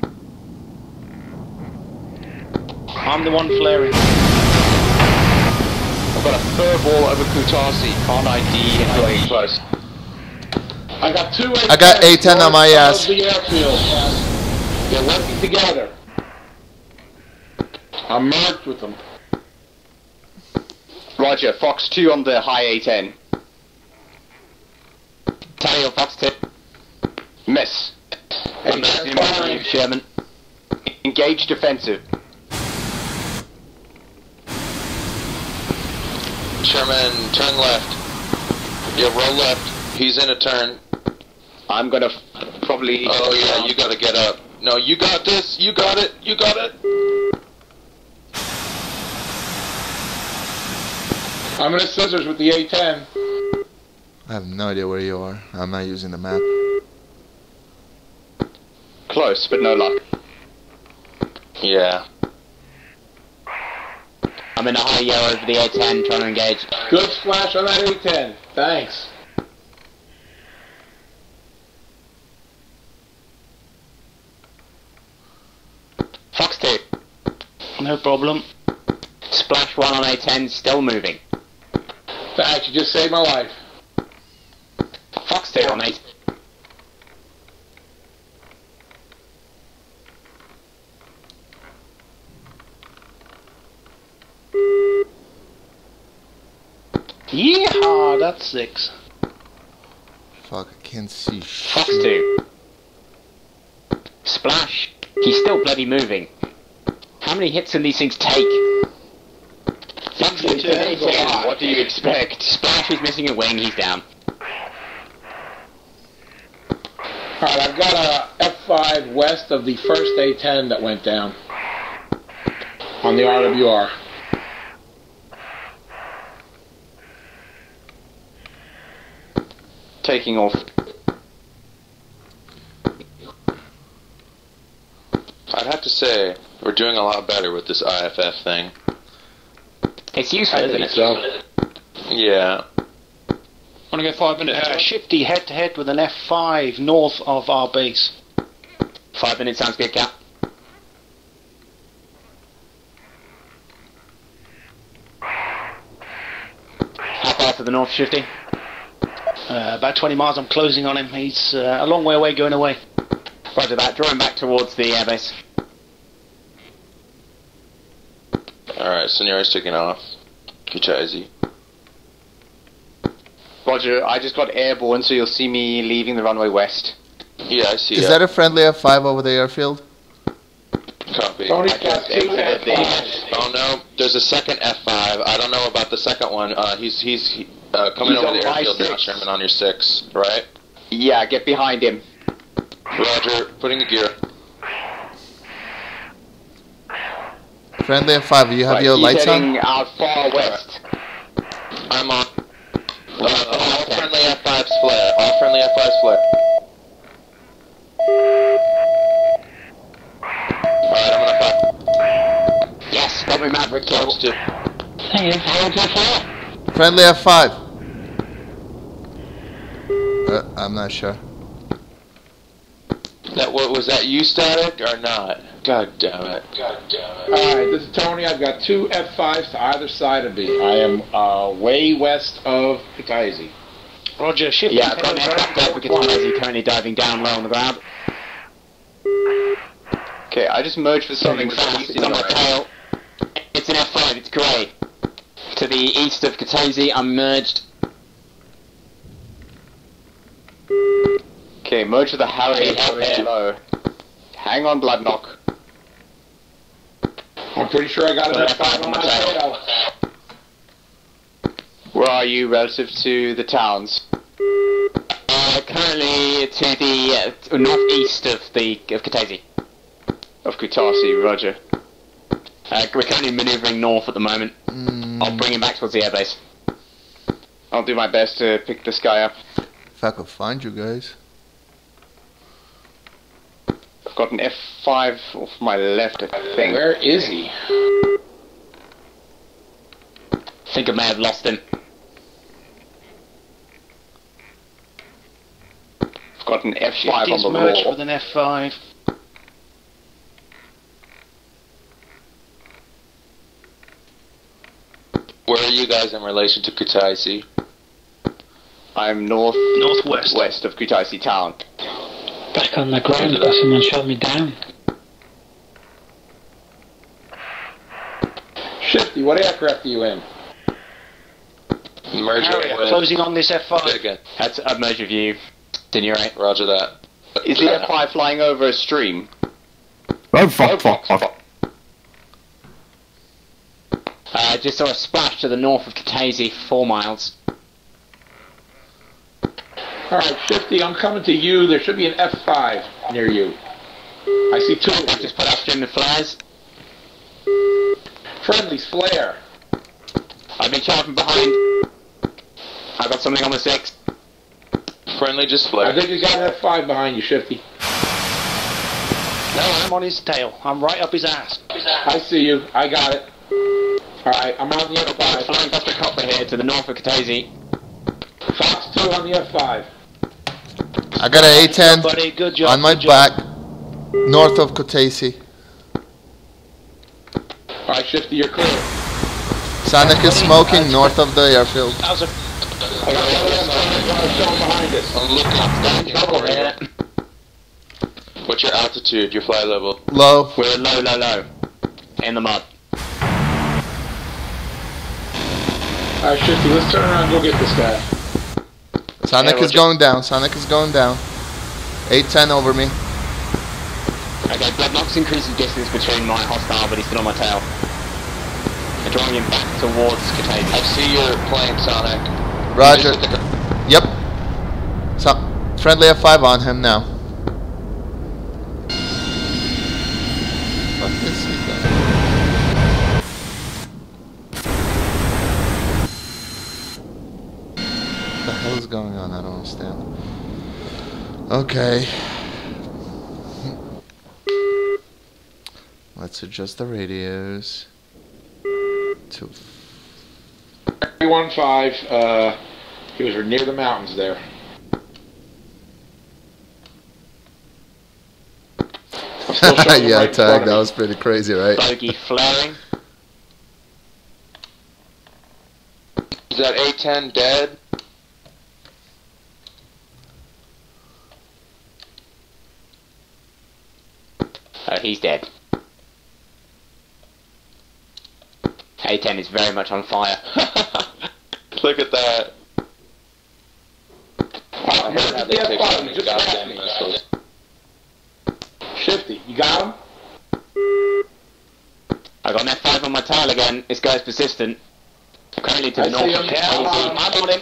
I'm the one flaring. I've got a furball over Kutaisi. Can't ID and going close. I got two A10. I got A10 on my ass. The airfield. They're working together. I'm marked with them. Roger, Fox 2 on the high A10. Tally on Fox 2. Miss. Sherman. Engage defensive. Sherman, turn left. Yeah, roll left. He's in a turn. I'm gonna probably... Oh yeah, you gotta get up. No, you got this. You got it. You got it. I'm gonna scissors with the A10. I have no idea where you are. I'm not using the map. Close, but no luck. Yeah. I'm in a high yellow over the A10 trying to engage. Good splash on that A10. Thanks. Fox 2. No problem. Splash 1 on A10, still moving. Thanks, you just saved my life. Fox 2 on 8. Yeehaw, that's 6. Fuck, I can't see Fox 2. Splash. He's still bloody moving. How many hits can these things take? Fox 2, what do you expect? Splash is missing a wing, he's down. Alright, I've got a F5 west of the first A10 that went down. On the RWR. Taking off. I'd have to say, we're doing a lot better with this IFF thing. It's useful, isn't it? So. Yeah. Want to go 5 minutes? Shifty head to head with an F5 north of our base. 5 minutes sounds good, Cap. How far to the north, Shifty? About 20 miles. I'm closing on him. He's a long way away, going away. Roger that. Draw him back towards the airbase. Alright, Senori's taking off. Kuchaizi. Roger, I just got airborne, so you'll see me leaving the runway west. Yeah, I see. Is that a friendly F5 over the airfield? Copy. Tony's got 2 F5s. Oh no, there's a second F5. I don't know about the second one. He's coming over the airfield now, Sherman, on your 6, right? Yeah, get behind him. Roger, putting the gear. Friendly F5, you have your lights on? He's heading out far west. I'm on. All friendly F5s flare. All friendly F5s flare. Alright, I'm gonna fire. Yes, got me Maverick kills. Hey, how was that? Friendly F5. I'm not sure. What was that? You static or not? God damn it! God damn it! All right, this is Tony. I've got 2 F5s to either side of me. I am way west of Kutaisi. Roger, shift. Yeah, I've got an aircraft there for Kutaisi, currently diving down low on the ground. Okay, I just merged for something fast. It's on my tail. It's an F5. It's grey. To the east of Kutaisi, I'm merged. Okay, merge with the Harry low. Hang on, Bloodknock. I'm pretty sure I got an F5 on my tail. Where are you relative to the towns? Currently to the northeast of Kutaisi. Of Kutaisi, roger. We're currently manoeuvring north at the moment. I'll bring him back towards the airbase. I'll do my best to pick this guy up. If I could find you guys. I've got an F5 off my left, I think. Where is he? I think I may have lost him. I've got an F5 Shifty's on the merged wall. with an F5. Where are you guys in relation to Kutaisi? I'm northwest west of Kutaisi town. Back on the ground, but someone shot me down. Shifty, what aircraft are you in? Merge with... Closing on this F5. Again. That's a merge of you. Didn't Roger that. Is the F5 flying over a stream? Fuck. I just saw a splash to the north of Kutaisi, 4 miles. Alright, Shifty, I'm coming to you. There should be an F5 near you. I see 2 of you. Just put upstream the flares. Friendly's flare. I've been shot from behind. I got something on the 6. Friendly just flare. I think you got an F5 behind you, Shifty. No, I'm on his tail. I'm right up his ass. I see you. I got it. Alright, I'm on the F5. Flying past the copper here to the north of Kutaisi. Fox 2 on the F5. I got an A10 buddy. Good job, on my back, north of Kutaisi. Alright, Shifty, you're clear. Sonic is smoking north of the airfield. What's your altitude, your fly level? Low. We're low. In the mud. Alright, Shifty, let's turn around and go get this guy. Sonic is going down. Sonic is going down. 810 over me. Okay, Bloodknock's increasing distance between my hostile, but he's still on my tail. I'm drawing him back towards Catania. I see your plane, Sonic. Roger. Yep. So, friendly F5 on him now. What is he doing? What the hell is going on? I don't understand. Okay. Let's adjust the radios. 315, he was near the mountains there. Yeah, right tag, that was pretty crazy, right? Bogey flaring. Is that A10 dead? Oh, he's dead. A10 is very much on fire. Look at that. Shifty, you got him? I got an F5 on my tail again. This guy's persistent. Currently to the north. I'm on him.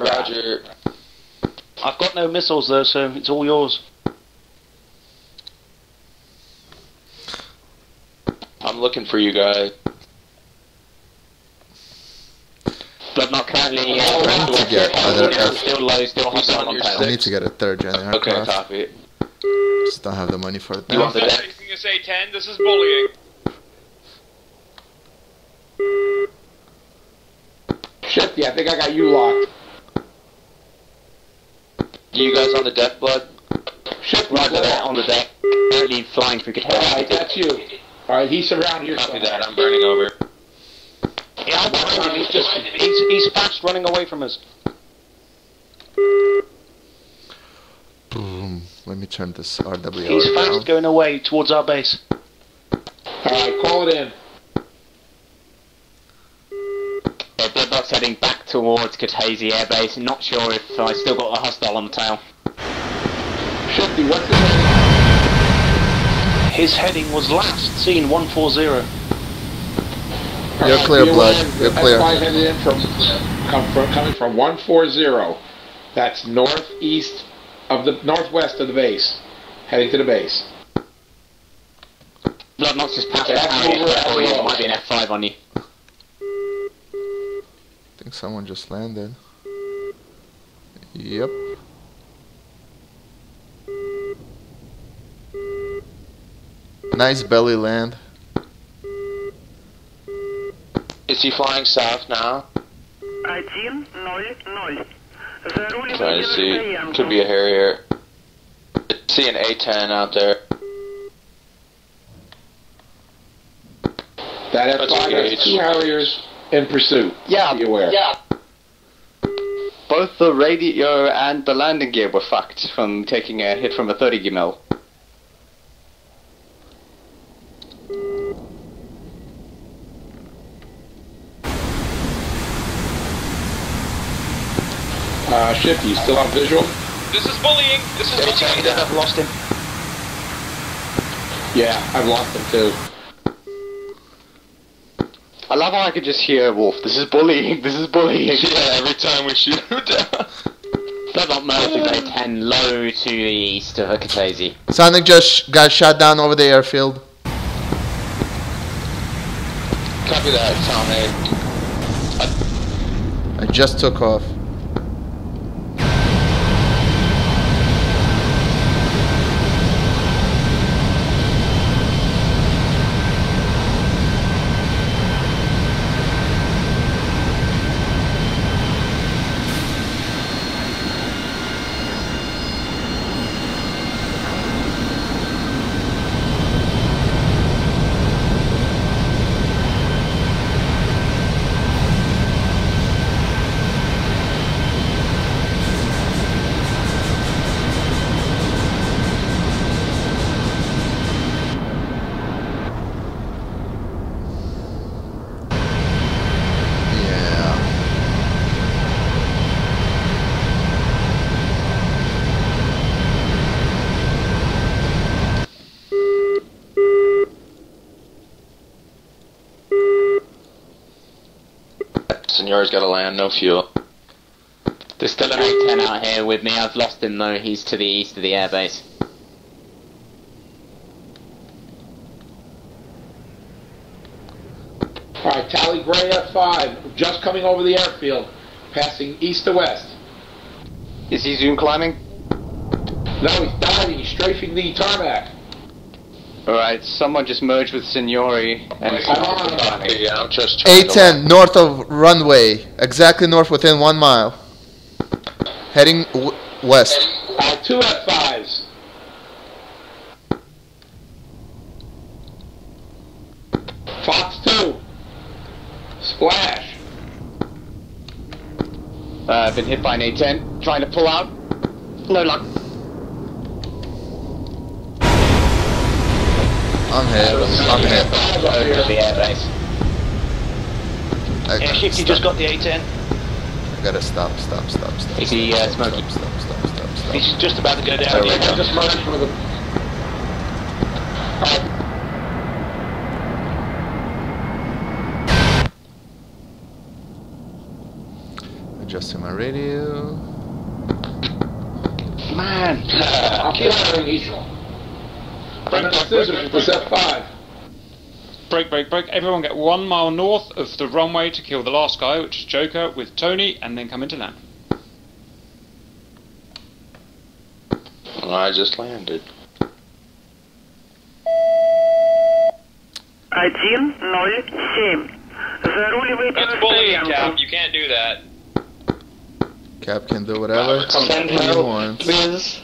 Roger. I've got no missiles though, so it's all yours. I'm looking for you guys. Bloodknock currently still low, still hostile on tail. I need to get a third gen aircraft. Okay, copy. Just don't have the money for it You now. want the deck? Facing this A10, this is bullying. Shifty, I think I got you locked. You guys on the deck, Blood? Shifty, Roger that, on the deck. Currently flying through Catania. Alright, that's you. Alright, he's around here. Copy that, I'm burning over. Yeah, I'm behind him. He's fast running away from us. Boom. Let me turn this RWR He's down. fast going away towards our base. Alright, call it in. Bloodknock's heading back towards Catania Air Base. Not sure if I still got a hostile on the tail. Shifty, what's the name? His heading was last seen 140. You're clear, Blood. You're clear. F5 headed in coming from 140. That's northwest of the base. Heading to the base. Bloodknock's just passed It might be an F5 on you. I think someone just landed. Yep. Nice belly land. Is he flying south now? Trying to see. Could be a Harrier. See an A10 out there. That F5 has 2 Harriers in pursuit. Yeah, be aware. Yeah. Both the radio and the landing gear were fucked from taking a hit from a 30 gimel. Shifty, you still on visual? This is bullying. This is bullying. I've lost him. Yeah, I've lost him too. I love how I could just hear Wolf. This is bullying. This is bullying. Yeah, every time we shoot him down. Bloodknock managed to go 10 low to the east of Catania. Sonic just got shot down over the airfield. Copy that, Sonic. I just took off. Senior's got to land, no fuel. There's still an A-10 out here with me. I've lost him though. He's to the east of the airbase. Alright, tally gray F5, just coming over the airfield, passing east to west. Is he zoom climbing? No, he's diving, he's strafing the tarmac. Alright, someone just merged with Signori and Yeah, I'm just A10 north of runway, exactly north within 1 mile. Heading west. 2 F5s. Fox 2. Splash. I've been hit by an A-10, trying to pull out. No luck. I'm hit. Over the airbase. Airship, you just got the A-10. I gotta stop. Is he smoking? Stop. He's just about to go down. I just merged with him. Adjusting my radio. Man, I'm firing easel. Break scissors with F5. Break. Everyone get 1 mile north of the runway to kill the last guy, which is Joker, with Tony, and then come into land. I just landed. 107. Заруливайте That's на bullying, стоянку. Cap. You can't do that. Cap can do whatever he wants. Please.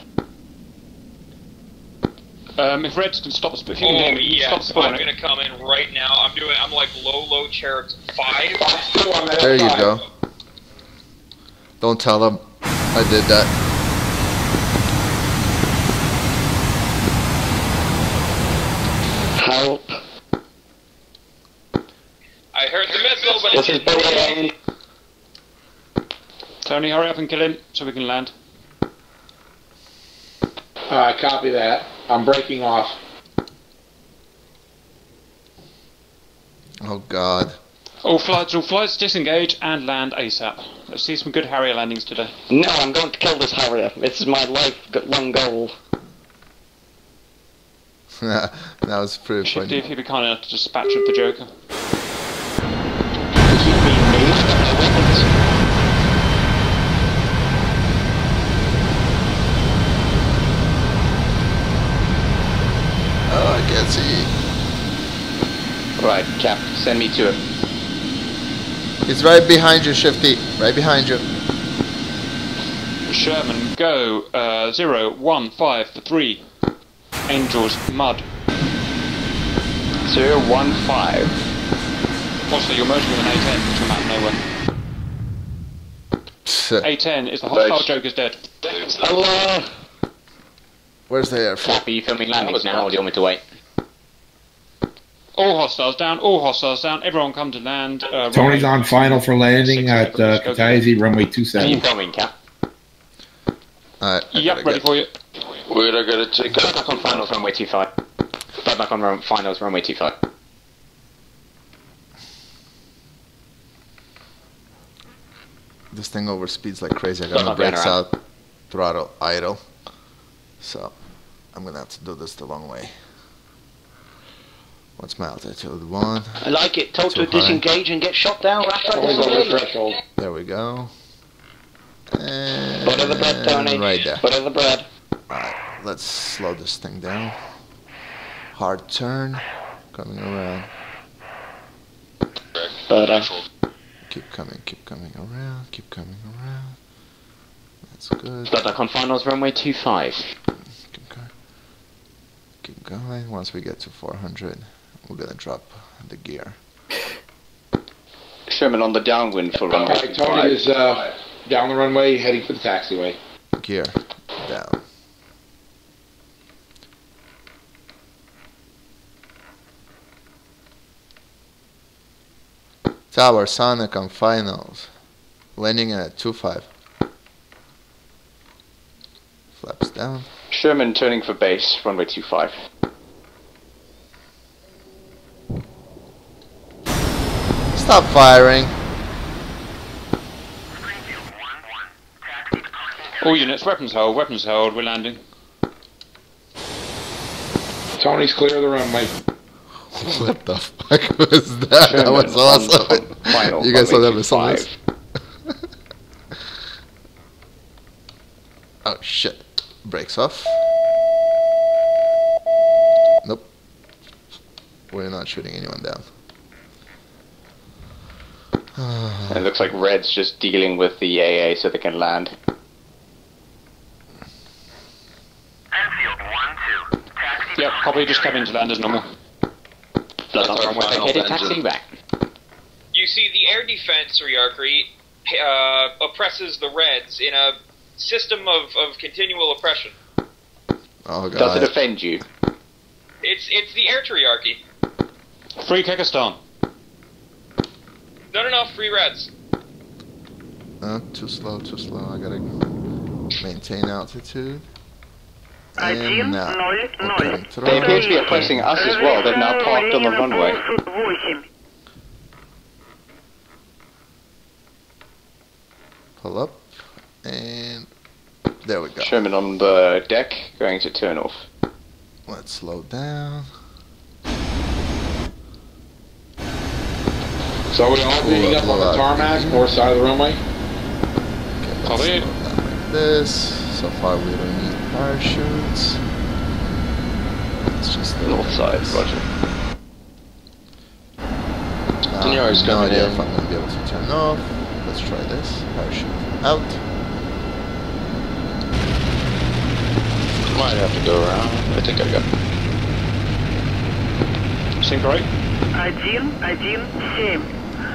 If Reds can stop us, if you can Yes, stop I'm gonna come in right now. I'm like low chariot 5. There you go. Don't tell him I did that. Help. I heard the missile, but This is it's bullying. Tony, hurry up and kill him so we can land. Alright, copy that. I'm breaking off. Oh God. All flights, disengage and land ASAP. Let's see some good Harrier landings today. No, I'm going to kill this Harrier. It's my lifelong goal. That was pretty Shifty, funny. if you'd be kind enough to dispatch with the Joker. Oh, I can't see. Right, Cap, send me to it. He's right behind you, Shifty. Right behind you. Sherman, go 015 for 3. Angels, mud. 015. Also, you're merging with an A10, which will matter nowhere. A10 is the hostile Joker's dead. Allah! Where's the airfield? Cap, are you filming landings now, or do you want me to wait? All hostiles down, everyone come to land. Tony's on final for landing at Kataisi, runway 27. Are you filming, Cap? Yep, ready for you. Wait, I gotta take Flight back on finals, runway 25. Flight back on finals, runway 25. This thing overspeeds like crazy. I got no brakes out, throttle idle. So I'm gonna have to do this the long way. What's my altitude? 1. I like it. Told to disengage and get shot down. There we go. And Butter the bread, Tony. right there. Butter the bread. Alright, let's slow this thing down. Hard turn. Coming around. Butter. Keep coming around. That's good. Flight back on finals, runway 25. Keep going. Once we get to 400, we're gonna drop the gear. Sherman on the downwind for runway Alright, Tony is down the runway, heading for the taxiway. Gear down. Tower Sonic on finals. Landing at 25. Flaps down. Sherman turning for base, runway 25. Stop firing. All units, weapons held, we're landing. Tony's clear of the runway. What the fuck was that? That was awesome. You guys saw that missiles? Oh shit. Brakes off. Nope. We're not shooting anyone down. It looks like Red's just dealing with the AA so they can land. Yep, copy, just come in to land as normal. Blood on runway vacated, taxiing back. You see, the air defense Ryarkri oppresses the Reds in a system of continual oppression. Oh god. Does it offend you? It's the air triarchy. Free Kyrgyzstan. No, free Reds. Too slow. I gotta maintain altitude. And now, they appear to be oppressing us as well. They've now parked on the runway. Pull up, and there we go. Sherman on the deck, going to turn off. Let's slow down. So we all being up on the tarmac, north side of the runway? Okay, let's slow down like this. So far we don't need parachutes. It's just the north side, roger. Senior's no idea if I'm going to be able to turn off. Let's try this. Parachute out. Might have to go around. I think I got it. Sync right.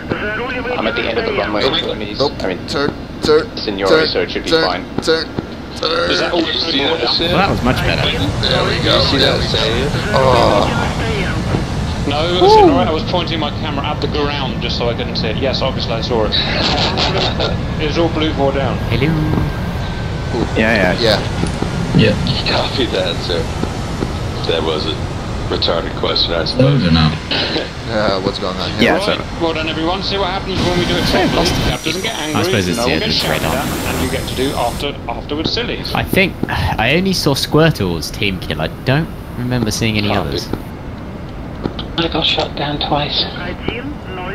I'm at the end of the runway. Nope. I mean, turn. Seniority, so it should be fine. Turn. Is that all you see? Well, that was much better. There we go. See that save? Oh. No, Seniority, I was pointing my camera at the ground just so I couldn't see it. Yes, obviously I saw it. It was all blue 4 down. Hello. Yeah. Copy that, sir. That was a retarded question, I suppose. Over now. What's going on here? Yeah, right, well done everyone, see what happens when we do it properly. Cap doesn't get angry, I suppose it's no one gets straight shouted on. at, and you get to do afterwards sillies. I think I only saw Squirtle's team kill. I don't remember seeing any others. I got shot down twice.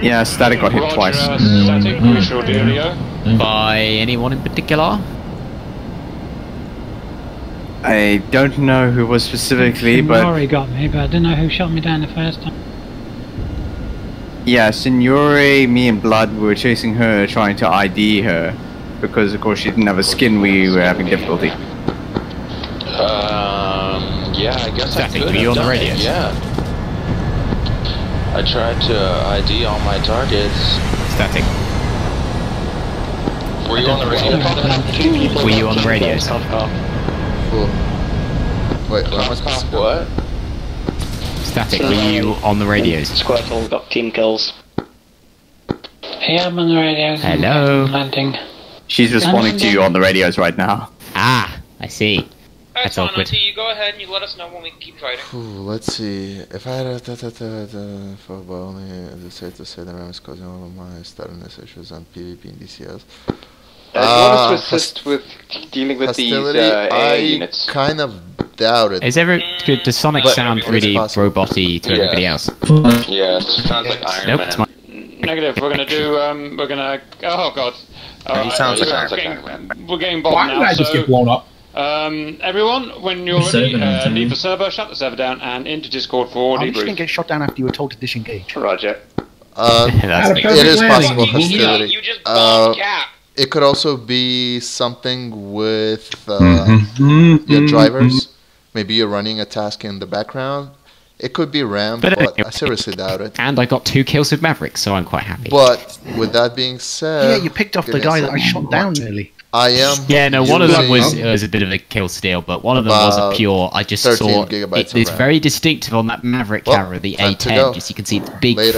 Yeah, Static got hit twice. Static, we sure dealio. By anyone in particular? I don't know who was specifically, but Signori got me, but I don't know who shot me down the first time. yeah, Signore, me and Blood were chasing her, trying to ID her, because of course she didn't have a skin. We were having difficulty. Yeah, I guess Static, I could were you have on the done it, radios? yeah. I tried to ID all my targets. Static. Were you on the radio? Were you on the radios? Cool. Wait, what? Static, were you on the radios? Squirtle got team kills. Yeah, I'm on the radio. Hello. Landing. She's responding to you on the radios right now. Ah, I see. That's Alright, awkward. you go ahead and you let us know when we keep fighting. Let's see. If I had for only it's safe to say that I was causing all of my stubbornness issues on PvP and DCS. Do you want us to assist with dealing with these AA units? I kind of doubt it. Does Sonic sound really robot-y to everybody else? Yeah, it sounds like Iron Nope, Man. it's my... Negative, we're gonna do, oh god. He sounds like Iron Man. We're getting bombed Why now, did I just get blown up? Everyone, when you're ready, leave the server, shut the server down, and into Discord for I'm just debrief. going to get shot down after you were told to disengage. Roger. It is possible hostility. You just bombed Cap. It could also be something with your drivers. Maybe you're running a task in the background. It could be RAM, but I seriously doubt it. And I got 2 kills with Maverick, so I'm quite happy. But with that being said, Yeah, you picked off the guy that I shot down nearly. I am. Yeah, no, one of them was a bit of a kill steal, but one of them was a pure. I just saw it's very distinctive on that Maverick camera, the A10. Just you can see the big fat